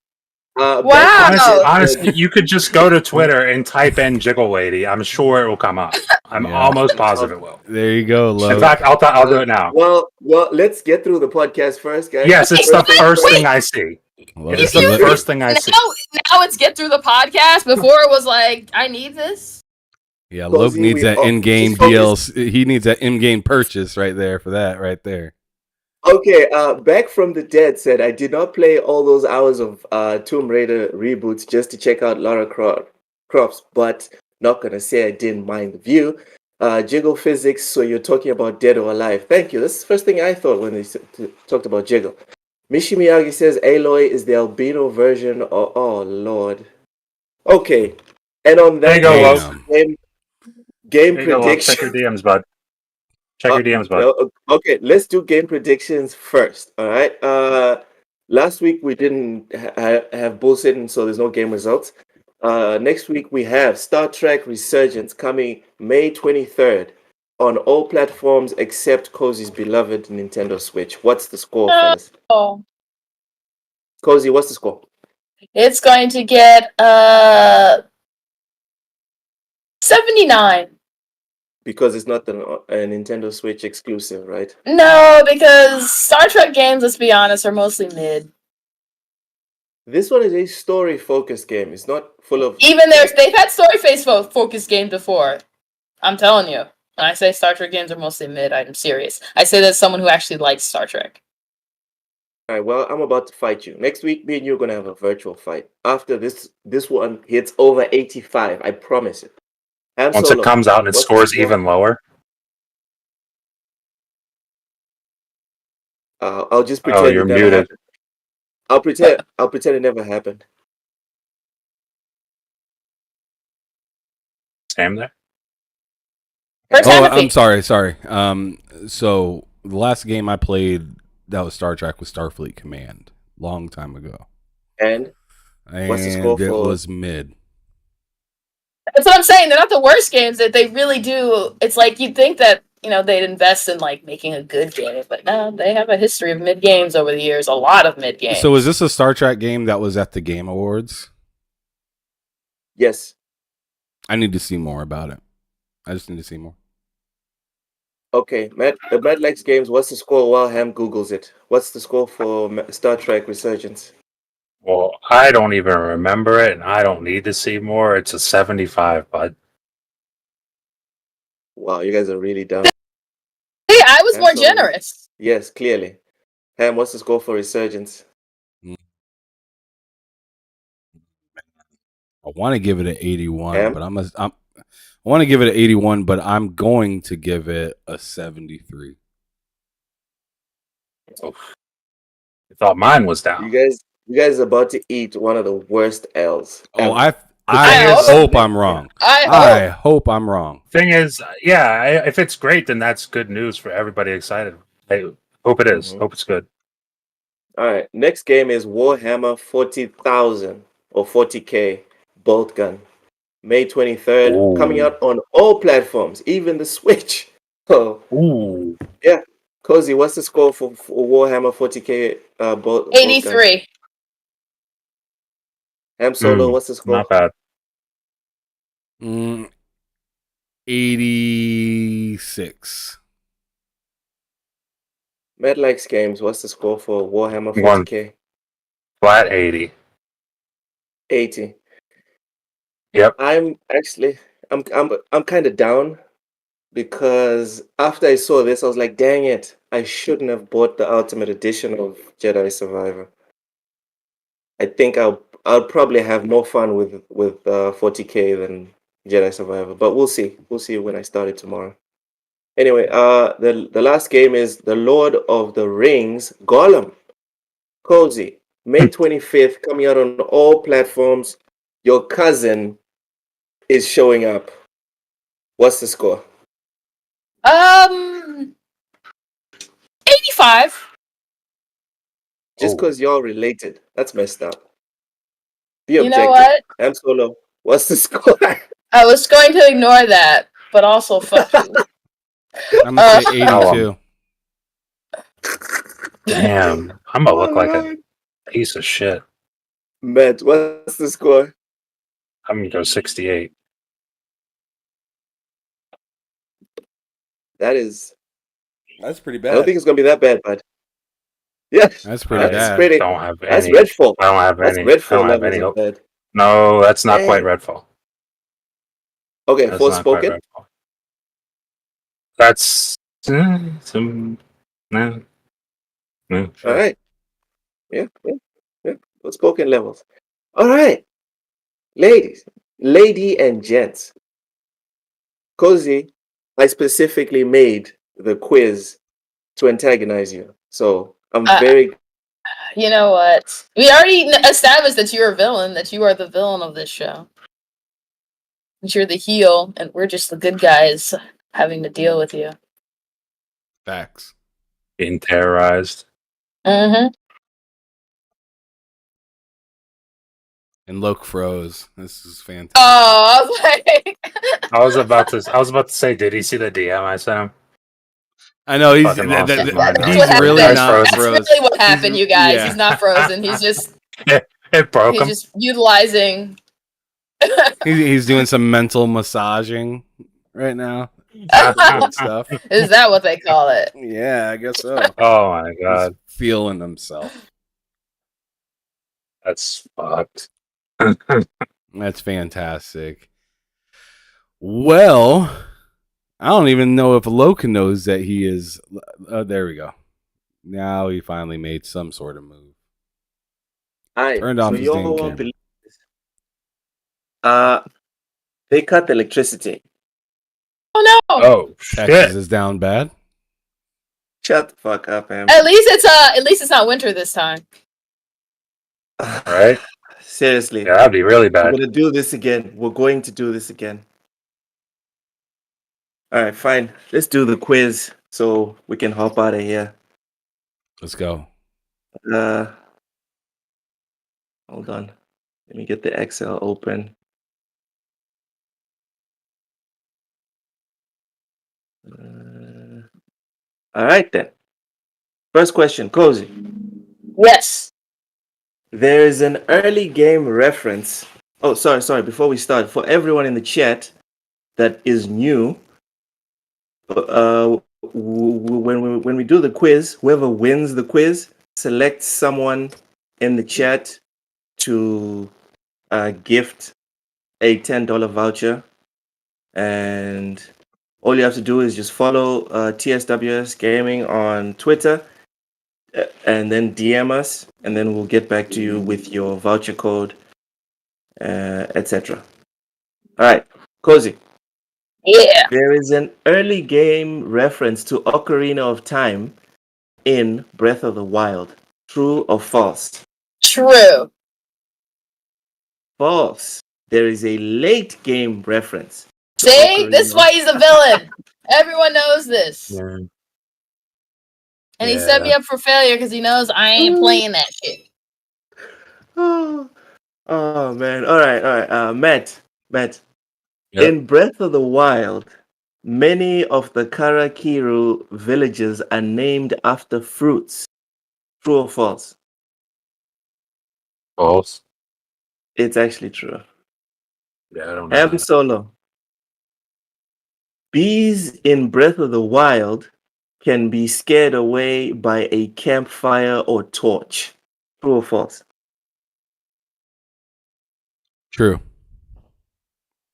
Wow. Honestly, you could just go to Twitter and type in "jiggle lady." I'm sure it will come up. I'm almost positive it will. There you go, Lo. In fact, I'll do it now. Well, let's get through the podcast first, guys. Yes, it's the first thing I see. It's the first thing I see. Now it's get through the podcast. Before it was like, I need this. Yeah, Loke needs that in-game deals. He needs that in-game purchase right there for that right there. Okay, Back from the Dead said, I did not play all those hours of Tomb Raider reboots just to check out Lara Croft, but not going to say I didn't mind the view. Jiggle physics, so you're talking about Dead or Alive. Thank you. That's the first thing I thought when they talked about Jiggle. Mishi Miyagi says, Aloy is the albino version of... Oh, Lord. Okay, and on that game prediction... Check your DMs, bud. Check your DMs, bud. Okay, let's do game predictions first. All right. Last week we didn't have bullshit, so there's no game results. Next week we have Star Trek Resurgence coming May 23rd on all platforms except Cozy's beloved Nintendo Switch. What's the score, fellas? Cozy, what's the score? It's going to get 79. Because it's not a Nintendo Switch exclusive, right? No, because Star Trek games, let's be honest, are mostly mid. This one is a story-focused game. It's not full of... They've had story-focused games before. I'm telling you. When I say Star Trek games are mostly mid, I'm serious. I say that as someone who actually likes Star Trek. All right, well, I'm about to fight you. Next week, me and you are going to have a virtual fight. After this one hits over 85, I promise it. Once it comes out and it scores even lower? I'll just pretend you're it never muted. Happened. I'll pretend it never happened. Sam there? First Oh, time to I'm be. sorry. So the last game I played that was Star Trek was Starfleet Command, long time ago, And what's the score and it for? was mid. That's what I'm saying. They're not the worst games. That they really do. It's like you'd think that they'd invest in like making a good game, but no, they have a history of mid games over the years. A lot of mid games. So is this a Star Trek game that was at the Game Awards? Yes. I need to see more about it. I just need to see more. Okay, Matt likes games. What's the score while Ham Googles it? What's the score for Star Trek Resurgence? Well, I don't even remember it, and I don't need to see more. It's a 75, bud. Wow, you guys are really dumb. Hey, I was Ham more Solo? generous. Yes, clearly. Ham, what's the score for Resurgence? I want to give it an 81, Ham? but I want to give it an 81, but I'm going to give it a 73. I thought mine was down. You guys are about to eat one of the worst L's. Oh, ever. I hope I'm wrong. I hope I'm wrong. Thing is, if it's great, then that's good news for everybody excited. I hope it is. Mhm. Hope it's good. All right, next game is Warhammer 40,000 or 40K Bolt Gun. May 23rd, coming Ooh. out on all platforms, even the Switch. Oh, Ooh. yeah. Cozy, what's the score for Warhammer 40K Bolt Gun? 83. Ham Solo, what's the score? Not bad. 86. Matt likes games. What's the score for Warhammer One 40K? flat 80. 80. Yep. I'm kind of down because after I saw this, I was like, dang it, I shouldn't have bought the Ultimate Edition of Jedi Survivor. I think I'll probably have more fun with 40K than Jedi Survivor, but we'll see. We'll see when I start it tomorrow. Anyway, the last game is The Lord of the Rings Gollum. Cozy, May 25th, coming out on all platforms. Your cousin is showing up. What's the score? 85. Just because y'all related. That's messed up. Be You know objective. what? Ham Solo, what's the score? I was going to ignore that, but also fuck you. I'm going to say 82. Damn. I'm going to look like a piece of shit. Matt, what's the score? I'm going to go 68. That's pretty I don't bad. think it's gonna be that bad, bud. Yeah, That's pretty bad. pretty. Don't have That's any. Redfall. I don't have That's any. I Redfall don't have levels any of hope. bad. No, that's not quite Dang. Redfall. Okay, That's not quite Forspoken. Redfall. That's some. No. All right. Yeah. Forspoken levels. All right, lady and gents. Cozy, I specifically made the quiz to antagonize you, so I'm very. You know what? We already established that you're a villain, that you are the villain of this show. That you're the heel, and we're just the good guys having to deal with you. Facts. Being terrorized. Mm-hmm. And Loke froze. This is fantastic. Oh, I was like, I was about to say, did he see the DM I sent him? I know he's Fucking lost his mind. he's what really happened. not That's frozen. really what happened, you guys. yeah. He's not frozen. He's just It broke him. just utilizing. He's doing some mental massaging right now. Stuff. Is that what they call it? Yeah, I guess so. Oh my He's god, feeling himself. that's fucked. That's fantastic. Well, I don't even know if Loki knows that he is. There we go. Now he finally made some sort of move. Turned off his damn camera. They cut the electricity. Oh no! Oh Texas shit! is down bad. Shut the fuck up, man. At least it's not winter this time. Right? Seriously. Yeah, that'd be really We're bad. gonna do this again. We're going to do this again. All right, fine. Let's do the quiz so we can hop out of here. Let's go. Hold on. Let me get the Excel open. All right then. First question, Cozy. Yes. There is an early game reference. Oh, sorry. Before we start, for everyone in the chat that is new, when we do the quiz, whoever wins the quiz selects someone in the chat to gift a $10 voucher, and all you have to do is just follow TSWS Gaming on Twitter, and then DM us, and then we'll get back to you with your voucher code, etc. All right, Cozy. Yeah. There is an early game reference to Ocarina of Time in Breath of the Wild. True or false? True. False. There is a late game reference. See? This is why he's a villain. Everyone knows this. Yeah. And he set me up for failure because he knows I ain't playing that shit. Oh man. All right. Matt. Yep. In Breath of the Wild, many of the Karakiru villages are named after fruits. True or false? False. It's actually true. Yeah, I don't know. Ham Solo. Bees in Breath of the Wild can be scared away by a campfire or torch. True or false? True.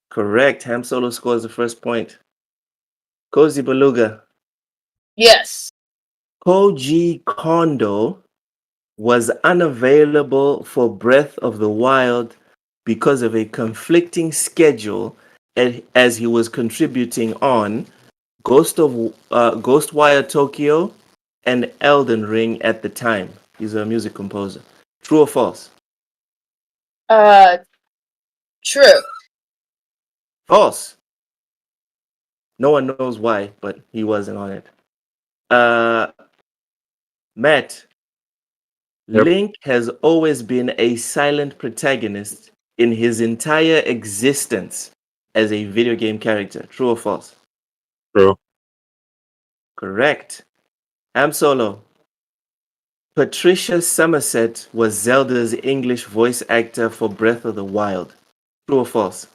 Correct. Ham Solo scores the first point. Cozy Beluga. Yes. Koji Kondo was unavailable for Breath of the Wild because of a conflicting schedule as he was contributing on Ghostwire Tokyo and Elden Ring at the time. He's a music composer. True or false? True. False. No one knows why, but he wasn't on it. Matt, Yep. Link has always been a silent protagonist in his entire existence as a video game character. True or false? True. Correct. Ham Solo. Patricia Somerset was Zelda's English voice actor for Breath of the Wild. True or false?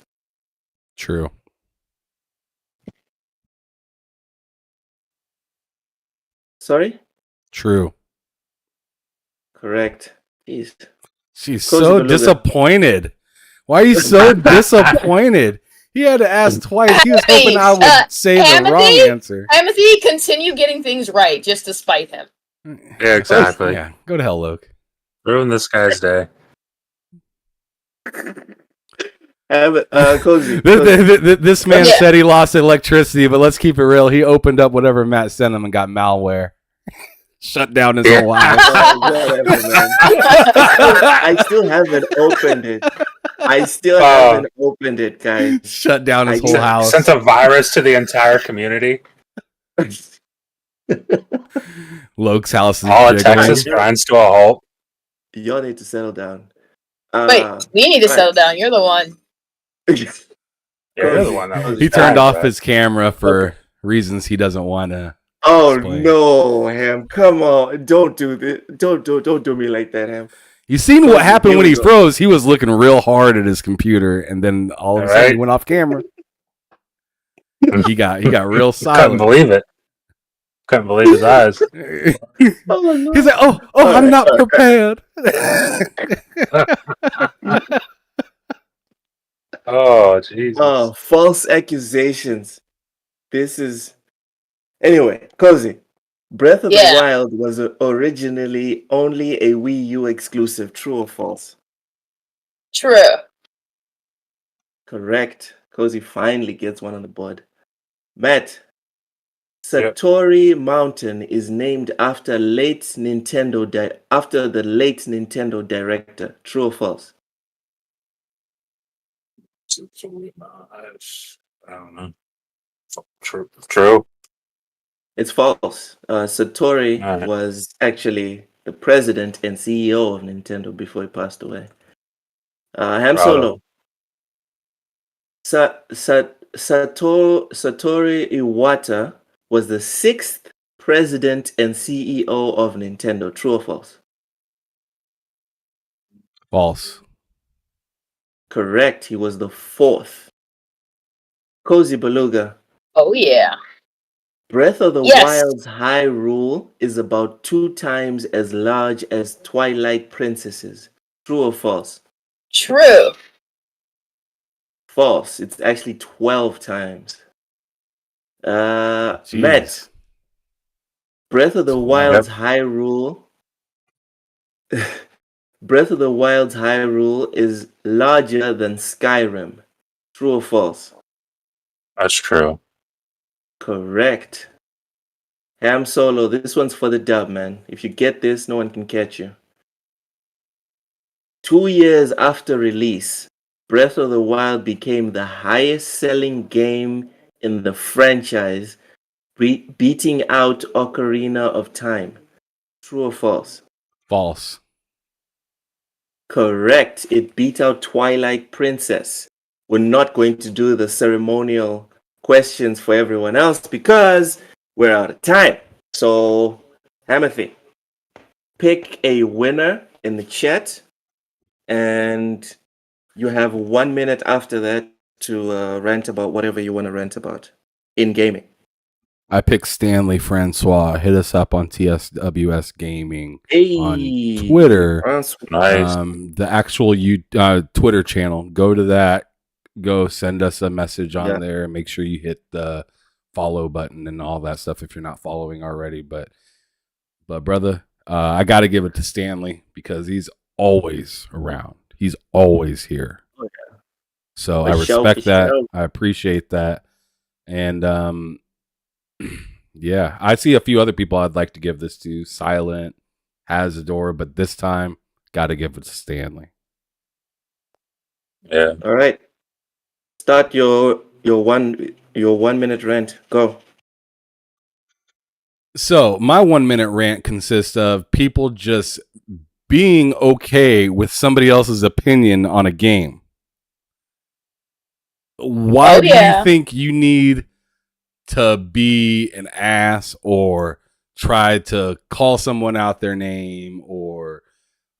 True. Sorry? True. Correct. Jeez. She's Cozy so Beluga. disappointed. Why are you so disappointed? He had to ask twice. He was hoping I would say the wrong answer. Amity, continue getting things right just to spite him. Yeah, exactly. Yeah, go to hell, Luke. Ruin this guy's day. Cozy. This man Yeah. said he lost electricity, but let's keep it real. He opened up whatever Matt sent him and got malware. Shut down his whole house. Whatever, man. I still haven't opened it. Haven't opened it, guys. Shut down his whole house. Sent a virus to the entire community. Luke's house is All of jiggling. Texas grinds to a halt. Y'all need to settle down. Wait, we need to settle down. You're the one. Yeah, you're the one that was He bad, turned off right? his camera for reasons he doesn't want to. Oh Explain. no, Ham! Come on, don't do this. Don't do me like that, Ham. You seen what happened Here when we he go. froze? He was looking real hard at his computer, and then all of a sudden he Alright. went off camera. he got real Couldn't silent. believe it. Couldn't believe his eyes. Oh no. He's like, "Oh, I'm not prepared." Oh, Jesus. False accusations. This is anyway, Cozy. Breath of the Yeah. Wild was originally only a Wii U exclusive. True or false? True. Correct. Cozy finally gets one on the board. Matt, Yep. Satori Mountain is named after the late Nintendo director. True or false? I don't know. True. It's false. Satori All right. was actually the president and CEO of Nintendo before he passed away. Ham Solo. Satoru Iwata was the 6th president and CEO of Nintendo. True or false? False. Correct. He was the 4th. Cozy Beluga. Oh yeah. Breath of the Yes. Wild's Hyrule is about 2 times as large as Twilight Princess's. True or false? True. False. It's actually 12 times. Jeez. Matt. Breath of the Wild's Hyrule. Breath of the Wild's Hyrule is larger than Skyrim. True or false? That's true. Correct. Ham Solo, this one's for the dub, man. If you get this, no one can catch you. 2 years after release, Breath of the Wild became the highest selling game in the franchise, beating out Ocarina of Time. True or false? False. Correct. It beat out Twilight Princess. We're not going to do the ceremonial questions for everyone else because we're out of time. So, Hamothy, pick a winner in the chat, and you have 1 minute after that to rant about whatever you want to rant about in gaming. I picked Stanley Francois. Hit us up on TSWS Gaming on Twitter. Nice. The actual Twitter channel. Go to that. Go send us a message on there. Make sure you hit the follow button and all that stuff if you're not following already. But brother, I got to give it to Stanley because he's always around. He's always here. Oh, yeah. So I respect that. I appreciate that. And yeah, I see a few other people I'd like to give this to. Silent, Hazador, but this time, got to give it to Stanley. Yeah. All right. Start your 1 minute rant. Go. So my 1 minute rant consists of people just being okay with somebody else's opinion on a game. Why do you think you need to be an ass or try to call someone out their name or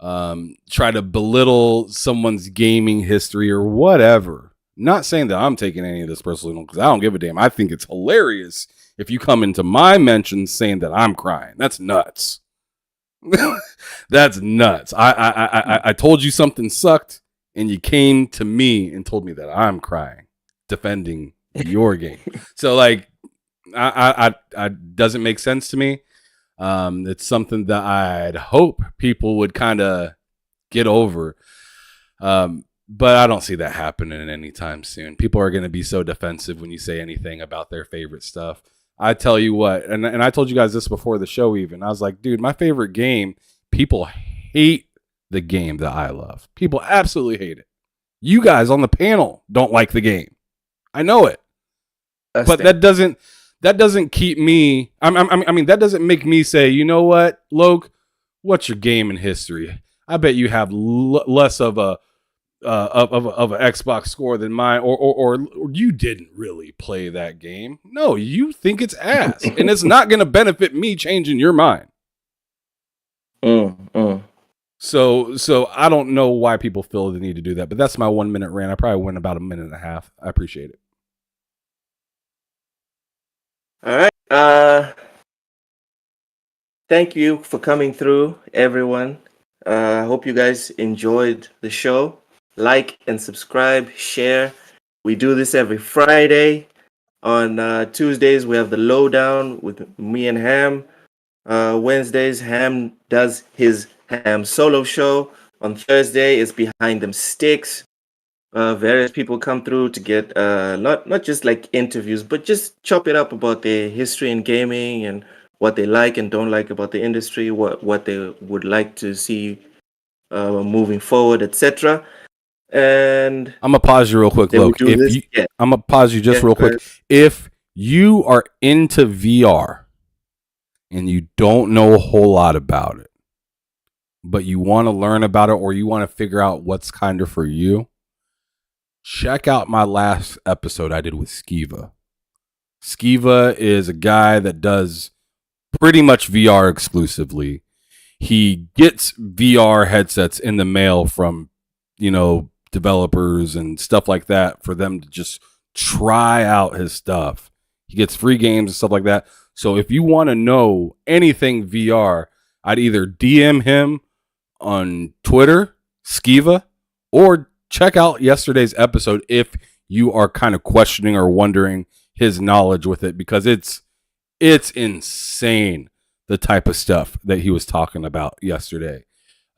try to belittle someone's gaming history or whatever? Not saying that I'm taking any of this personally because I don't give a damn. I think it's hilarious if you come into my mentions saying that I'm crying. That's nuts. That's nuts. I told you something sucked and you came to me and told me that I'm crying defending your game. So like I doesn't make sense to me. It's something that I'd hope people would kind of get over. But I don't see that happening anytime soon. People are going to be so defensive when you say anything about their favorite stuff. I tell you what, and I told you guys this before the show even. I was like, dude, my favorite game, people hate the game that I love. People absolutely hate it. You guys on the panel don't like the game. I know it. But that doesn't keep me. I mean, that doesn't make me say, you know what, Loke, what's your gaming history? I bet you have less of a of an Xbox score than mine, or you didn't really play that game. No, you think it's ass, and it's not going to benefit me changing your mind. So I don't know why people feel the need to do that, but that's my 1 minute rant. I probably went about a minute and a half. I appreciate it. All right. Thank you for coming through, everyone. I hope you guys enjoyed the show. Like and subscribe, share. We do this every Friday. On Tuesdays, we have the lowdown with me and Ham. Wednesdays, Ham does his Ham solo show. On Thursday, it's Behind Them Sticks. Various people come through to get not just like interviews, but just chop it up about their history in gaming and what they like and don't like about the industry, what they would like to see moving forward, etc. And I'm gonna pause you real quick, Loke. I'm gonna pause you just real quick. If you are into VR and you don't know a whole lot about it, but you want to learn about it or you want to figure out what's kind of for you, check out my last episode I did with Skiva. Skiva is a guy that does pretty much VR exclusively. He gets VR headsets in the mail from, developers and stuff like that for them to just try out his stuff. He gets free games and stuff like that. So if you want to know anything VR, I'd either DM him on Twitter, Skiva, or check out yesterday's episode if you are kind of questioning or wondering his knowledge with it, because it's insane the type of stuff that he was talking about yesterday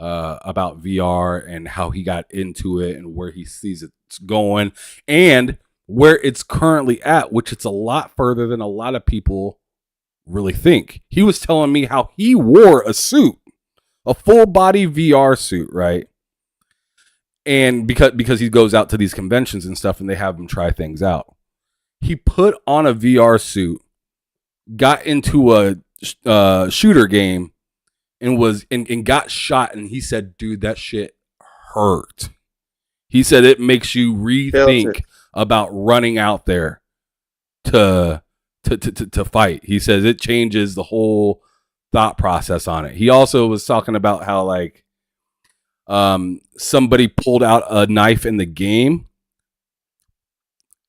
about VR and how he got into it and where he sees it's going and where it's currently at, which it's a lot further than a lot of people really think. He was telling me how he wore a suit, a full body VR suit, right? And because he goes out to these conventions and stuff and they have him try things out. He put on a VR suit, got into a shooter game and got shot, and he said, dude, that shit hurt. He said it makes you rethink about running out there to fight. He says it changes the whole thought process on it. He also was talking about how somebody pulled out a knife in the game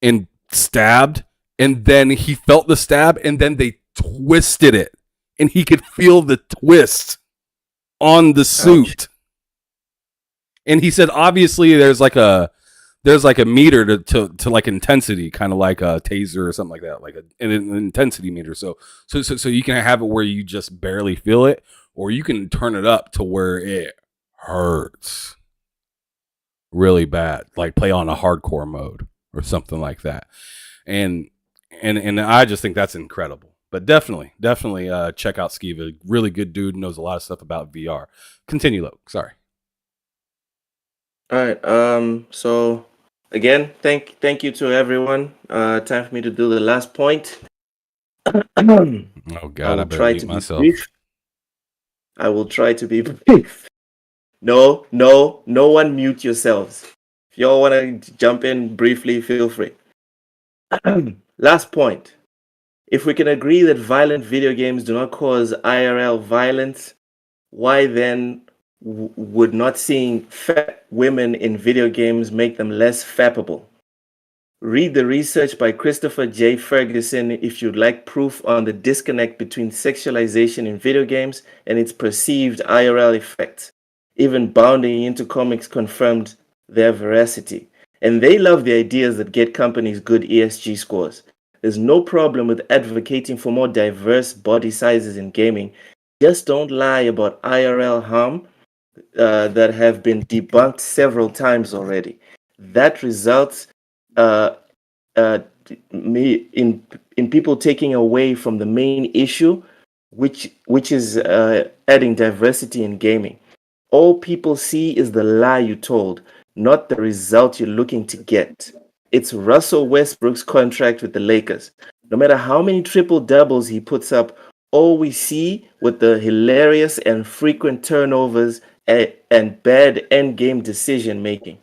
and stabbed, and then he felt the stab, and then they twisted it, and he could feel the twist on the suit. Ouch. And he said, obviously, there's like a meter to like intensity, kind of like a taser or something like that, like an intensity meter. So you can have it where you just barely feel it, or you can turn it up to where it hurts really bad, like play on a hardcore mode or something like that. And I just think that's incredible. But definitely check out Skiva. Really good dude, knows a lot of stuff about VR. Continue, Luke. Sorry. All right. So again, thank you to everyone. Time for me to do the last point. Oh God, I better mute myself. I will try to be brief. No one mute yourselves. If y'all want to jump in briefly, feel free. Last point. If we can agree that violent video games do not cause IRL violence, why then would not seeing fat women in video games make them less fappable? Read the research by Christopher J. Ferguson if you'd like proof on the disconnect between sexualization in video games and its perceived IRL effects. Even Bounding into Comics confirmed their veracity. And they love the ideas that get companies good ESG scores. There's no problem with advocating for more diverse body sizes in gaming. Just don't lie about IRL harm that have been debunked several times already. That results in people taking away from the main issue, which is adding diversity in gaming. All people see is the lie you told, not the result you're looking to get. It's Russell Westbrook's contract with the Lakers. No matter how many triple doubles he puts up, all we see with the hilarious and frequent turnovers and bad endgame decision making.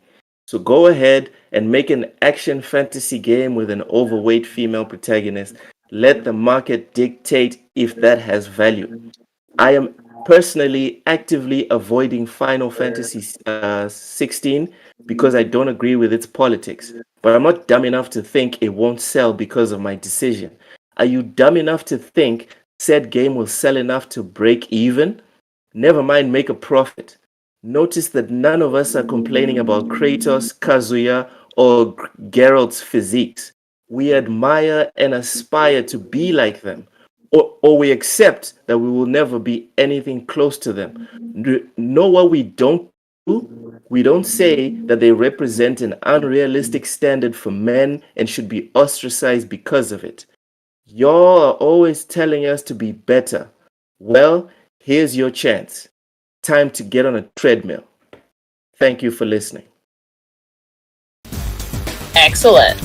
So go ahead and make an action fantasy game with an overweight female protagonist. Let the market dictate if that has value. I am personally actively avoiding Final Fantasy 16 because I don't agree with its politics. But I'm not dumb enough to think it won't sell because of my decision. Are you dumb enough to think said game will sell enough to break even? Never mind make a profit. Notice that none of us are complaining about Kratos, Kazuya, or Geralt's physiques. We admire and aspire to be like them. Or we accept that we will never be anything close to them. Know what we don't do? We don't say that they represent an unrealistic standard for men and should be ostracized because of it. Y'all are always telling us to be better. Well, here's your chance. Time to get on a treadmill. Thank you for listening. Excellent.